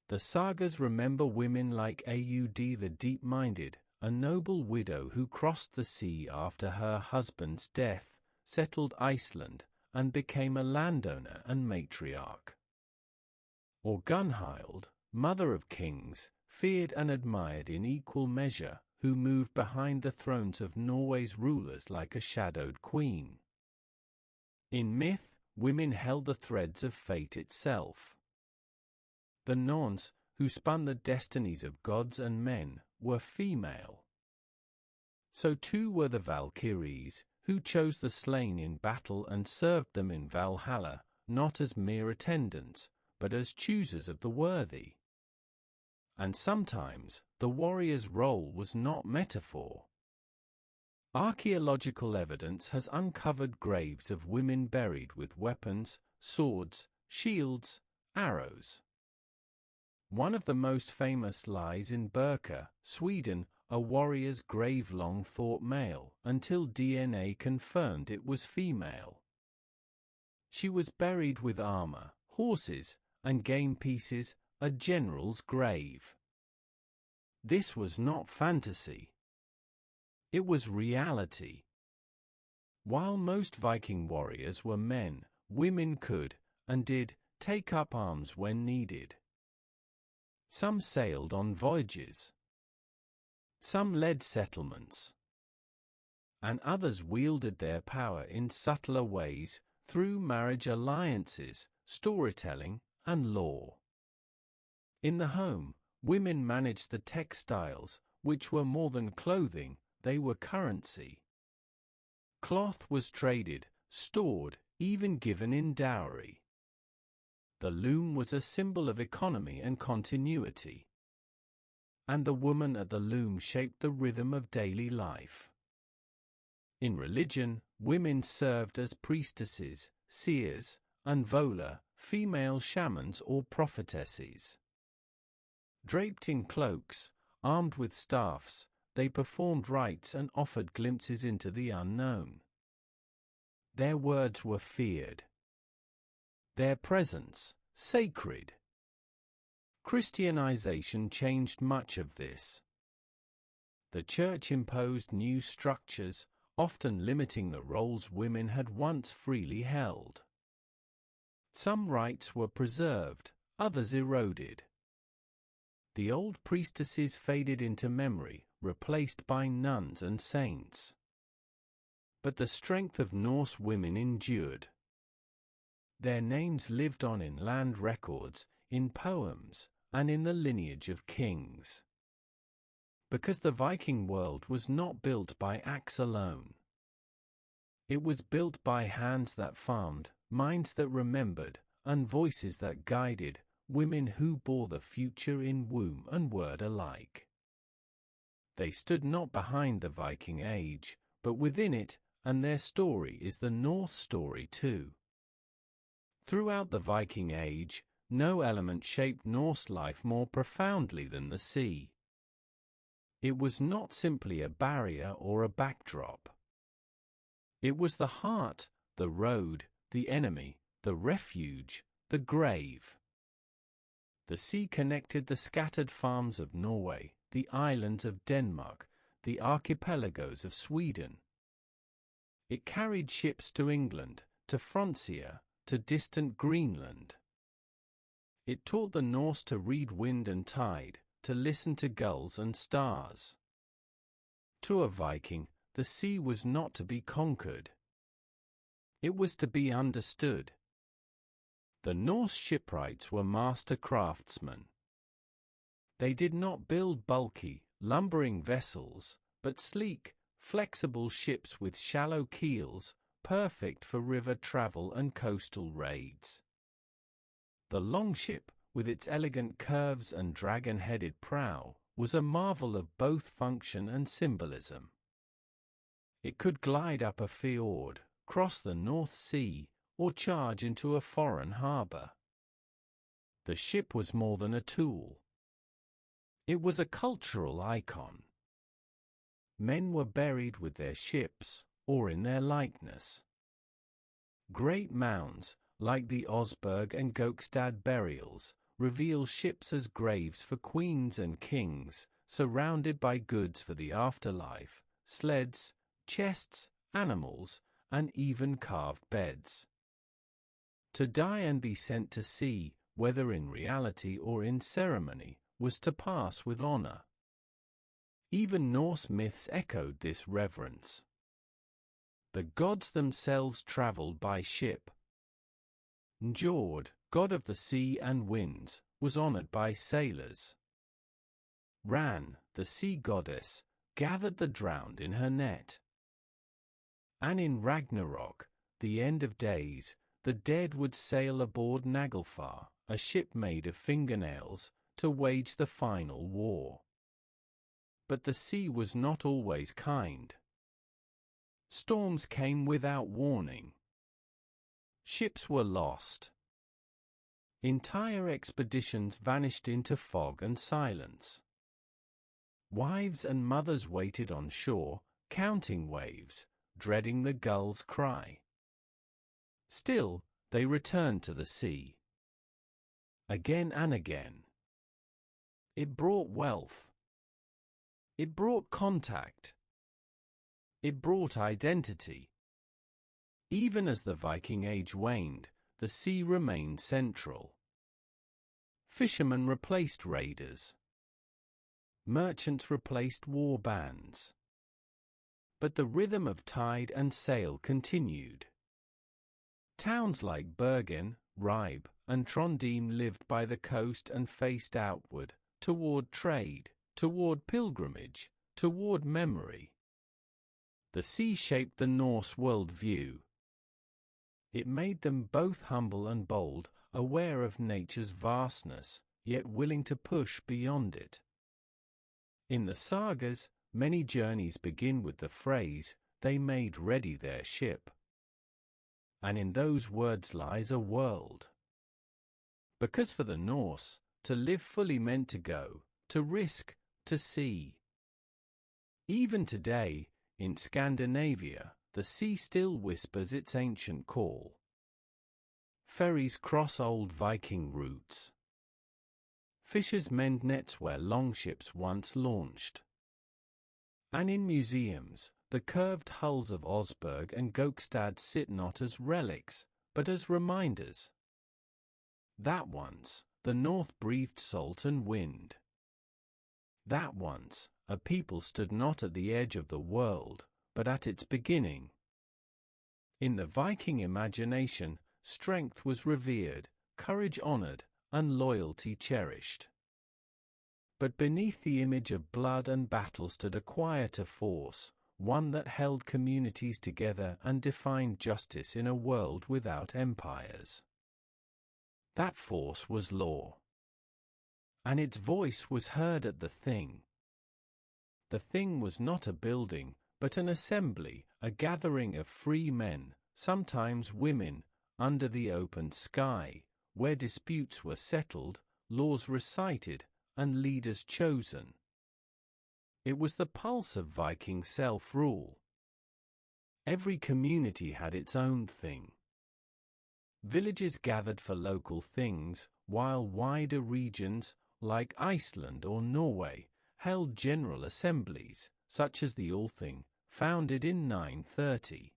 The sagas remember women like Aud the deep-minded, a noble widow who crossed the sea after her husband's death, settled Iceland, and became a landowner and matriarch. Or Gunhild, mother of kings, feared and admired in equal measure, who moved behind the thrones of Norway's rulers like a shadowed queen. In myth, women held the threads of fate itself. The Norns, who spun the destinies of gods and men, were female. So too were the Valkyries, who chose the slain in battle and served them in Valhalla, not as mere attendants, but as choosers of the worthy. And sometimes, the warrior's role was not metaphor. Archaeological evidence has uncovered graves of women buried with weapons, swords, shields, arrows. One of the most famous lies in Birka, Sweden. A warrior's grave long thought male, until DNA confirmed it was female. She was buried with armor, horses, and game pieces, a general's grave. This was not fantasy. It was reality. While most Viking warriors were men, women could, and did, take up arms when needed. Some sailed on voyages. Some led settlements. And others wielded their power in subtler ways, through marriage alliances, storytelling, and law. In the home, women managed the textiles, which were more than clothing, they were currency. Cloth was traded, stored, even given in dowry. The loom was a symbol of economy and continuity. And the woman at the loom shaped the rhythm of daily life. In religion, women served as priestesses, seers, and vola, female shamans or prophetesses. Draped in cloaks, armed with staffs, they performed rites and offered glimpses into the unknown. Their words were feared. Their presence, sacred. Christianization changed much of this. The Church imposed new structures, often limiting the roles women had once freely held. Some rites were preserved, others eroded. The old priestesses faded into memory, replaced by nuns and saints. But the strength of Norse women endured. Their names lived on in land records, in poems, and in the lineage of kings. Because the Viking world was not built by axe alone. It was built by hands that farmed, minds that remembered, and voices that guided, women who bore the future in womb and word alike. They stood not behind the Viking Age, but within it, and their story is the Norse story too. Throughout the Viking Age, no element shaped Norse life more profoundly than the sea. It was not simply a barrier or a backdrop. It was the heart, the road, the enemy, the refuge, the grave. The sea connected the scattered farms of Norway, the islands of Denmark, the archipelagos of Sweden. It carried ships to England, to Francia, to distant Greenland. It taught the Norse to read wind and tide, to listen to gulls and stars. To a Viking, the sea was not to be conquered. It was to be understood. The Norse shipwrights were master craftsmen. They did not build bulky, lumbering vessels, but sleek, flexible ships with shallow keels, perfect for river travel and coastal raids. The longship, with its elegant curves and dragon-headed prow, was a marvel of both function and symbolism. It could glide up a fjord, cross the North Sea, or charge into a foreign harbor. The ship was more than a tool. It was a cultural icon. Men were buried with their ships, or in their likeness. Great mounds, like the Osberg and Gokstad burials, reveal ships as graves for queens and kings, surrounded by goods for the afterlife, sleds, chests, animals, and even carved beds. To die and be sent to sea, whether in reality or in ceremony, was to pass with honor. Even Norse myths echoed this reverence. The gods themselves traveled by ship. Njord, god of the sea and winds, was honored by sailors. Ran, the sea goddess, gathered the drowned in her net. And in Ragnarok, the end of days, the dead would sail aboard Naglfar, a ship made of fingernails, to wage the final war. But the sea was not always kind. Storms came without warning. Ships were lost. Entire expeditions vanished into fog and silence. Wives and mothers waited on shore, counting waves, dreading the gull's cry. Still, they returned to the sea. Again and again. It brought wealth. It brought contact. It brought identity. Even as the Viking Age waned, the sea remained central. Fishermen replaced raiders. Merchants replaced war bands. But the rhythm of tide and sail continued. Towns like Bergen, Ribe, and Trondheim lived by the coast and faced outward, toward trade, toward pilgrimage, toward memory. The sea shaped the Norse worldview. It made them both humble and bold, aware of nature's vastness, yet willing to push beyond it. In the sagas, many journeys begin with the phrase, "They made ready their ship." And in those words lies a world. Because for the Norse, to live fully meant to go, to risk, to see. Even today, in Scandinavia, the sea still whispers its ancient call. Ferries cross old Viking routes. Fishers mend nets where longships once launched. And in museums, the curved hulls of Osberg and Gokstad sit not as relics, but as reminders that once the north breathed salt and wind. That once a people stood not at the edge of the world, but at its beginning. In the Viking imagination, strength was revered, courage honored, and loyalty cherished. But beneath the image of blood and battle stood a quieter force, one that held communities together and defined justice in a world without empires. That force was law. And its voice was heard at the Thing. The Thing was not a building, but an assembly, a gathering of free men, sometimes women, under the open sky, where disputes were settled, laws recited, and leaders chosen. It was the pulse of Viking self-rule. Every community had its own thing. Villages gathered for local things, while wider regions, like Iceland or Norway, held general assemblies, such as the Althing, founded in 930.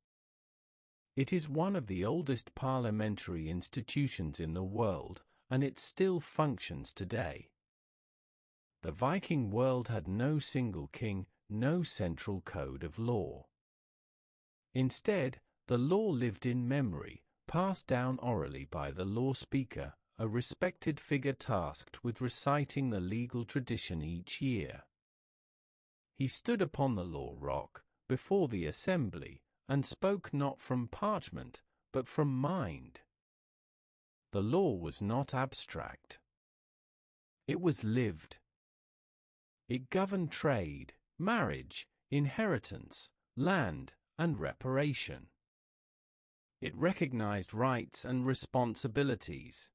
It is one of the oldest parliamentary institutions in the world, and it still functions today. The Viking world had no single king, no central code of law. Instead, the law lived in memory, passed down orally by the law speaker, a respected figure tasked with reciting the legal tradition each year. He stood upon the law rock, before the assembly, and spoke not from parchment, but from mind. The law was not abstract. It was lived. It governed trade, marriage, inheritance, land, and reparation. It recognized rights and responsibilities.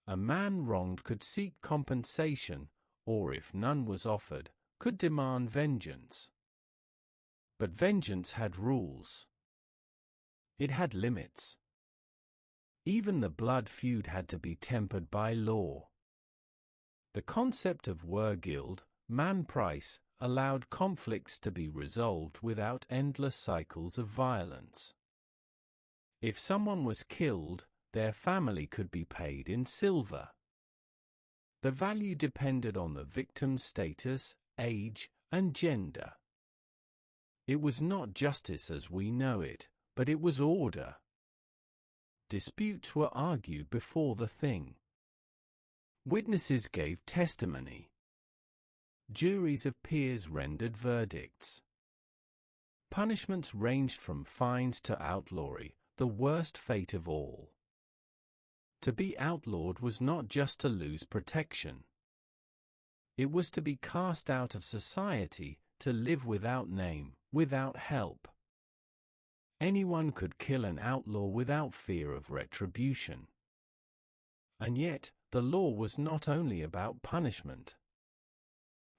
A man wronged could seek compensation, or if none was offered, could demand vengeance. But vengeance had rules. It had limits. Even the blood feud had to be tempered by law. The concept of wergild, man price, allowed conflicts to be resolved without endless cycles of violence. If someone was killed, their family could be paid in silver. The value depended on the victim's status, age, and gender. It was not justice as we know it, but it was order. Disputes were argued before the Thing. Witnesses gave testimony. Juries of peers rendered verdicts. Punishments ranged from fines to outlawry, the worst fate of all. To be outlawed was not just to lose protection. It was to be cast out of society, to live without name, without help. Anyone could kill an outlaw without fear of retribution. And yet, the law was not only about punishment.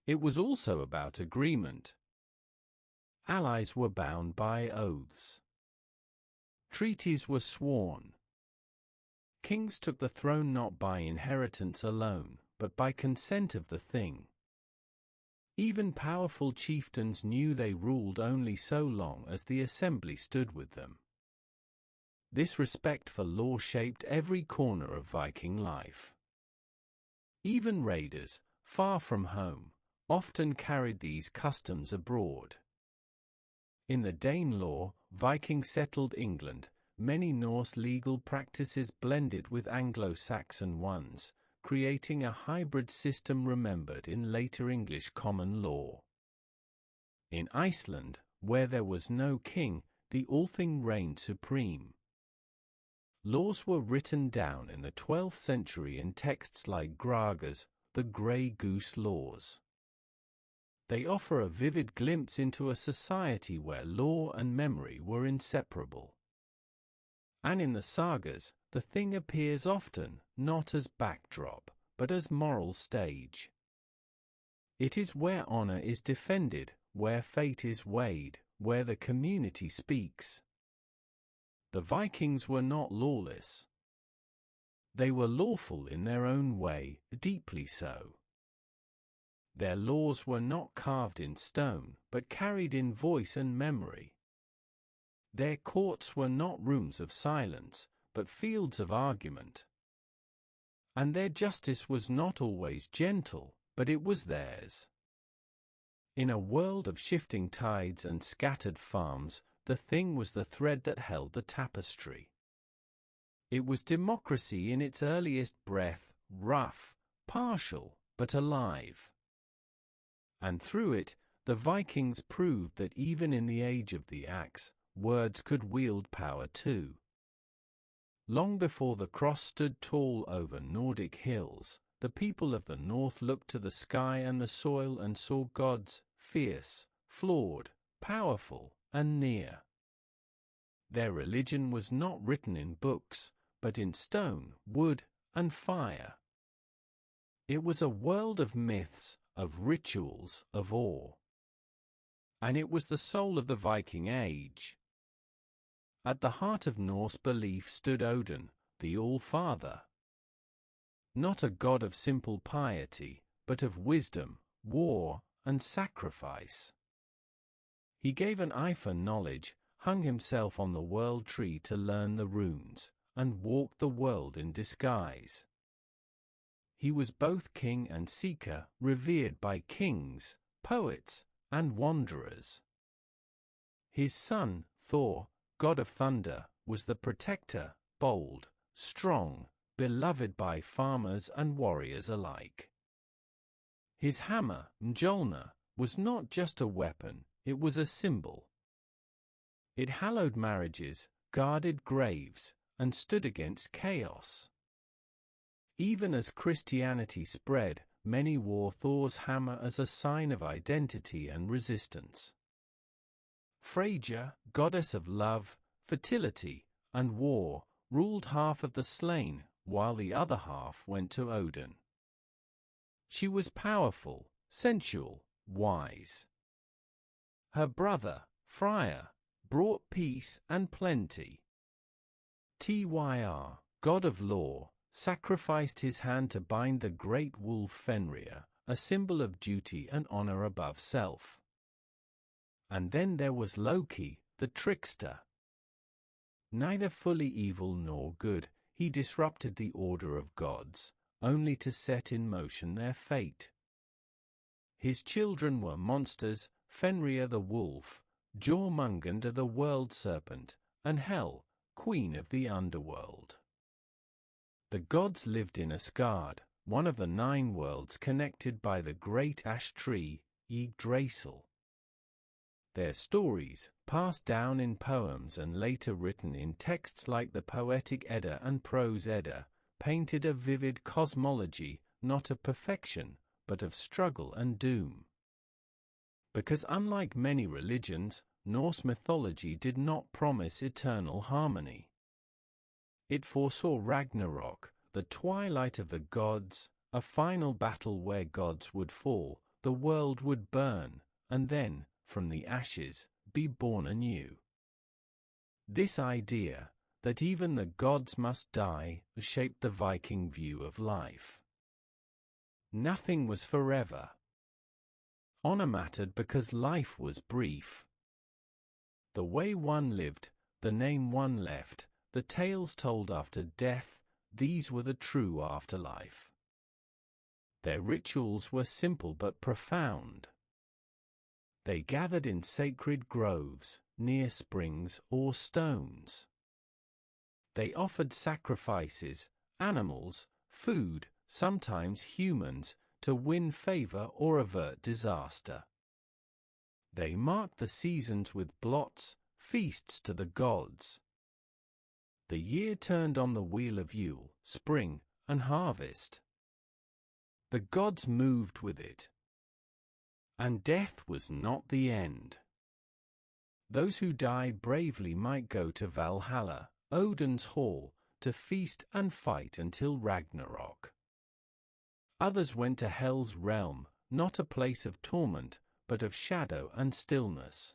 It was also about agreement. Allies were bound by oaths. Treaties were sworn. Kings took the throne not by inheritance alone, but by consent of the Thing. Even powerful chieftains knew they ruled only so long as the assembly stood with them. This respect for law shaped every corner of Viking life. Even raiders, far from home, often carried these customs abroad. In the Danelaw, Vikings settled England. Many Norse legal practices blended with Anglo-Saxon ones, creating a hybrid system remembered in later English common law. In Iceland, where there was no king, the Althing reigned supreme. Laws were written down in the 12th century in texts like Graga's, the Grey Goose Laws. They offer a vivid glimpse into a society where law and memory were inseparable. And in the sagas, the Thing appears often, not as backdrop, but as moral stage. It is where honor is defended, where fate is weighed, where the community speaks. The Vikings were not lawless. They were lawful in their own way, deeply so. Their laws were not carved in stone, but carried in voice and memory. Their courts were not rooms of silence, but fields of argument. And their justice was not always gentle, but it was theirs. In a world of shifting tides and scattered farms, the thing was the thread that held the tapestry. It was democracy in its earliest breath, rough, partial, but alive. And through it, the Vikings proved that even in the age of the axe, words could wield power too. Long before the cross stood tall over Nordic hills, the people of the north looked to the sky and the soil and saw gods, fierce, flawed, powerful, and near. Their religion was not written in books, but in stone, wood, and fire. It was a world of myths, of rituals, of awe. And it was the soul of the Viking Age. At the heart of Norse belief stood Odin, the All-Father. Not a god of simple piety, but of wisdom, war, and sacrifice. He gave an eye for knowledge, hung himself on the world tree to learn the runes, and walked the world in disguise. He was both king and seeker, revered by kings, poets, and wanderers. His son, Thor, god of thunder, was the protector, bold, strong, beloved by farmers and warriors alike. His hammer, Mjolnir, was not just a weapon, it was a symbol. It hallowed marriages, guarded graves, and stood against chaos. Even as Christianity spread, many wore Thor's hammer as a sign of identity and resistance. Freyja, goddess of love, fertility, and war, ruled half of the slain, while the other half went to Odin. She was powerful, sensual, wise. Her brother, Freyr, brought peace and plenty. Tyr, god of law, sacrificed his hand to bind the great wolf Fenrir, a symbol of duty and honor above self. And then there was Loki, the trickster. Neither fully evil nor good, he disrupted the order of gods, only to set in motion their fate. His children were monsters, Fenrir the wolf, Jormungandr the world serpent, and Hel, queen of the underworld. The gods lived in Asgard, one of the 9 worlds connected by the great ash tree, Yggdrasil. Their stories, passed down in poems and later written in texts like the Poetic Edda and Prose Edda, painted a vivid cosmology, not of perfection, but of struggle and doom. Because unlike many religions, Norse mythology did not promise eternal harmony. It foresaw Ragnarok, the twilight of the gods, a final battle where gods would fall, the world would burn, and then, from the ashes, be born anew. This idea, that even the gods must die, shaped the Viking view of life. Nothing was forever. Honor mattered because life was brief. The way one lived, the name one left, the tales told after death, these were the true afterlife. Their rituals were simple but profound. They gathered in sacred groves, near springs or stones. They offered sacrifices, animals, food, sometimes humans, to win favor or avert disaster. They marked the seasons with blots, feasts to the gods. The year turned on the wheel of Yule, spring, and harvest. The gods moved with it. And death was not the end. Those who died bravely might go to Valhalla, Odin's hall, to feast and fight until Ragnarok. Others went to Hel's realm, not a place of torment, but of shadow and stillness.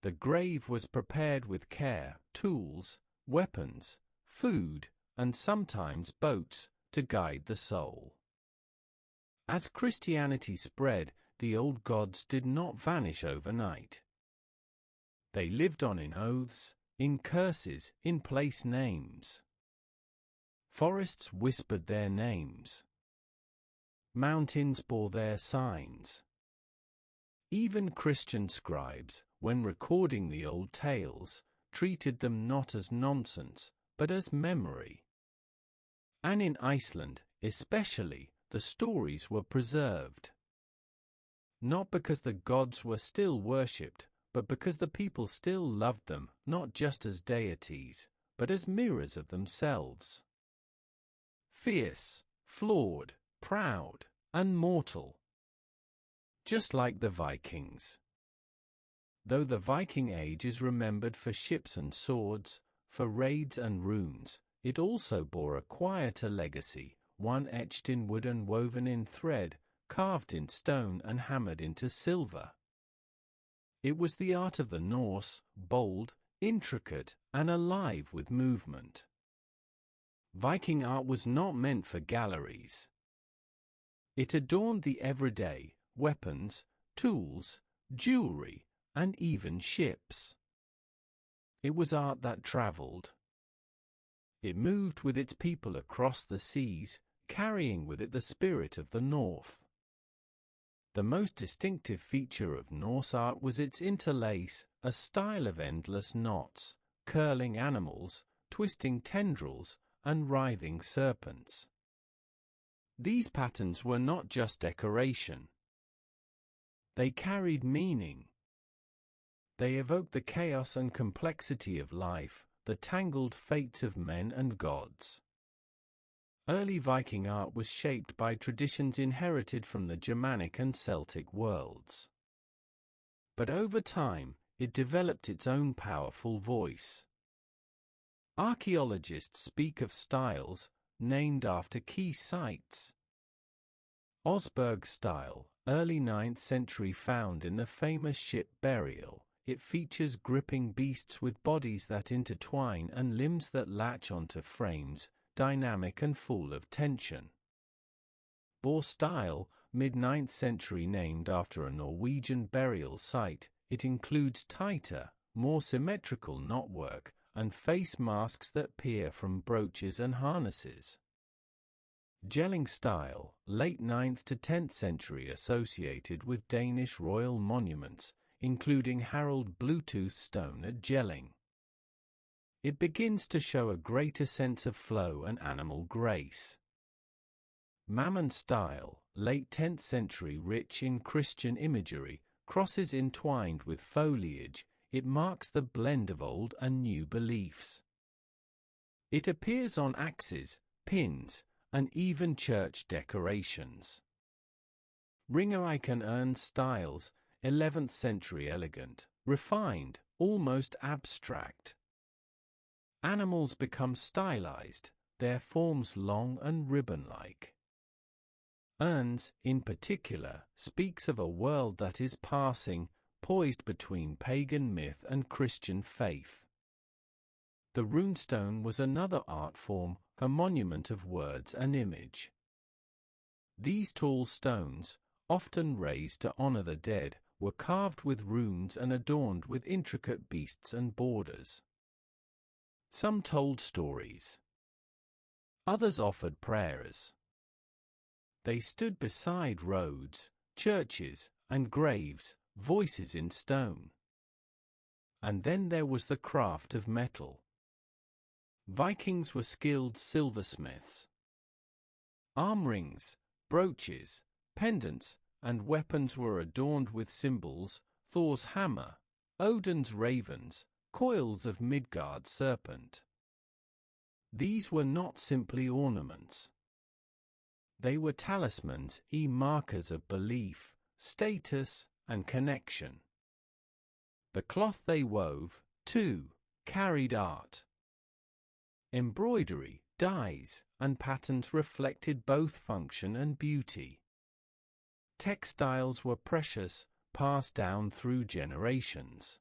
The grave was prepared with care, tools, weapons, food, and sometimes boats, to guide the soul. As Christianity spread, the old gods did not vanish overnight. They lived on in oaths, in curses, in place names. Forests whispered their names. Mountains bore their signs. Even Christian scribes, when recording the old tales, treated them not as nonsense, but as memory. And in Iceland, especially, the stories were preserved. Not because the gods were still worshipped, but because the people still loved them, not just as deities, but as mirrors of themselves. Fierce, flawed, proud, and mortal. Just like the Vikings. Though the Viking Age is remembered for ships and swords, for raids and runes, it also bore a quieter legacy, one etched in wood and woven in thread, carved in stone and hammered into silver. It was the art of the Norse, bold, intricate, and alive with movement. Viking art was not meant for galleries. It adorned the everyday, weapons, tools, jewelry, and even ships. It was art that traveled. It moved with its people across the seas, carrying with it the spirit of the North. The most distinctive feature of Norse art was its interlace, a style of endless knots, curling animals, twisting tendrils, and writhing serpents. These patterns were not just decoration. They carried meaning. They evoked the chaos and complexity of life, the tangled fates of men and gods. Early Viking art was shaped by traditions inherited from the Germanic and Celtic worlds. But over time, it developed its own powerful voice. Archaeologists speak of styles named after key sites. Osberg's style, early 9th century, found in the famous ship burial. It features gripping beasts with bodies that intertwine and limbs that latch onto frames, dynamic and full of tension. Bor style, mid-9th century, named after a Norwegian burial site. It includes tighter, more symmetrical knotwork, and face masks that peer from brooches and harnesses. Jelling style, late 9th to 10th century, associated with Danish royal monuments, including Harald Bluetooth stone at Jelling. It begins to show a greater sense of flow and animal grace. Mammon style, late 10th century, rich in Christian imagery, crosses entwined with foliage. It marks the blend of old and new beliefs. It appears on axes, pins, and even church decorations. Ringeric and urn styles, 11th century, elegant, refined, almost abstract. Animals become stylized, their forms long and ribbon-like. Urns, in particular, speaks of a world that is passing, poised between pagan myth and Christian faith. The runestone was another art form, a monument of words and image. These tall stones, often raised to honor the dead, were carved with runes and adorned with intricate beasts and borders. Some told stories. Others offered prayers. They stood beside roads, churches, and graves, voices in stone. And then there was the craft of metal. Vikings were skilled silversmiths. Arm rings, brooches, pendants, and weapons were adorned with symbols: Thor's hammer, Odin's ravens, coils of Midgard's serpent. These were not simply ornaments. They were talismans, markers of belief, status, and connection. The cloth they wove, too, carried art. Embroidery, dyes, and patterns reflected both function and beauty. Textiles were precious, passed down through generations.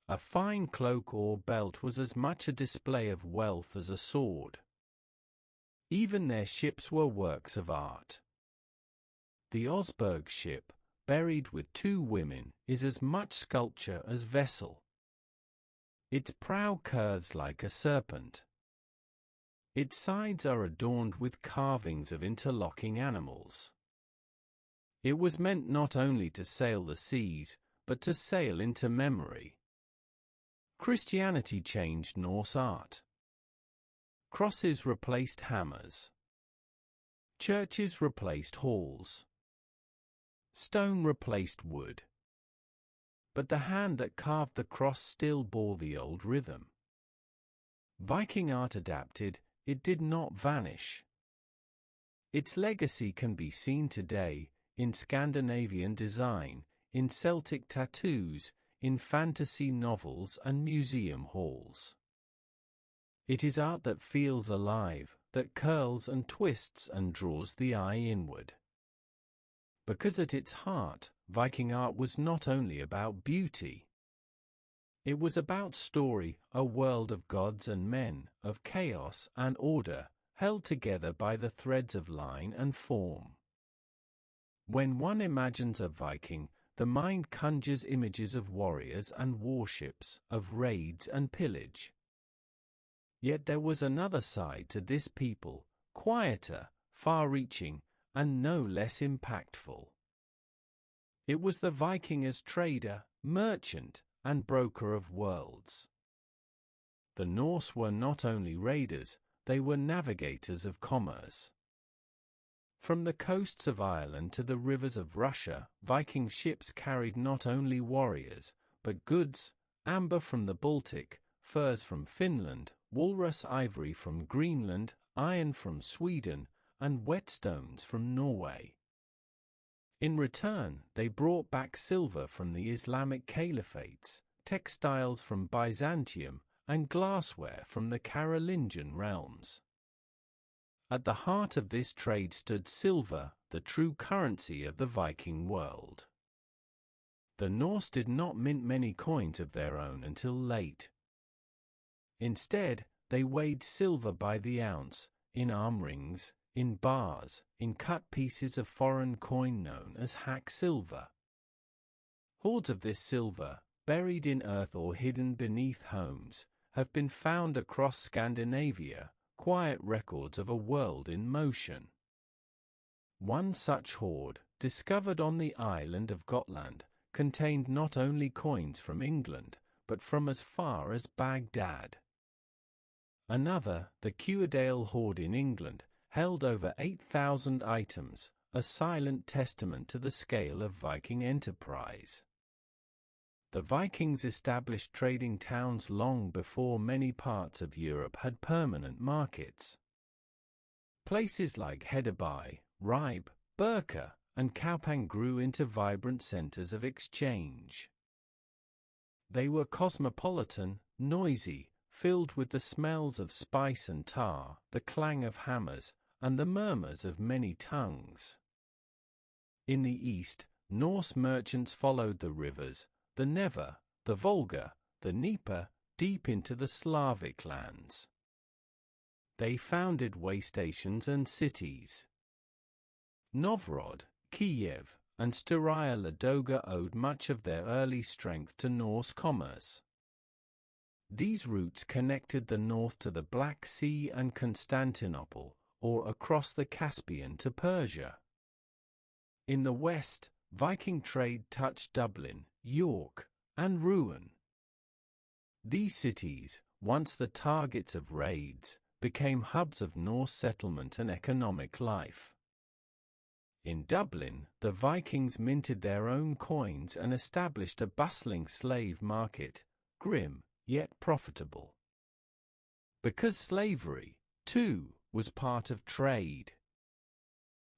A fine cloak or belt was as much a display of wealth as a sword. Even their ships were works of art. The Osberg ship, buried with 2 women, is as much sculpture as vessel. Its prow curves like a serpent. Its sides are adorned with carvings of interlocking animals. It was meant not only to sail the seas, but to sail into memory. Christianity changed Norse art. Crosses replaced hammers. Churches replaced halls. Stone replaced wood. But the hand that carved the cross still bore the old rhythm. Viking art adapted, it did not vanish. Its legacy can be seen today, in Scandinavian design, in Celtic tattoos, in fantasy novels and museum halls. It is art that feels alive, that curls and twists and draws the eye inward. Because at its heart, Viking art was not only about beauty. It was about story, a world of gods and men, of chaos and order, held together by the threads of line and form. When one imagines a Viking, the mind conjures images of warriors and warships, of raids and pillage. Yet there was another side to this people, quieter, far-reaching, and no less impactful. It was the Viking as trader, merchant, and broker of worlds. The Norse were not only raiders, they were navigators of commerce. From the coasts of Ireland to the rivers of Russia, Viking ships carried not only warriors, but goods, amber from the Baltic, furs from Finland, walrus ivory from Greenland, iron from Sweden, and whetstones from Norway. In return, they brought back silver from the Islamic caliphates, textiles from Byzantium, and glassware from the Carolingian realms. At the heart of this trade stood silver, the true currency of the Viking world. The Norse did not mint many coins of their own until late. Instead, they weighed silver by the ounce, in arm rings, in bars, in cut pieces of foreign coin known as hack silver. Hoards of this silver, buried in earth or hidden beneath homes, have been found across Scandinavia, quiet records of a world in motion. One such hoard, discovered on the island of Gotland, contained not only coins from England, but from as far as Baghdad. Another, the Cuerdale hoard in England, held over 8,000 items, a silent testament to the scale of Viking enterprise. The Vikings established trading towns long before many parts of Europe had permanent markets. Places like Hedeby, Ribe, Birka, and Kaupang grew into vibrant centers of exchange. They were cosmopolitan, noisy, filled with the smells of spice and tar, the clang of hammers, and the murmurs of many tongues. In the east, Norse merchants followed the rivers, the Neva, the Volga, the Dnieper, deep into the Slavic lands. They founded waystations and cities. Novgorod, Kiev, and Staraya Ladoga owed much of their early strength to Norse commerce. These routes connected the north to the Black Sea and Constantinople, or across the Caspian to Persia. In the west, Viking trade touched Dublin, York, and Rouen. These cities, once the targets of raids, became hubs of Norse settlement and economic life. In Dublin, the Vikings minted their own coins and established a bustling slave market, grim, yet profitable. Because slavery, too, was part of trade.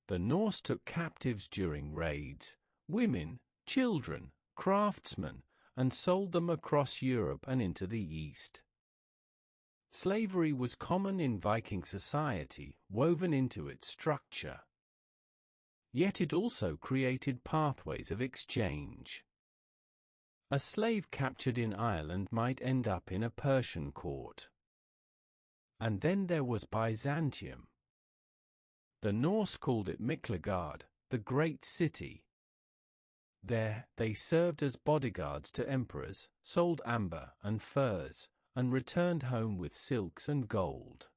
The Norse took captives during raids, women, children, craftsmen, and sold them across Europe and into the East. Slavery was common in Viking society, woven into its structure. Yet it also created pathways of exchange. A slave captured in Ireland might end up in a Persian court. And then there was Byzantium. The Norse called it Miklagard, the great city. There, they served as bodyguards to emperors, sold amber and furs, and returned home with silks and gold.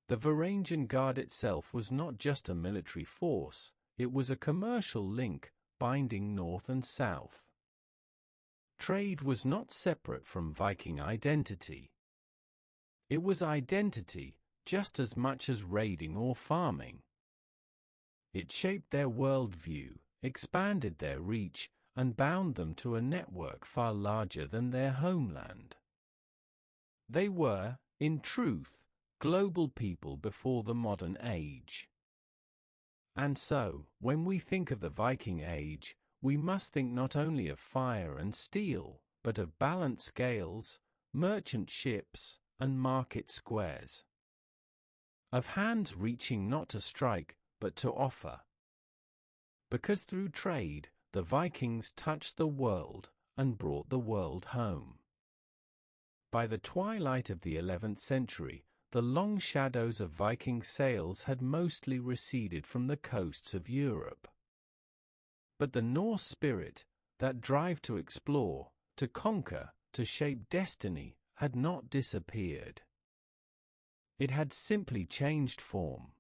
The Varangian Guard itself was not just a military force, it was a commercial link, binding north and south. Trade was not separate from Viking identity. It was identity, just as much as raiding or farming. It shaped their worldview, expanded their reach, and bound them to a network far larger than their homeland. They were, in truth, global people before the modern age. And so, when we think of the Viking Age, we must think not only of fire and steel, but of balanced scales, merchant ships, and market squares. Of hands reaching not to strike, but to offer. Because through trade, the Vikings touched the world and brought the world home. By the twilight of the 11th century, the long shadows of Viking sails had mostly receded from the coasts of Europe. But the Norse spirit, that drive to explore, to conquer, to shape destiny, had not disappeared. It had simply changed form.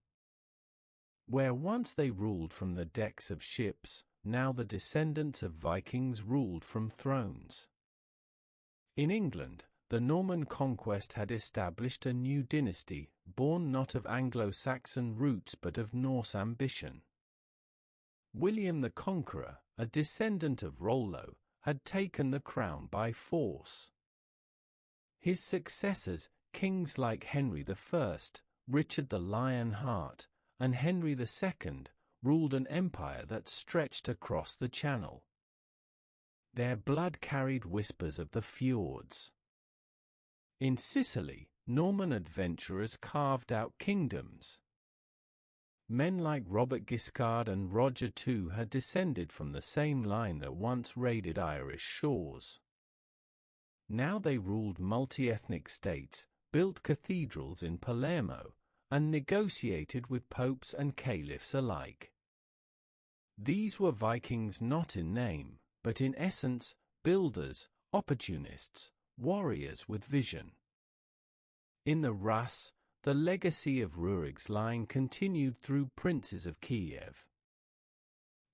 Where once they ruled from the decks of ships, now the descendants of Vikings ruled from thrones. In England, the Norman conquest had established a new dynasty, born not of Anglo-Saxon roots but of Norse ambition. William the Conqueror, a descendant of Rollo, had taken the crown by force. His successors, kings like Henry I, Richard the Lionheart, and Henry II, ruled an empire that stretched across the Channel. Their blood carried whispers of the fjords. In Sicily, Norman adventurers carved out kingdoms. Men like Robert Guiscard and Roger II had descended from the same line that once raided Irish shores. Now they ruled multi-ethnic states, built cathedrals in Palermo, and negotiated with popes and caliphs alike. These were Vikings not in name, but in essence, builders, opportunists, warriors with vision. In the Rus, the legacy of Rurik's line continued through princes of Kiev.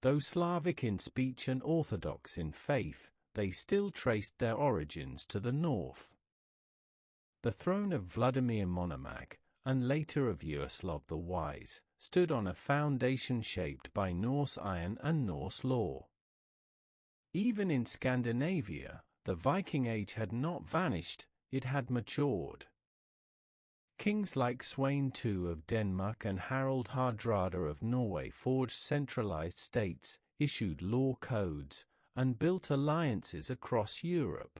Though Slavic in speech and Orthodox in faith, they still traced their origins to the north. The throne of Vladimir Monomac, and later of Yaroslav the Wise, stood on a foundation shaped by Norse iron and Norse law. Even in Scandinavia, the Viking Age had not vanished, it had matured. Kings like Sweyn II of Denmark and Harald Hardrada of Norway forged centralized states, issued law codes, and built alliances across Europe.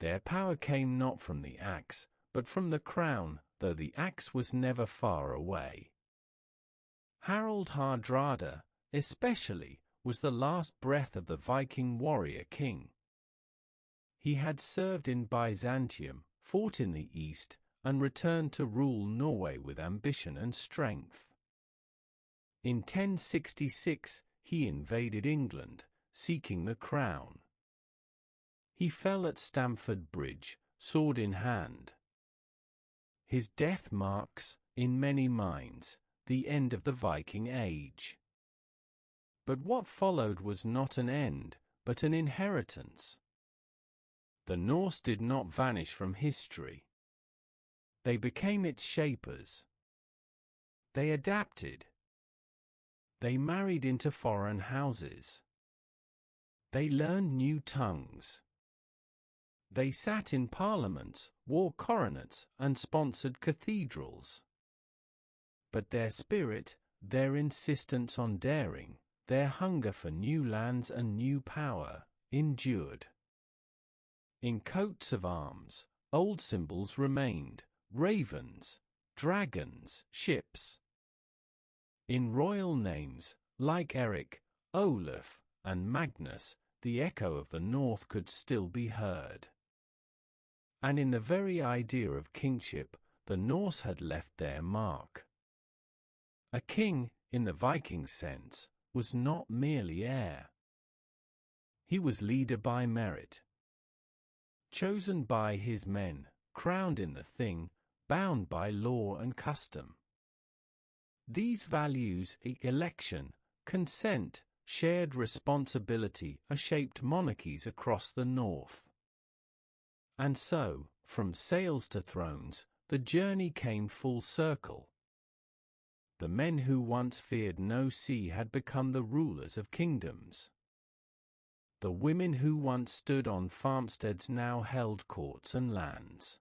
Their power came not from the axe, but from the crown, though the axe was never far away. Harald Hardrada, especially, was the last breath of the Viking warrior king. He had served in Byzantium, fought in the east, and returned to rule Norway with ambition and strength. In 1066, he invaded England, seeking the crown. He fell at Stamford Bridge, sword in hand. His death marks, in many minds, the end of the Viking Age. But what followed was not an end, but an inheritance. The Norse did not vanish from history. They became its shapers. They adapted. They married into foreign houses. They learned new tongues. They sat in parliaments, wore coronets, and sponsored cathedrals. But their spirit, their insistence on daring, their hunger for new lands and new power, endured. In coats of arms, old symbols remained: ravens, dragons, ships. In royal names, like Eric, Olaf, and Magnus, the echo of the North could still be heard. And in the very idea of kingship, the Norse had left their mark. A king, in the Viking sense, was not merely heir. He was leader by merit, chosen by his men, crowned in the Thing, bound by law and custom. These values, election, consent, shared responsibility, shaped monarchies across the North. And so, from sails to thrones, the journey came full circle. The men who once feared no sea had become the rulers of kingdoms. The women who once stood on farmsteads now held courts and lands.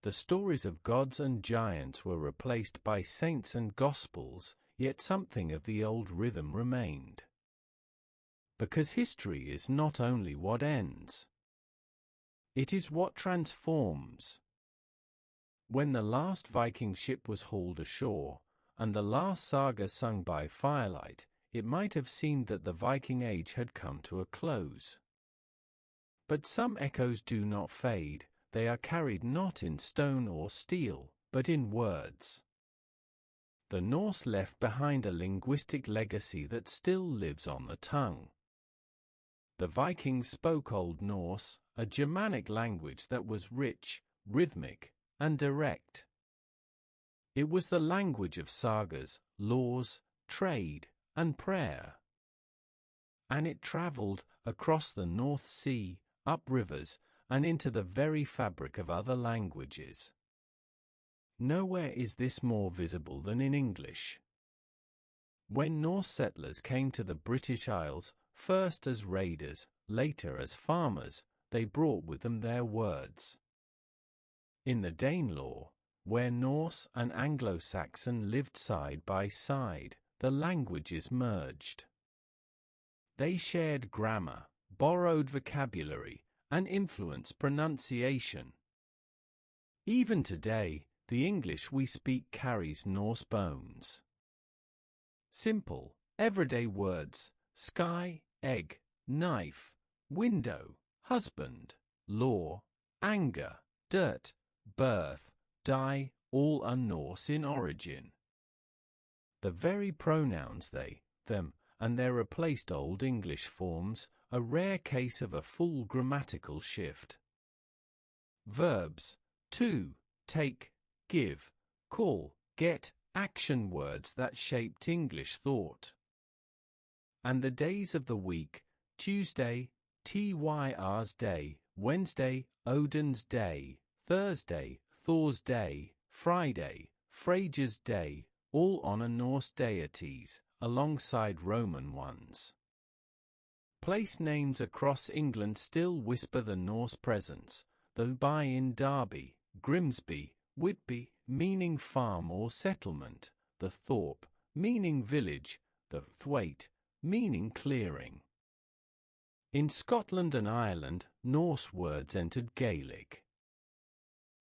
The stories of gods and giants were replaced by saints and gospels, yet something of the old rhythm remained. Because history is not only what ends, it is what transforms. When the last Viking ship was hauled ashore, and the last saga sung by firelight, it might have seemed that the Viking Age had come to a close. But some echoes do not fade, they are carried not in stone or steel, but in words. The Norse left behind a linguistic legacy that still lives on the tongue. The Vikings spoke Old Norse, a Germanic language that was rich, rhythmic, and direct. It was the language of sagas, laws, trade, and prayer. And it traveled across the North Sea, up rivers, and into the very fabric of other languages. Nowhere is this more visible than in English. When Norse settlers came to the British Isles, first as raiders, later as farmers, they brought with them their words. In the Danelaw, where Norse and Anglo-Saxon lived side by side, the languages merged. They shared grammar, borrowed vocabulary, and influenced pronunciation. Even today, the English we speak carries Norse bones. Simple, everyday words: sky, egg, knife, window, husband, law, anger, dirt, birth, die, all are Norse in origin. The very pronouns they, them, and their replaced Old English forms, a rare case of a full grammatical shift. Verbs: to, take, give, call, get, action words that shaped English thought. And the days of the week: Tuesday, Tyr's day, Wednesday, Odin's day, Thursday, Thor's day, Friday, Freyja's day, all honor Norse deities, alongside Roman ones. Place names across England still whisper the Norse presence, though by in Derby, Grimsby, Whitby, meaning farm or settlement, the Thorpe, meaning village, the Thwaite, meaning clearing. In Scotland and Ireland, Norse words entered Gaelic.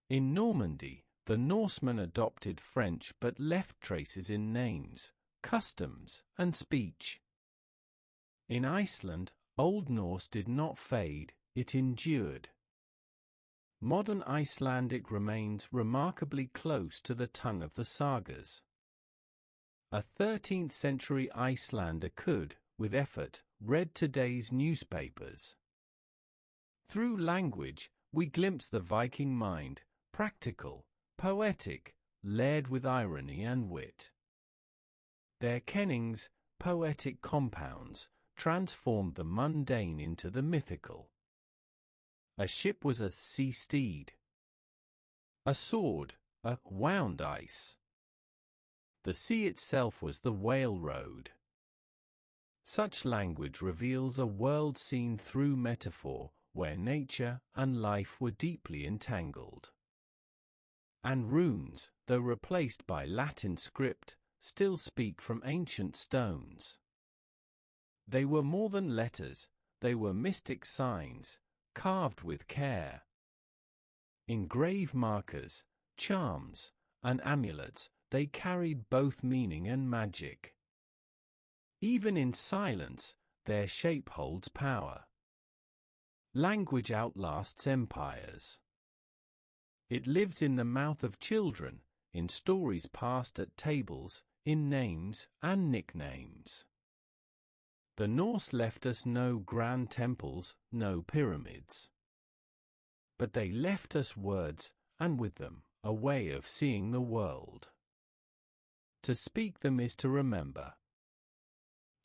In Normandy, the Norsemen adopted French but left traces in names, customs, and speech. In Iceland, Old Norse did not fade, it endured. Modern Icelandic remains remarkably close to the tongue of the sagas. A 13th-century Icelander could, with effort, read today's newspapers. Through language, we glimpse the Viking mind, practical, poetic, layered with irony and wit. Their kennings, poetic compounds, transformed the mundane into the mythical. A ship was a sea steed. A sword, a wound ice. The sea itself was the whale road. Such language reveals a world seen through metaphor, where nature and life were deeply entangled. And runes, though replaced by Latin script, still speak from ancient stones. They were more than letters, they were mystic signs, carved with care. In grave markers, charms, and amulets, they carried both meaning and magic. Even in silence, their shape holds power. Language outlasts empires. It lives in the mouth of children, in stories passed at tables, in names and nicknames. The Norse left us no grand temples, no pyramids. But they left us words, and with them, a way of seeing the world. To speak them is to remember.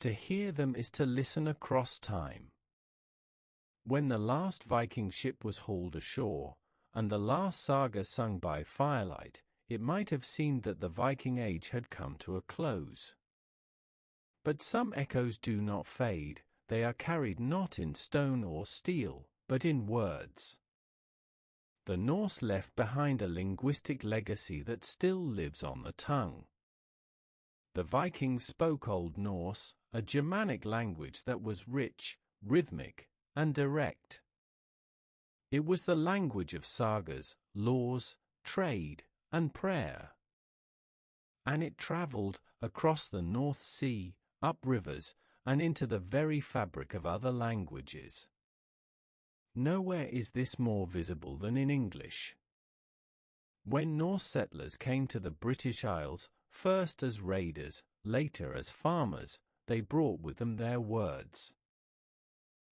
To hear them is to listen across time. When the last Viking ship was hauled ashore, and the last saga sung by firelight, it might have seemed that the Viking Age had come to a close. But some echoes do not fade, they are carried not in stone or steel, but in words. The Norse left behind a linguistic legacy that still lives on the tongue. The Vikings spoke Old Norse, a Germanic language that was rich, rhythmic, and direct. It was the language of sagas, laws, trade, and prayer. And it traveled across the North Sea, up rivers, and into the very fabric of other languages. Nowhere is this more visible than in English. When Norse settlers came to the British Isles, first as raiders, later as farmers, they brought with them their words.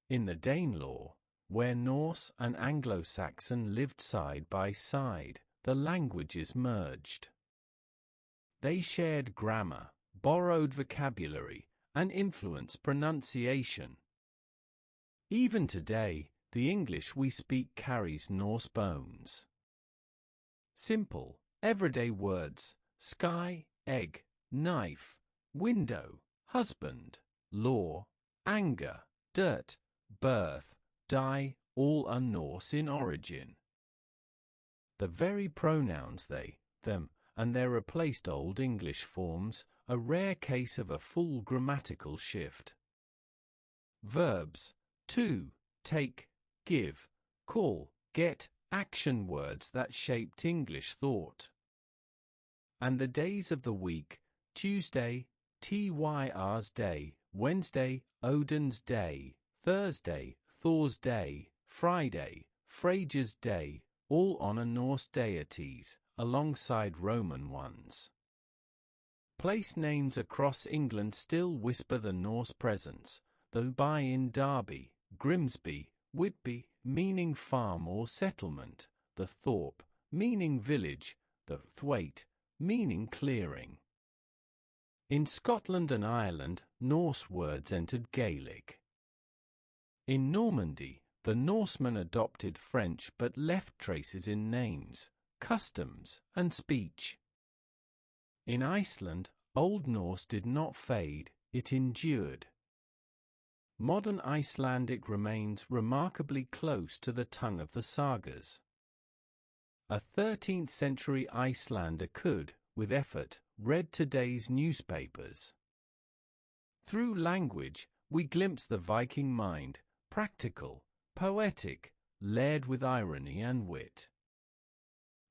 In the Danelaw, where Norse and Anglo-Saxon lived side by side, the languages merged. They shared grammar, borrowed vocabulary, and influenced pronunciation. Even today, the English we speak carries Norse bones. Simple, everyday words: sky, egg, knife, window, husband, law, anger, dirt, birth, die, all are Norse in origin. The very pronouns they, them, and their replaced Old English forms, a rare case of a full grammatical shift. Verbs: to, take, give, call, get, action words that shaped English thought. And the days of the week: Tuesday, Tyr's day, Wednesday, Odin's day, Thursday, Thor's day, Friday, Freyja's day, all honor Norse deities, alongside Roman ones. Place names across England still whisper the Norse presence, though by in Derby, Grimsby, Whitby, meaning farm or settlement, the Thorpe, meaning village, the Thwaite, meaning clearing. In Scotland and Ireland, Norse words entered Gaelic. In Normandy, the Norsemen adopted French but left traces in names, customs, and speech. In Iceland, Old Norse did not fade, it endured. Modern Icelandic remains remarkably close to the tongue of the sagas. A 13th century Icelander could, with effort, read today's newspapers. Through language, we glimpse the Viking mind, practical, poetic, layered with irony and wit.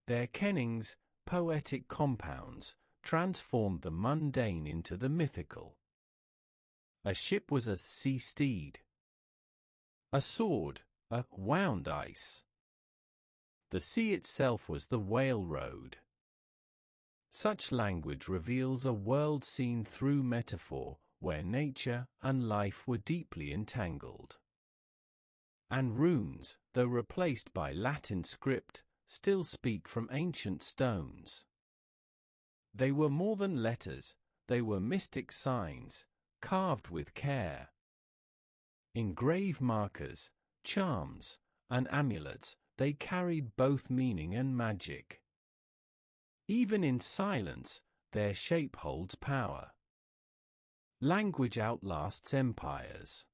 Their kennings, poetic compounds, transformed the mundane into the mythical. A ship was a sea steed. A sword, a wound ice. The sea itself was the whale road. Such language reveals a world seen through metaphor, where nature and life were deeply entangled. And runes, though replaced by Latin script, still speak from ancient stones. They were more than letters, they were mystic signs, carved with care. In grave markers, charms, and amulets, they carried both meaning and magic. Even in silence, their shape holds power. Language outlasts empires.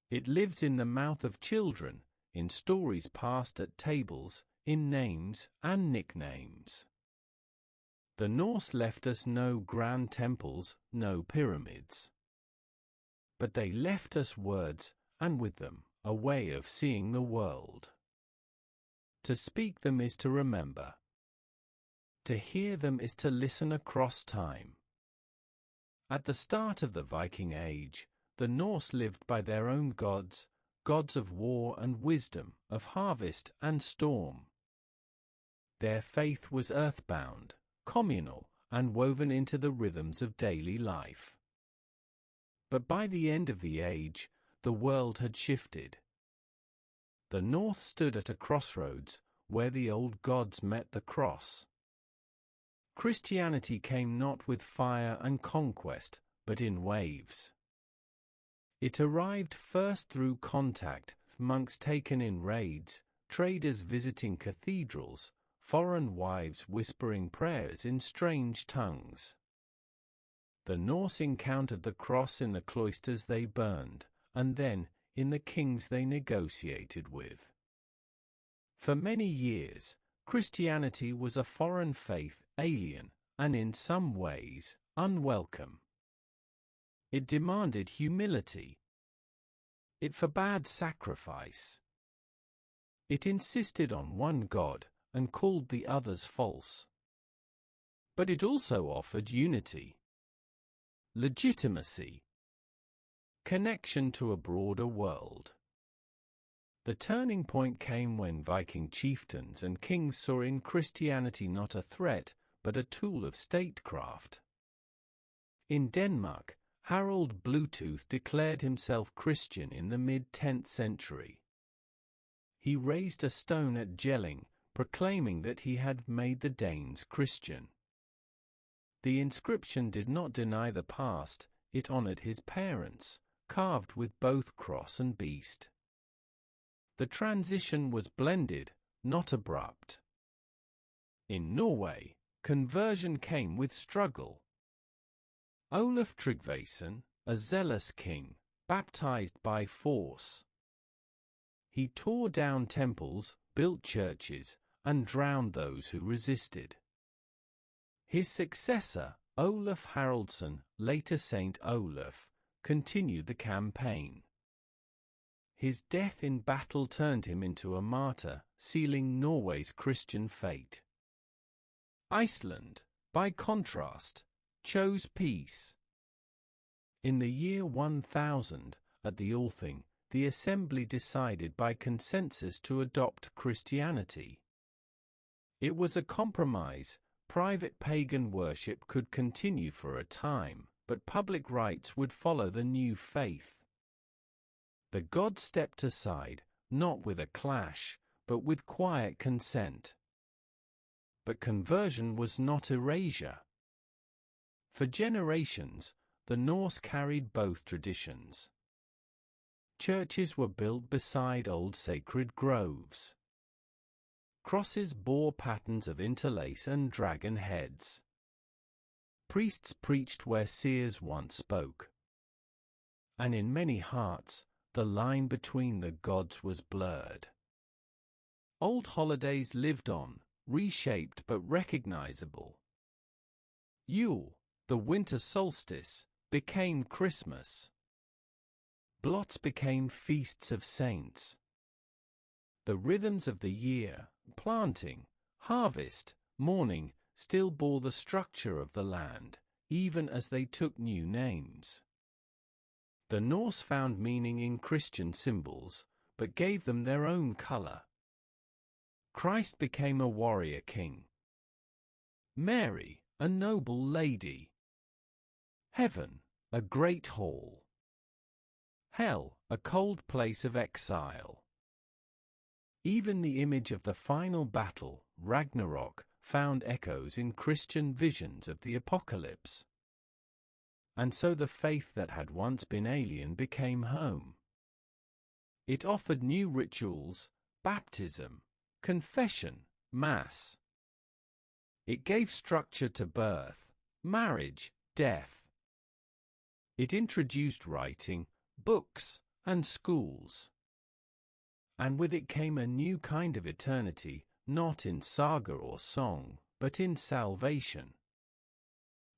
It lives in the mouth of children, in stories passed at tables, in names and nicknames. The Norse left us no grand temples, no pyramids. But they left us words, and with them, a way of seeing the world. To speak them is to remember. To hear them is to listen across time. At the start of the Viking Age, the Norse lived by their own gods, gods of war and wisdom, of harvest and storm. Their faith was earthbound, communal, and woven into the rhythms of daily life. But by the end of the age, the world had shifted. The North stood at a crossroads, where the old gods met the cross. Christianity came not with fire and conquest, but in waves. It arrived first through contact, monks taken in raids, traders visiting cathedrals, foreign wives whispering prayers in strange tongues. The Norse encountered the cross in the cloisters they burned, and then, in the kings they negotiated with. For many years, Christianity was a foreign faith, alien, and in some ways, unwelcome. It demanded humility. It forbade sacrifice. It insisted on one God, and called the others false. But it also offered unity, legitimacy, connection to a broader world. The turning point came when Viking chieftains and kings saw in Christianity not a threat, but a tool of statecraft. In Denmark, Harald Bluetooth declared himself Christian in the mid-10th century. He raised a stone at Jelling, proclaiming that he had made the Danes Christian. The inscription did not deny the past, it honored his parents, carved with both cross and beast. The transition was blended, not abrupt. In Norway, conversion came with struggle. Olaf Tryggvason, a zealous king, baptized by force. He tore down temples, built churches, and drowned those who resisted. His successor, Olaf Haraldsson, later Saint Olaf, continued the campaign. His death in battle turned him into a martyr, sealing Norway's Christian fate. Iceland, by contrast, chose peace. In the year 1000, at the Althing, the assembly decided by consensus to adopt Christianity. It was a compromise. Private pagan worship could continue for a time, but public rites would follow the new faith. The gods stepped aside, not with a clash, but with quiet consent. But conversion was not erasure. For generations, the Norse carried both traditions. Churches were built beside old sacred groves. Crosses bore patterns of interlace and dragon heads. Priests preached where seers once spoke. And in many hearts, the line between the gods was blurred. Old holidays lived on, reshaped but recognizable. Yule, the winter solstice, became Christmas. Blots became feasts of saints. The rhythms of the year, planting, harvest, mourning, still bore the structure of the land, even as they took new names. The Norse found meaning in Christian symbols, but gave them their own color. Christ became a warrior king. Mary, a noble lady. Heaven, a great hall. Hell, a cold place of exile. Even the image of the final battle, Ragnarok, found echoes in Christian visions of the apocalypse. And so the faith that had once been alien became home. It offered new rituals, baptism, confession, mass. It gave structure to birth, marriage, death. It introduced writing, books, and schools. And with it came a new kind of eternity, not in saga or song, but in salvation.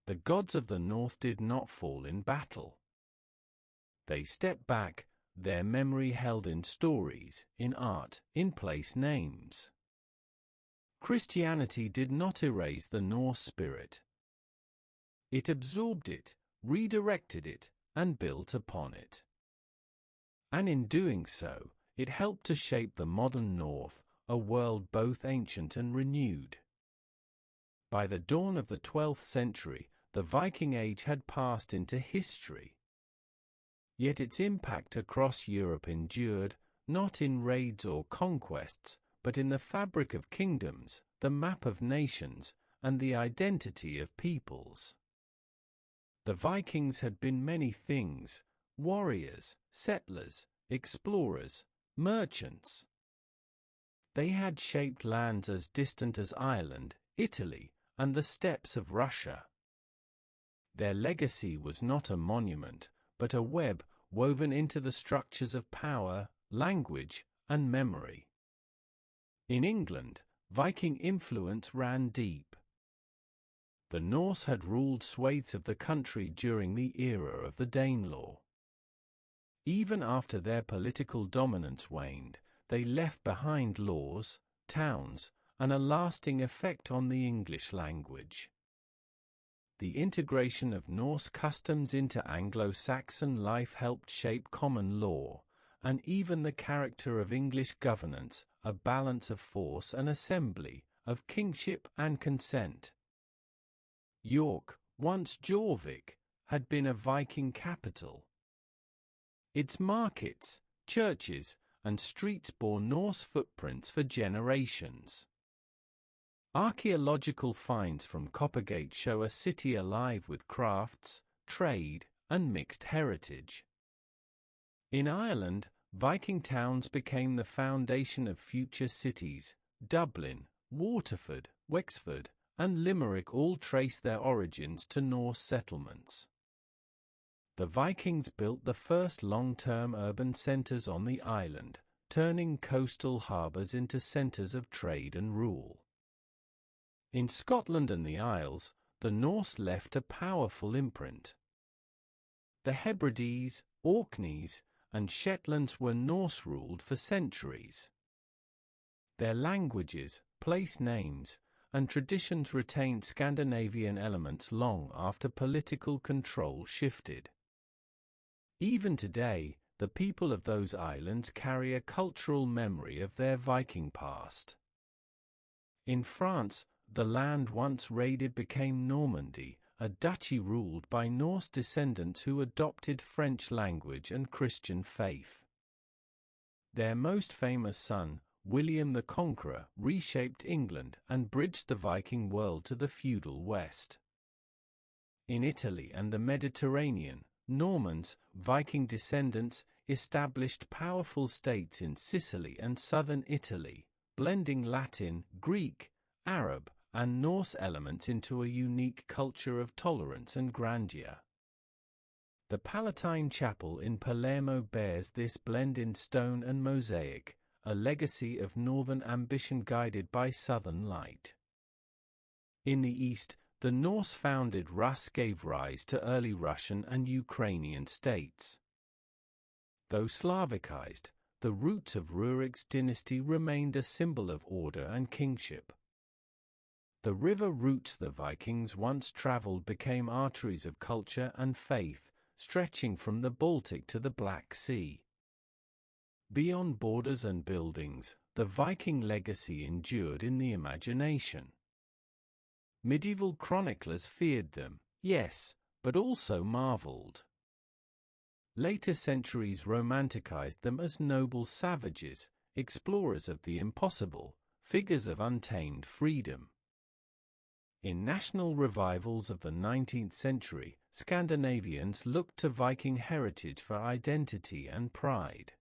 The gods of the North did not fall in battle. They stepped back, their memory held in stories, in art, in place names. Christianity did not erase the Norse spirit. It absorbed it, redirected it, and built upon it. And in doing so, it helped to shape the modern North, a world both ancient and renewed. By the dawn of the 12th century, the Viking Age had passed into history. Yet its impact across Europe endured, not in raids or conquests, but in the fabric of kingdoms, the map of nations, and the identity of peoples. The Vikings had been many things: warriors, settlers, explorers, merchants. They had shaped lands as distant as Ireland, Italy, and the steppes of Russia. Their legacy was not a monument, but a web woven into the structures of power, language, and memory. In England, Viking influence ran deep. The Norse had ruled swathes of the country during the era of the Danelaw. Even after their political dominance waned, they left behind laws, towns, and a lasting effect on the English language. The integration of Norse customs into Anglo-Saxon life helped shape common law, and even the character of English governance, a balance of force and assembly, of kingship and consent. York, once Jorvik, had been a Viking capital. Its markets, churches, and streets bore Norse footprints for generations. Archaeological finds from Coppergate show a city alive with crafts, trade, and mixed heritage. In Ireland, Viking towns became the foundation of future cities. Dublin, Waterford, Wexford, and Limerick all trace their origins to Norse settlements. The Vikings built the first long-term urban centers on the island, turning coastal harbors into centers of trade and rule. In Scotland and the Isles, the Norse left a powerful imprint. The Hebrides, Orkneys, and Shetlands were Norse-ruled for centuries. Their languages, place names, and traditions retained Scandinavian elements long after political control shifted. Even today, the people of those islands carry a cultural memory of their Viking past. In France, the land once raided became Normandy, a duchy ruled by Norse descendants who adopted French language and Christian faith. Their most famous son, William the Conqueror, reshaped England and bridged the Viking world to the feudal West. In Italy and the Mediterranean, Normans, Viking descendants, established powerful states in Sicily and southern Italy, blending Latin, Greek, Arab, and Norse elements into a unique culture of tolerance and grandeur. The Palatine Chapel in Palermo bears this blend in stone and mosaic, a legacy of northern ambition guided by southern light. In the east, the Norse-founded Rus gave rise to early Russian and Ukrainian states. Though Slavicized, the roots of Rurik's dynasty remained a symbol of order and kingship. The river routes the Vikings once traveled became arteries of culture and faith, stretching from the Baltic to the Black Sea. Beyond borders and buildings, the Viking legacy endured in the imagination. Medieval chroniclers feared them, yes, but also marveled. Later centuries romanticized them as noble savages, explorers of the impossible, figures of untamed freedom. In national revivals of the 19th century, Scandinavians looked to Viking heritage for identity and pride.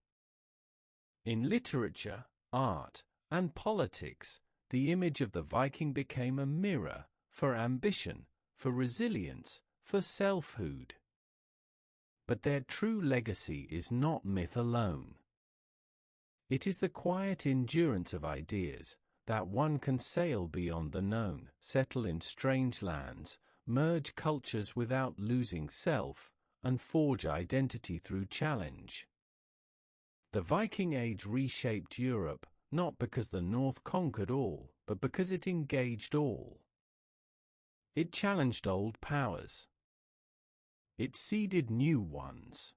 In literature, art, and politics, the image of the Viking became a mirror for ambition, for resilience, for selfhood. But their true legacy is not myth alone. It is the quiet endurance of ideas, that one can sail beyond the known, settle in strange lands, merge cultures without losing self, and forge identity through challenge. The Viking Age reshaped Europe, not because the North conquered all, but because it engaged all. It challenged old powers. it seeded new ones.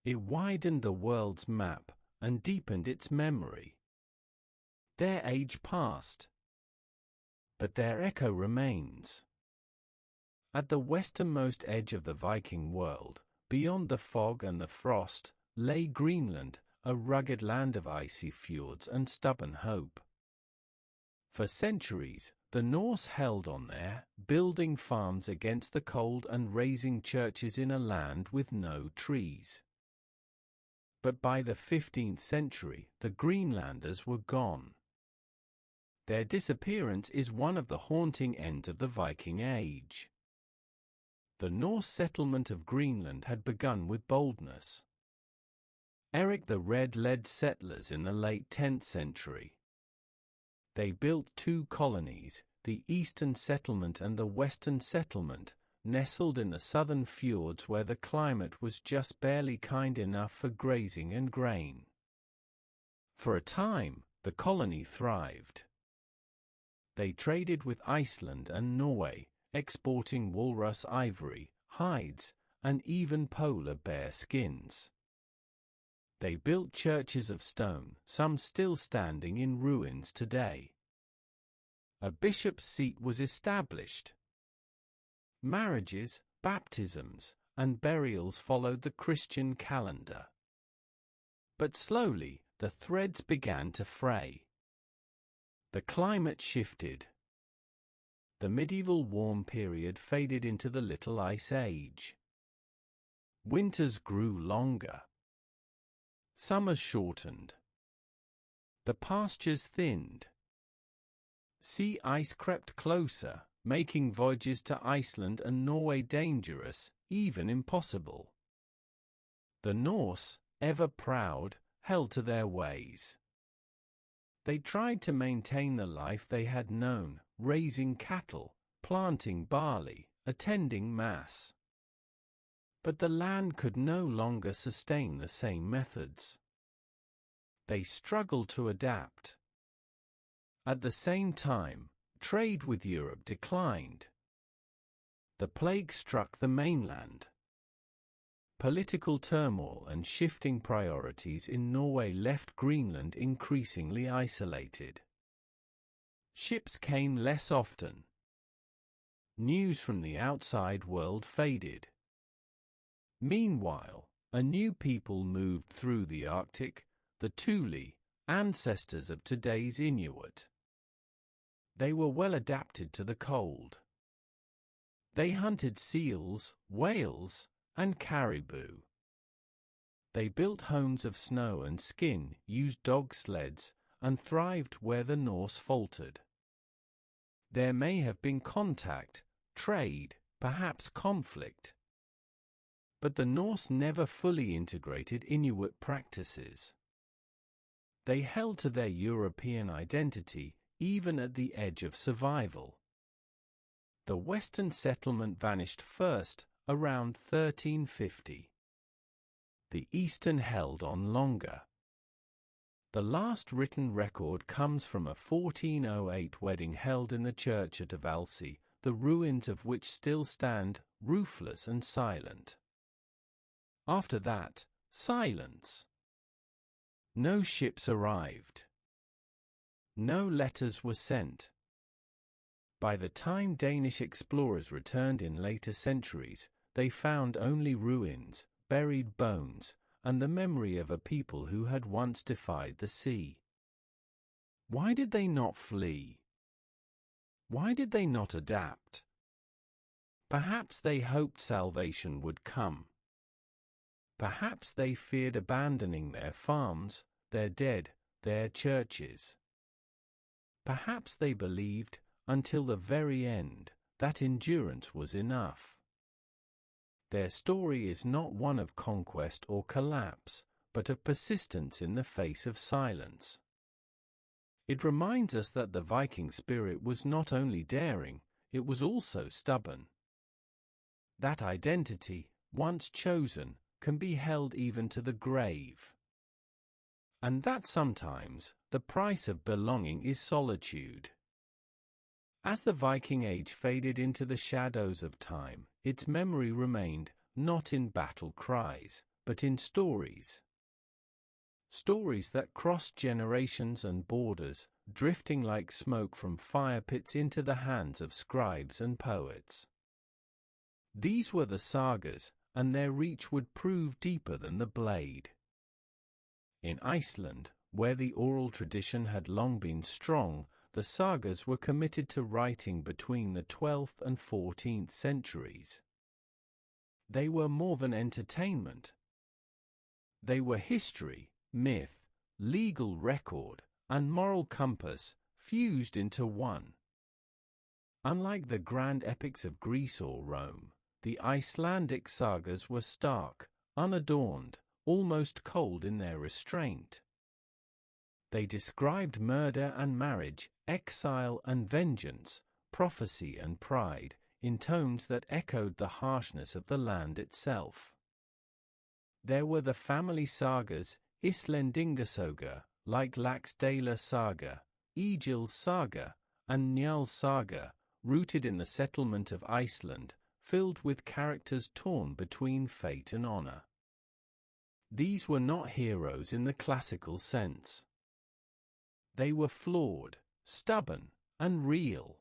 It widened the world's map and deepened its memory. Their age passed, but their echo remains. At the westernmost edge of the Viking world, beyond the fog and the frost, lay Greenland, a rugged land of icy fjords and stubborn hope. For centuries, the Norse held on there, building farms against the cold and raising churches in a land with no trees. But by the 15th century, the Greenlanders were gone. Their disappearance is one of the haunting ends of the Viking Age. The Norse settlement of Greenland had begun with boldness. Eric the Red led settlers in the late 10th century. They built two colonies, the Eastern Settlement and the Western Settlement, nestled in the southern fjords where the climate was just barely kind enough for grazing and grain. For a time, the colony thrived. They traded with Iceland and Norway, exporting walrus ivory, hides, and even polar bear skins. They built churches of stone, some still standing in ruins today. A bishop's seat was established. Marriages, baptisms, and burials followed the Christian calendar. But slowly, the threads began to fray. The climate shifted. The medieval warm period faded into the Little Ice Age. Winters grew longer. Summers shortened. The pastures thinned. Sea ice crept closer, making voyages to Iceland and Norway dangerous, even impossible. The Norse, ever proud, held to their ways. They tried to maintain the life they had known, raising cattle, planting barley, attending mass. But the land could no longer sustain the same methods. They struggled to adapt. At the same time, trade with Europe declined. The plague struck the mainland. Political turmoil and shifting priorities in Norway left Greenland increasingly isolated. Ships came less often. News from the outside world faded. Meanwhile, a new people moved through the Arctic, the Thule, ancestors of today's Inuit. They were well adapted to the cold. They hunted seals, whales, and caribou. They built homes of snow and skin, used dog sleds, and thrived where the Norse faltered. There may have been contact, trade, perhaps conflict. But the Norse never fully integrated Inuit practices. They held to their European identity, even at the edge of survival. The Western settlement vanished first, around 1350. The Eastern held on longer. The last written record comes from a 1408 wedding held in the church at Avaldsey, the ruins of which still stand, roofless and silent. After that, silence. No ships arrived. No letters were sent. By the time Danish explorers returned in later centuries, they found only ruins, buried bones, and the memory of a people who had once defied the sea. Why did they not flee? Why did they not adapt? Perhaps they hoped salvation would come. Perhaps they feared abandoning their farms, their dead, their churches. Perhaps they believed, until the very end, that endurance was enough. Their story is not one of conquest or collapse, but of persistence in the face of silence. It reminds us that the Viking spirit was not only daring, it was also stubborn. That identity, once chosen, can be held even to the grave. And that sometimes, the price of belonging is solitude. As the Viking Age faded into the shadows of time, its memory remained, not in battle cries, but in stories. Stories that crossed generations and borders, drifting like smoke from fire pits into the hands of scribes and poets. These were the sagas, and their reach would prove deeper than the blade. In Iceland, where the oral tradition had long been strong, the sagas were committed to writing between the 12th and 14th centuries. They were more than entertainment. They were history, myth, legal record, and moral compass, fused into one. Unlike the grand epics of Greece or Rome, the Icelandic sagas were stark, unadorned, almost cold in their restraint. They described murder and marriage, exile and vengeance, prophecy and pride, in tones that echoed the harshness of the land itself. There were the family sagas, Íslendingasaga, like Laxdæla saga, Egil's saga, and Njál's saga, rooted in the settlement of Iceland, filled with characters torn between fate and honor. These were not heroes in the classical sense. They were flawed, stubborn, and real.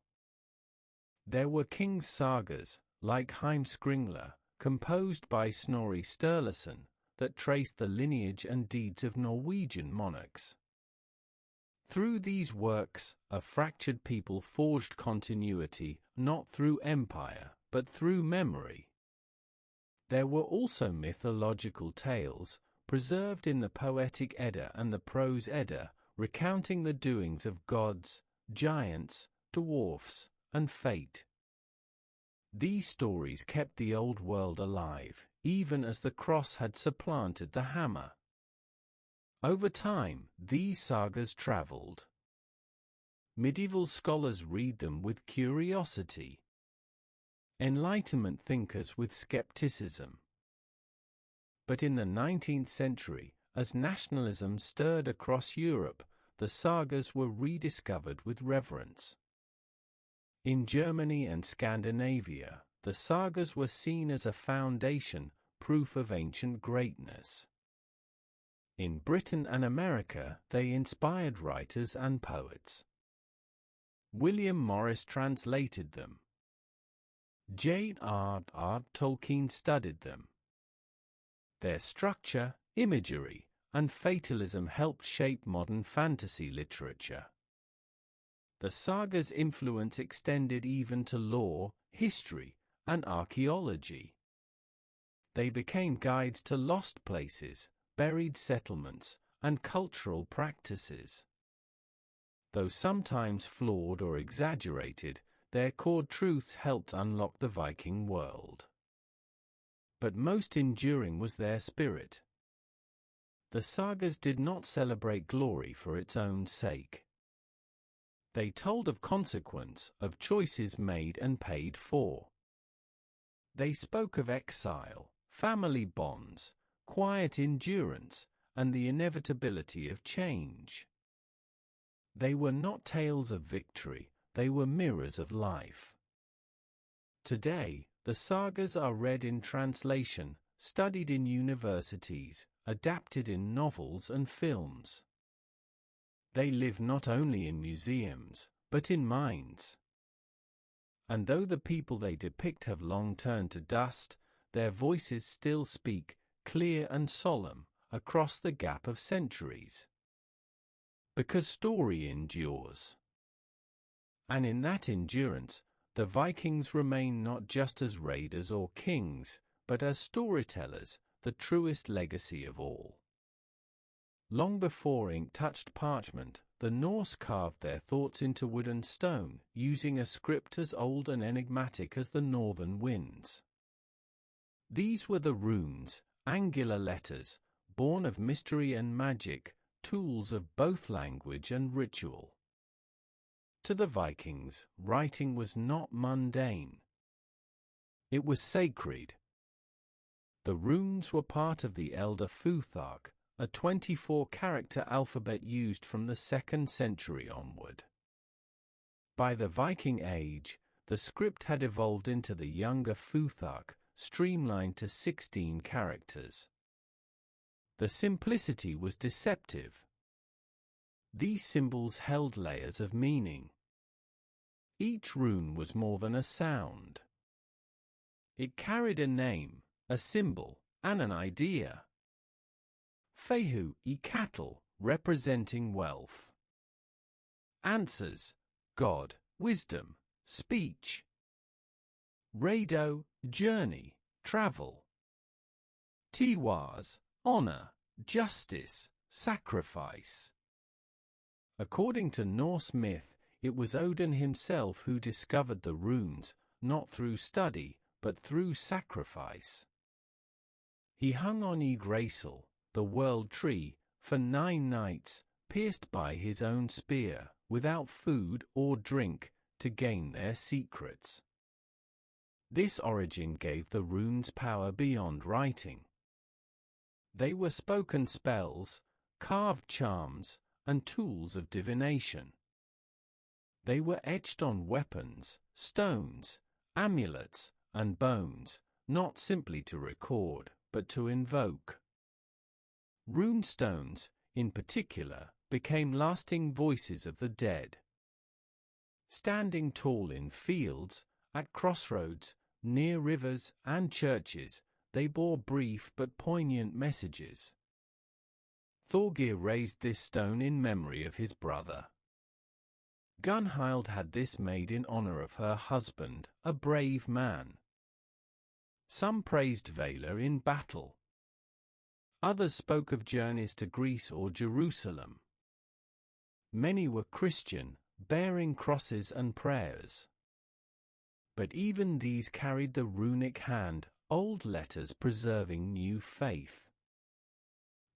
There were kings' sagas, like Heimskringla, composed by Snorri Sturluson, that traced the lineage and deeds of Norwegian monarchs. Through these works, a fractured people forged continuity, not through empire, but through memory. There were also mythological tales, preserved in the Poetic Edda and the Prose Edda, recounting the doings of gods, giants, dwarfs, and fate. These stories kept the old world alive, even as the cross had supplanted the hammer. Over time, these sagas traveled. Medieval scholars read them with curiosity. Enlightenment thinkers with skepticism. But in the 19th century, as nationalism stirred across Europe, the sagas were rediscovered with reverence. In Germany and Scandinavia, the sagas were seen as a foundation, proof of ancient greatness. In Britain and America, they inspired writers and poets. William Morris translated them. J.R.R. Tolkien studied them. Their structure, imagery, and fatalism helped shape modern fantasy literature. The sagas' influence extended even to law, history, and archaeology. They became guides to lost places, buried settlements, and cultural practices. Though sometimes flawed or exaggerated, their core truths helped unlock the Viking world. But most enduring was their spirit. The sagas did not celebrate glory for its own sake. They told of consequence, of choices made and paid for. They spoke of exile, family bonds, quiet endurance, and the inevitability of change. They were not tales of victory, they were mirrors of life. Today, the sagas are read in translation, studied in universities, adapted in novels and films. They live not only in museums, but in minds. And though the people they depict have long turned to dust, their voices still speak, clear and solemn, across the gap of centuries. Because story endures. And in that endurance, the Vikings remain not just as raiders or kings, but as storytellers, the truest legacy of all. Long before ink touched parchment, the Norse carved their thoughts into wood and stone, using a script as old and enigmatic as the northern winds. These were the runes, angular letters, born of mystery and magic, tools of both language and ritual. To the Vikings, writing was not mundane. It was sacred. The runes were part of the Elder Futhark, a 24-character alphabet used from the 2nd century onward. By the Viking Age, the script had evolved into the younger Futhark, streamlined to 16 characters. The simplicity was deceptive. These symbols held layers of meaning. Each rune was more than a sound. It carried a name, a symbol, and an idea. Fehu, cattle, representing wealth. Answers, God, wisdom, speech. Rado, journey, travel. Tiwaz, honor, justice, sacrifice. According to Norse myth, it was Odin himself who discovered the runes, not through study, but through sacrifice. He hung on Yggdrasil, the world tree, for 9 nights, pierced by his own spear, without food or drink, to gain their secrets. This origin gave the runes power beyond writing. They were spoken spells, carved charms, and tools of divination. They were etched on weapons, stones, amulets, and bones, not simply to record, but to invoke. Runestones, in particular, became lasting voices of the dead. Standing tall in fields, at crossroads, near rivers and churches, they bore brief but poignant messages. Thorgir raised this stone in memory of his brother. Gunhild had this made in honor of her husband, a brave man. Some praised valor in battle. Others spoke of journeys to Greece or Jerusalem. Many were Christian, bearing crosses and prayers. But even these carried the runic hand, old letters preserving new faith.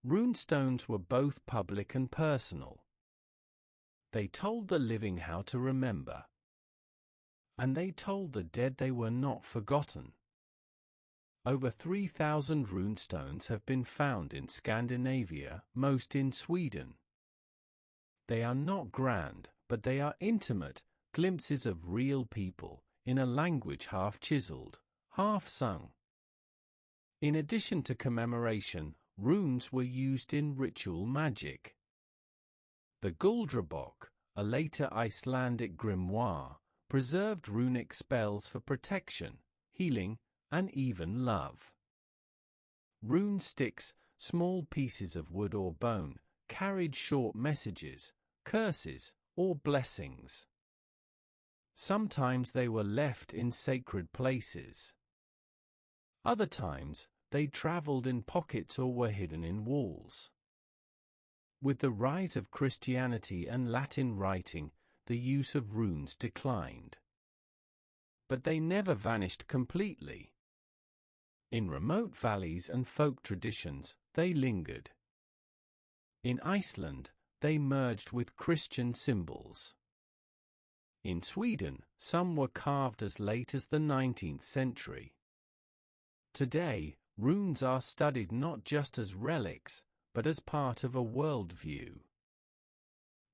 Runestones were both public and personal. They told the living how to remember. And they told the dead they were not forgotten. Over 3,000 runestones have been found in Scandinavia, most in Sweden. They are not grand, but they are intimate, glimpses of real people, in a language half chiseled, half sung. In addition to commemoration, runes were used in ritual magic. The Guldrabok, a later Icelandic grimoire, preserved runic spells for protection, healing, and even love. Rune sticks, small pieces of wood or bone, carried short messages, curses, or blessings. Sometimes they were left in sacred places. Other times, they traveled in pockets or were hidden in walls. With the rise of Christianity and Latin writing, the use of runes declined. But they never vanished completely. In remote valleys and folk traditions, they lingered. In Iceland, they merged with Christian symbols. In Sweden, some were carved as late as the 19th century. Today, runes are studied not just as relics, but as part of a worldview.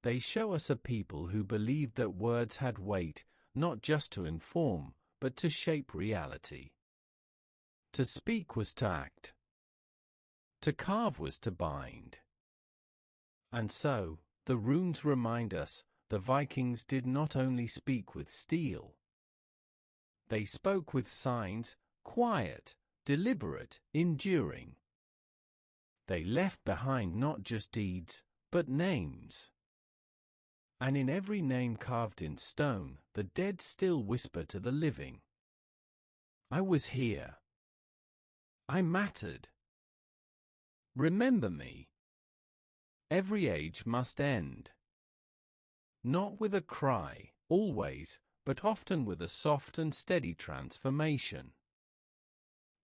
They show us a people who believed that words had weight, not just to inform, but to shape reality. To speak was to act. To carve was to bind. And so, the runes remind us, the Vikings did not only speak with steel. They spoke with signs, quiet, deliberate, enduring. They left behind not just deeds, but names. And in every name carved in stone, the dead still whisper to the living. I was here. I mattered. Remember me. Every age must end. Not with a cry, always, but often with a soft and steady transformation.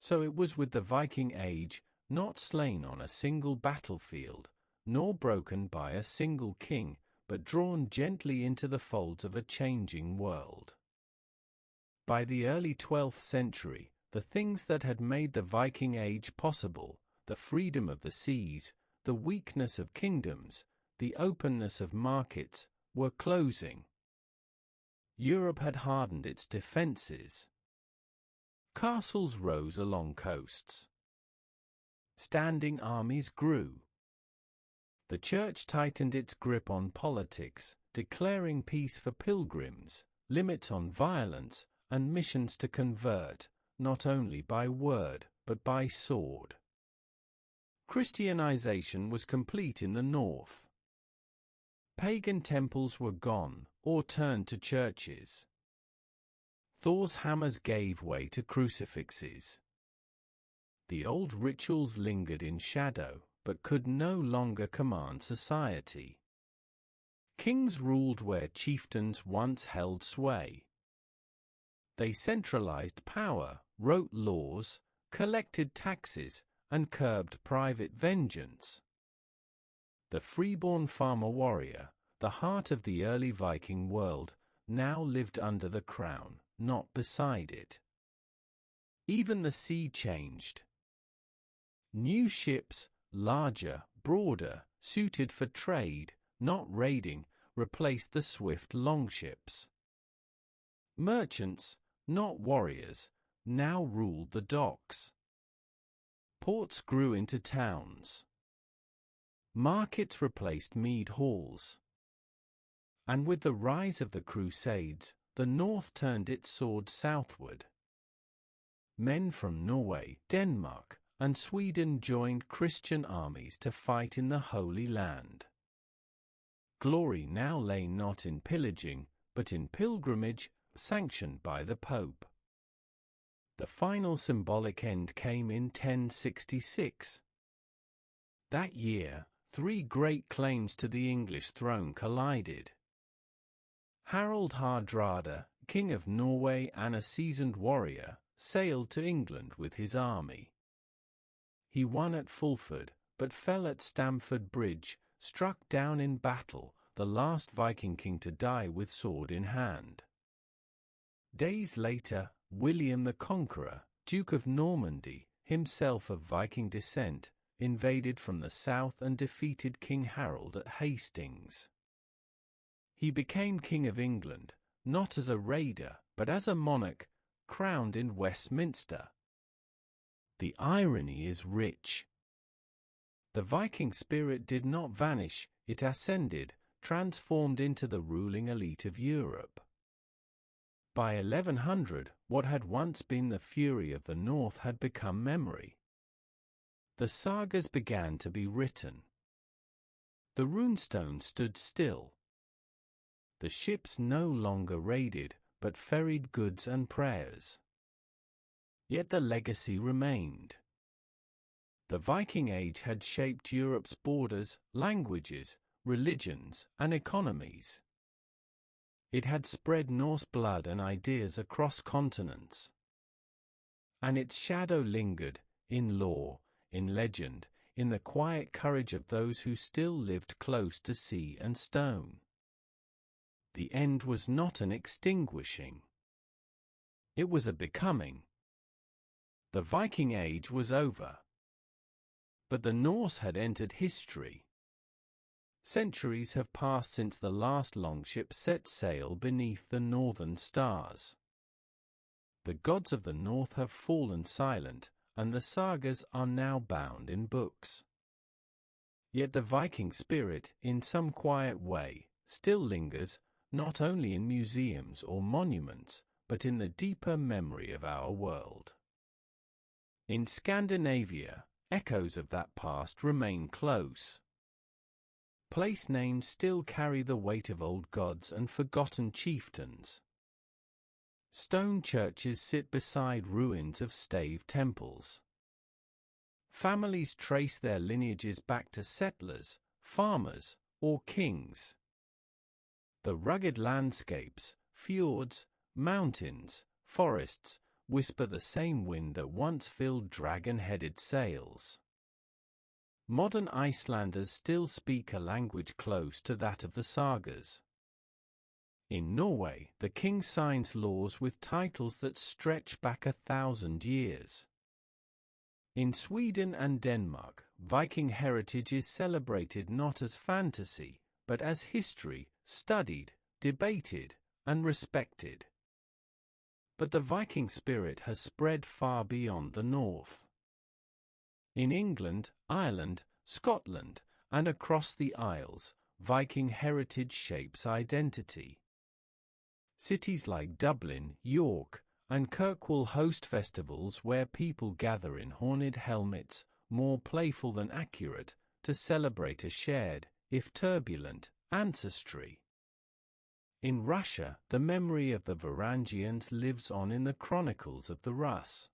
So it was with the Viking Age, not slain on a single battlefield, nor broken by a single king, but drawn gently into the folds of a changing world. By the early 12th century, the things that had made the Viking Age possible, the freedom of the seas, the weakness of kingdoms, the openness of markets, were closing. Europe had hardened its defenses. Castles rose along coasts. Standing armies grew. The Church tightened its grip on politics, declaring peace for pilgrims, limits on violence, and missions to convert, not only by word, but by sword. Christianization was complete in the north. Pagan temples were gone, or turned to churches. Thor's hammers gave way to crucifixes. The old rituals lingered in shadow, but could no longer command society. Kings ruled where chieftains once held sway. They centralized power, wrote laws, collected taxes, and curbed private vengeance. The freeborn farmer warrior, the heart of the early Viking world, now lived under the crown, not beside it. Even the sea changed. New ships, larger, broader, suited for trade, not raiding, replaced the swift longships. Merchants, not warriors, now ruled the docks. Ports grew into towns. Markets replaced mead halls. And with the rise of the Crusades, the North turned its sword southward. Men from Norway, Denmark, and Sweden joined Christian armies to fight in the Holy Land. Glory now lay not in pillaging, but in pilgrimage, sanctioned by the Pope. The final symbolic end came in 1066. That year, three great claims to the English throne collided. Harald Hardrada, King of Norway and a seasoned warrior, sailed to England with his army. He won at Fulford, but fell at Stamford Bridge, struck down in battle, the last Viking king to die with sword in hand. Days later, William the Conqueror, Duke of Normandy, himself of Viking descent, invaded from the south and defeated King Harold at Hastings. He became King of England, not as a raider, but as a monarch, crowned in Westminster. The irony is rich. The Viking spirit did not vanish, it ascended, transformed into the ruling elite of Europe. By 1100, what had once been the fury of the North had become memory. The sagas began to be written. The runestones stood still. The ships no longer raided, but ferried goods and prayers. Yet the legacy remained. The Viking Age had shaped Europe's borders, languages, religions, and economies. It had spread Norse blood and ideas across continents. And its shadow lingered, in lore, in legend, in the quiet courage of those who still lived close to sea and stone. The end was not an extinguishing. It was a becoming. The Viking Age was over. But the Norse had entered history. Centuries have passed since the last longship set sail beneath the northern stars. The gods of the north have fallen silent, and the sagas are now bound in books. Yet the Viking spirit, in some quiet way, still lingers, not only in museums or monuments, but in the deeper memory of our world. In Scandinavia, echoes of that past remain close. Place names still carry the weight of old gods and forgotten chieftains. Stone churches sit beside ruins of stave temples. Families trace their lineages back to settlers, farmers, or kings. The rugged landscapes, fjords, mountains, forests, whisper the same wind that once filled dragon-headed sails. Modern Icelanders still speak a language close to that of the sagas. In Norway, the king signs laws with titles that stretch back 1,000 years. In Sweden and Denmark, Viking heritage is celebrated not as fantasy, but as history, studied, debated, and respected. But the Viking spirit has spread far beyond the north. In England, Ireland, Scotland, and across the Isles, Viking heritage shapes identity. Cities like Dublin, York, and Kirkwall host festivals where people gather in horned helmets, more playful than accurate, to celebrate a shared, if turbulent, ancestry. In Russia, the memory of the Varangians lives on in the chronicles of the Rus.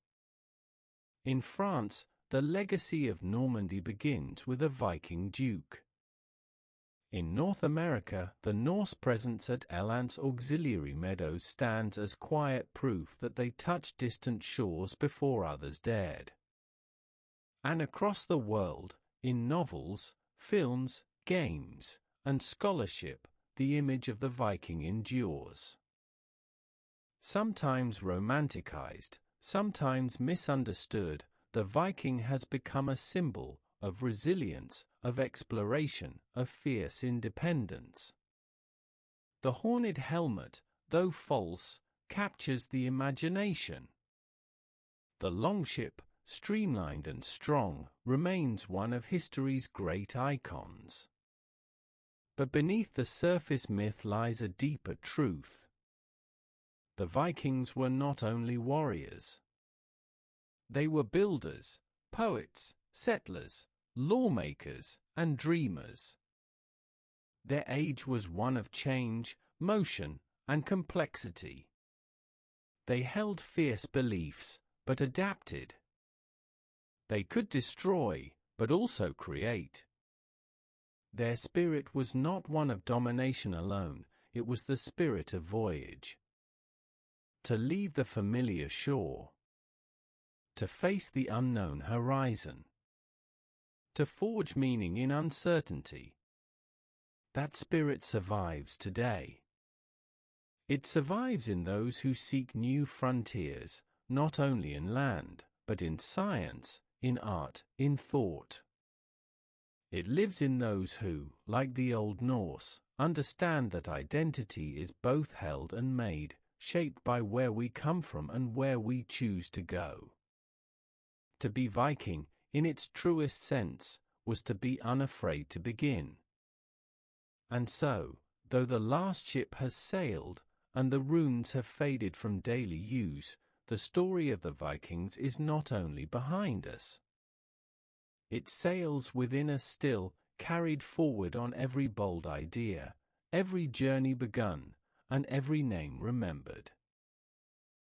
In France, the legacy of Normandy begins with a Viking duke. In North America, the Norse presence at Elant's auxiliary meadows stands as quiet proof that they touched distant shores before others dared. And across the world, in novels, films, games, and scholarship, the image of the Viking endures. Sometimes romanticized, sometimes misunderstood, the Viking has become a symbol of resilience, of exploration, of fierce independence. The horned helmet, though false, captures the imagination. The longship, streamlined and strong, remains one of history's great icons. But beneath the surface myth lies a deeper truth. The Vikings were not only warriors. They were builders, poets, settlers, lawmakers, and dreamers. Their age was one of change, motion, and complexity. They held fierce beliefs, but adapted. They could destroy, but also create. Their spirit was not one of domination alone, it was the spirit of voyage. To leave the familiar shore. To face the unknown horizon. To forge meaning in uncertainty. That spirit survives today. It survives in those who seek new frontiers, not only in land, but in science, in art, in thought. It lives in those who, like the Old Norse, understand that identity is both held and made, shaped by where we come from and where we choose to go. To be Viking, in its truest sense, was to be unafraid to begin. And so, though the last ship has sailed, and the runes have faded from daily use, the story of the Vikings is not only behind us. It sails within us still, carried forward on every bold idea, every journey begun, and every name remembered.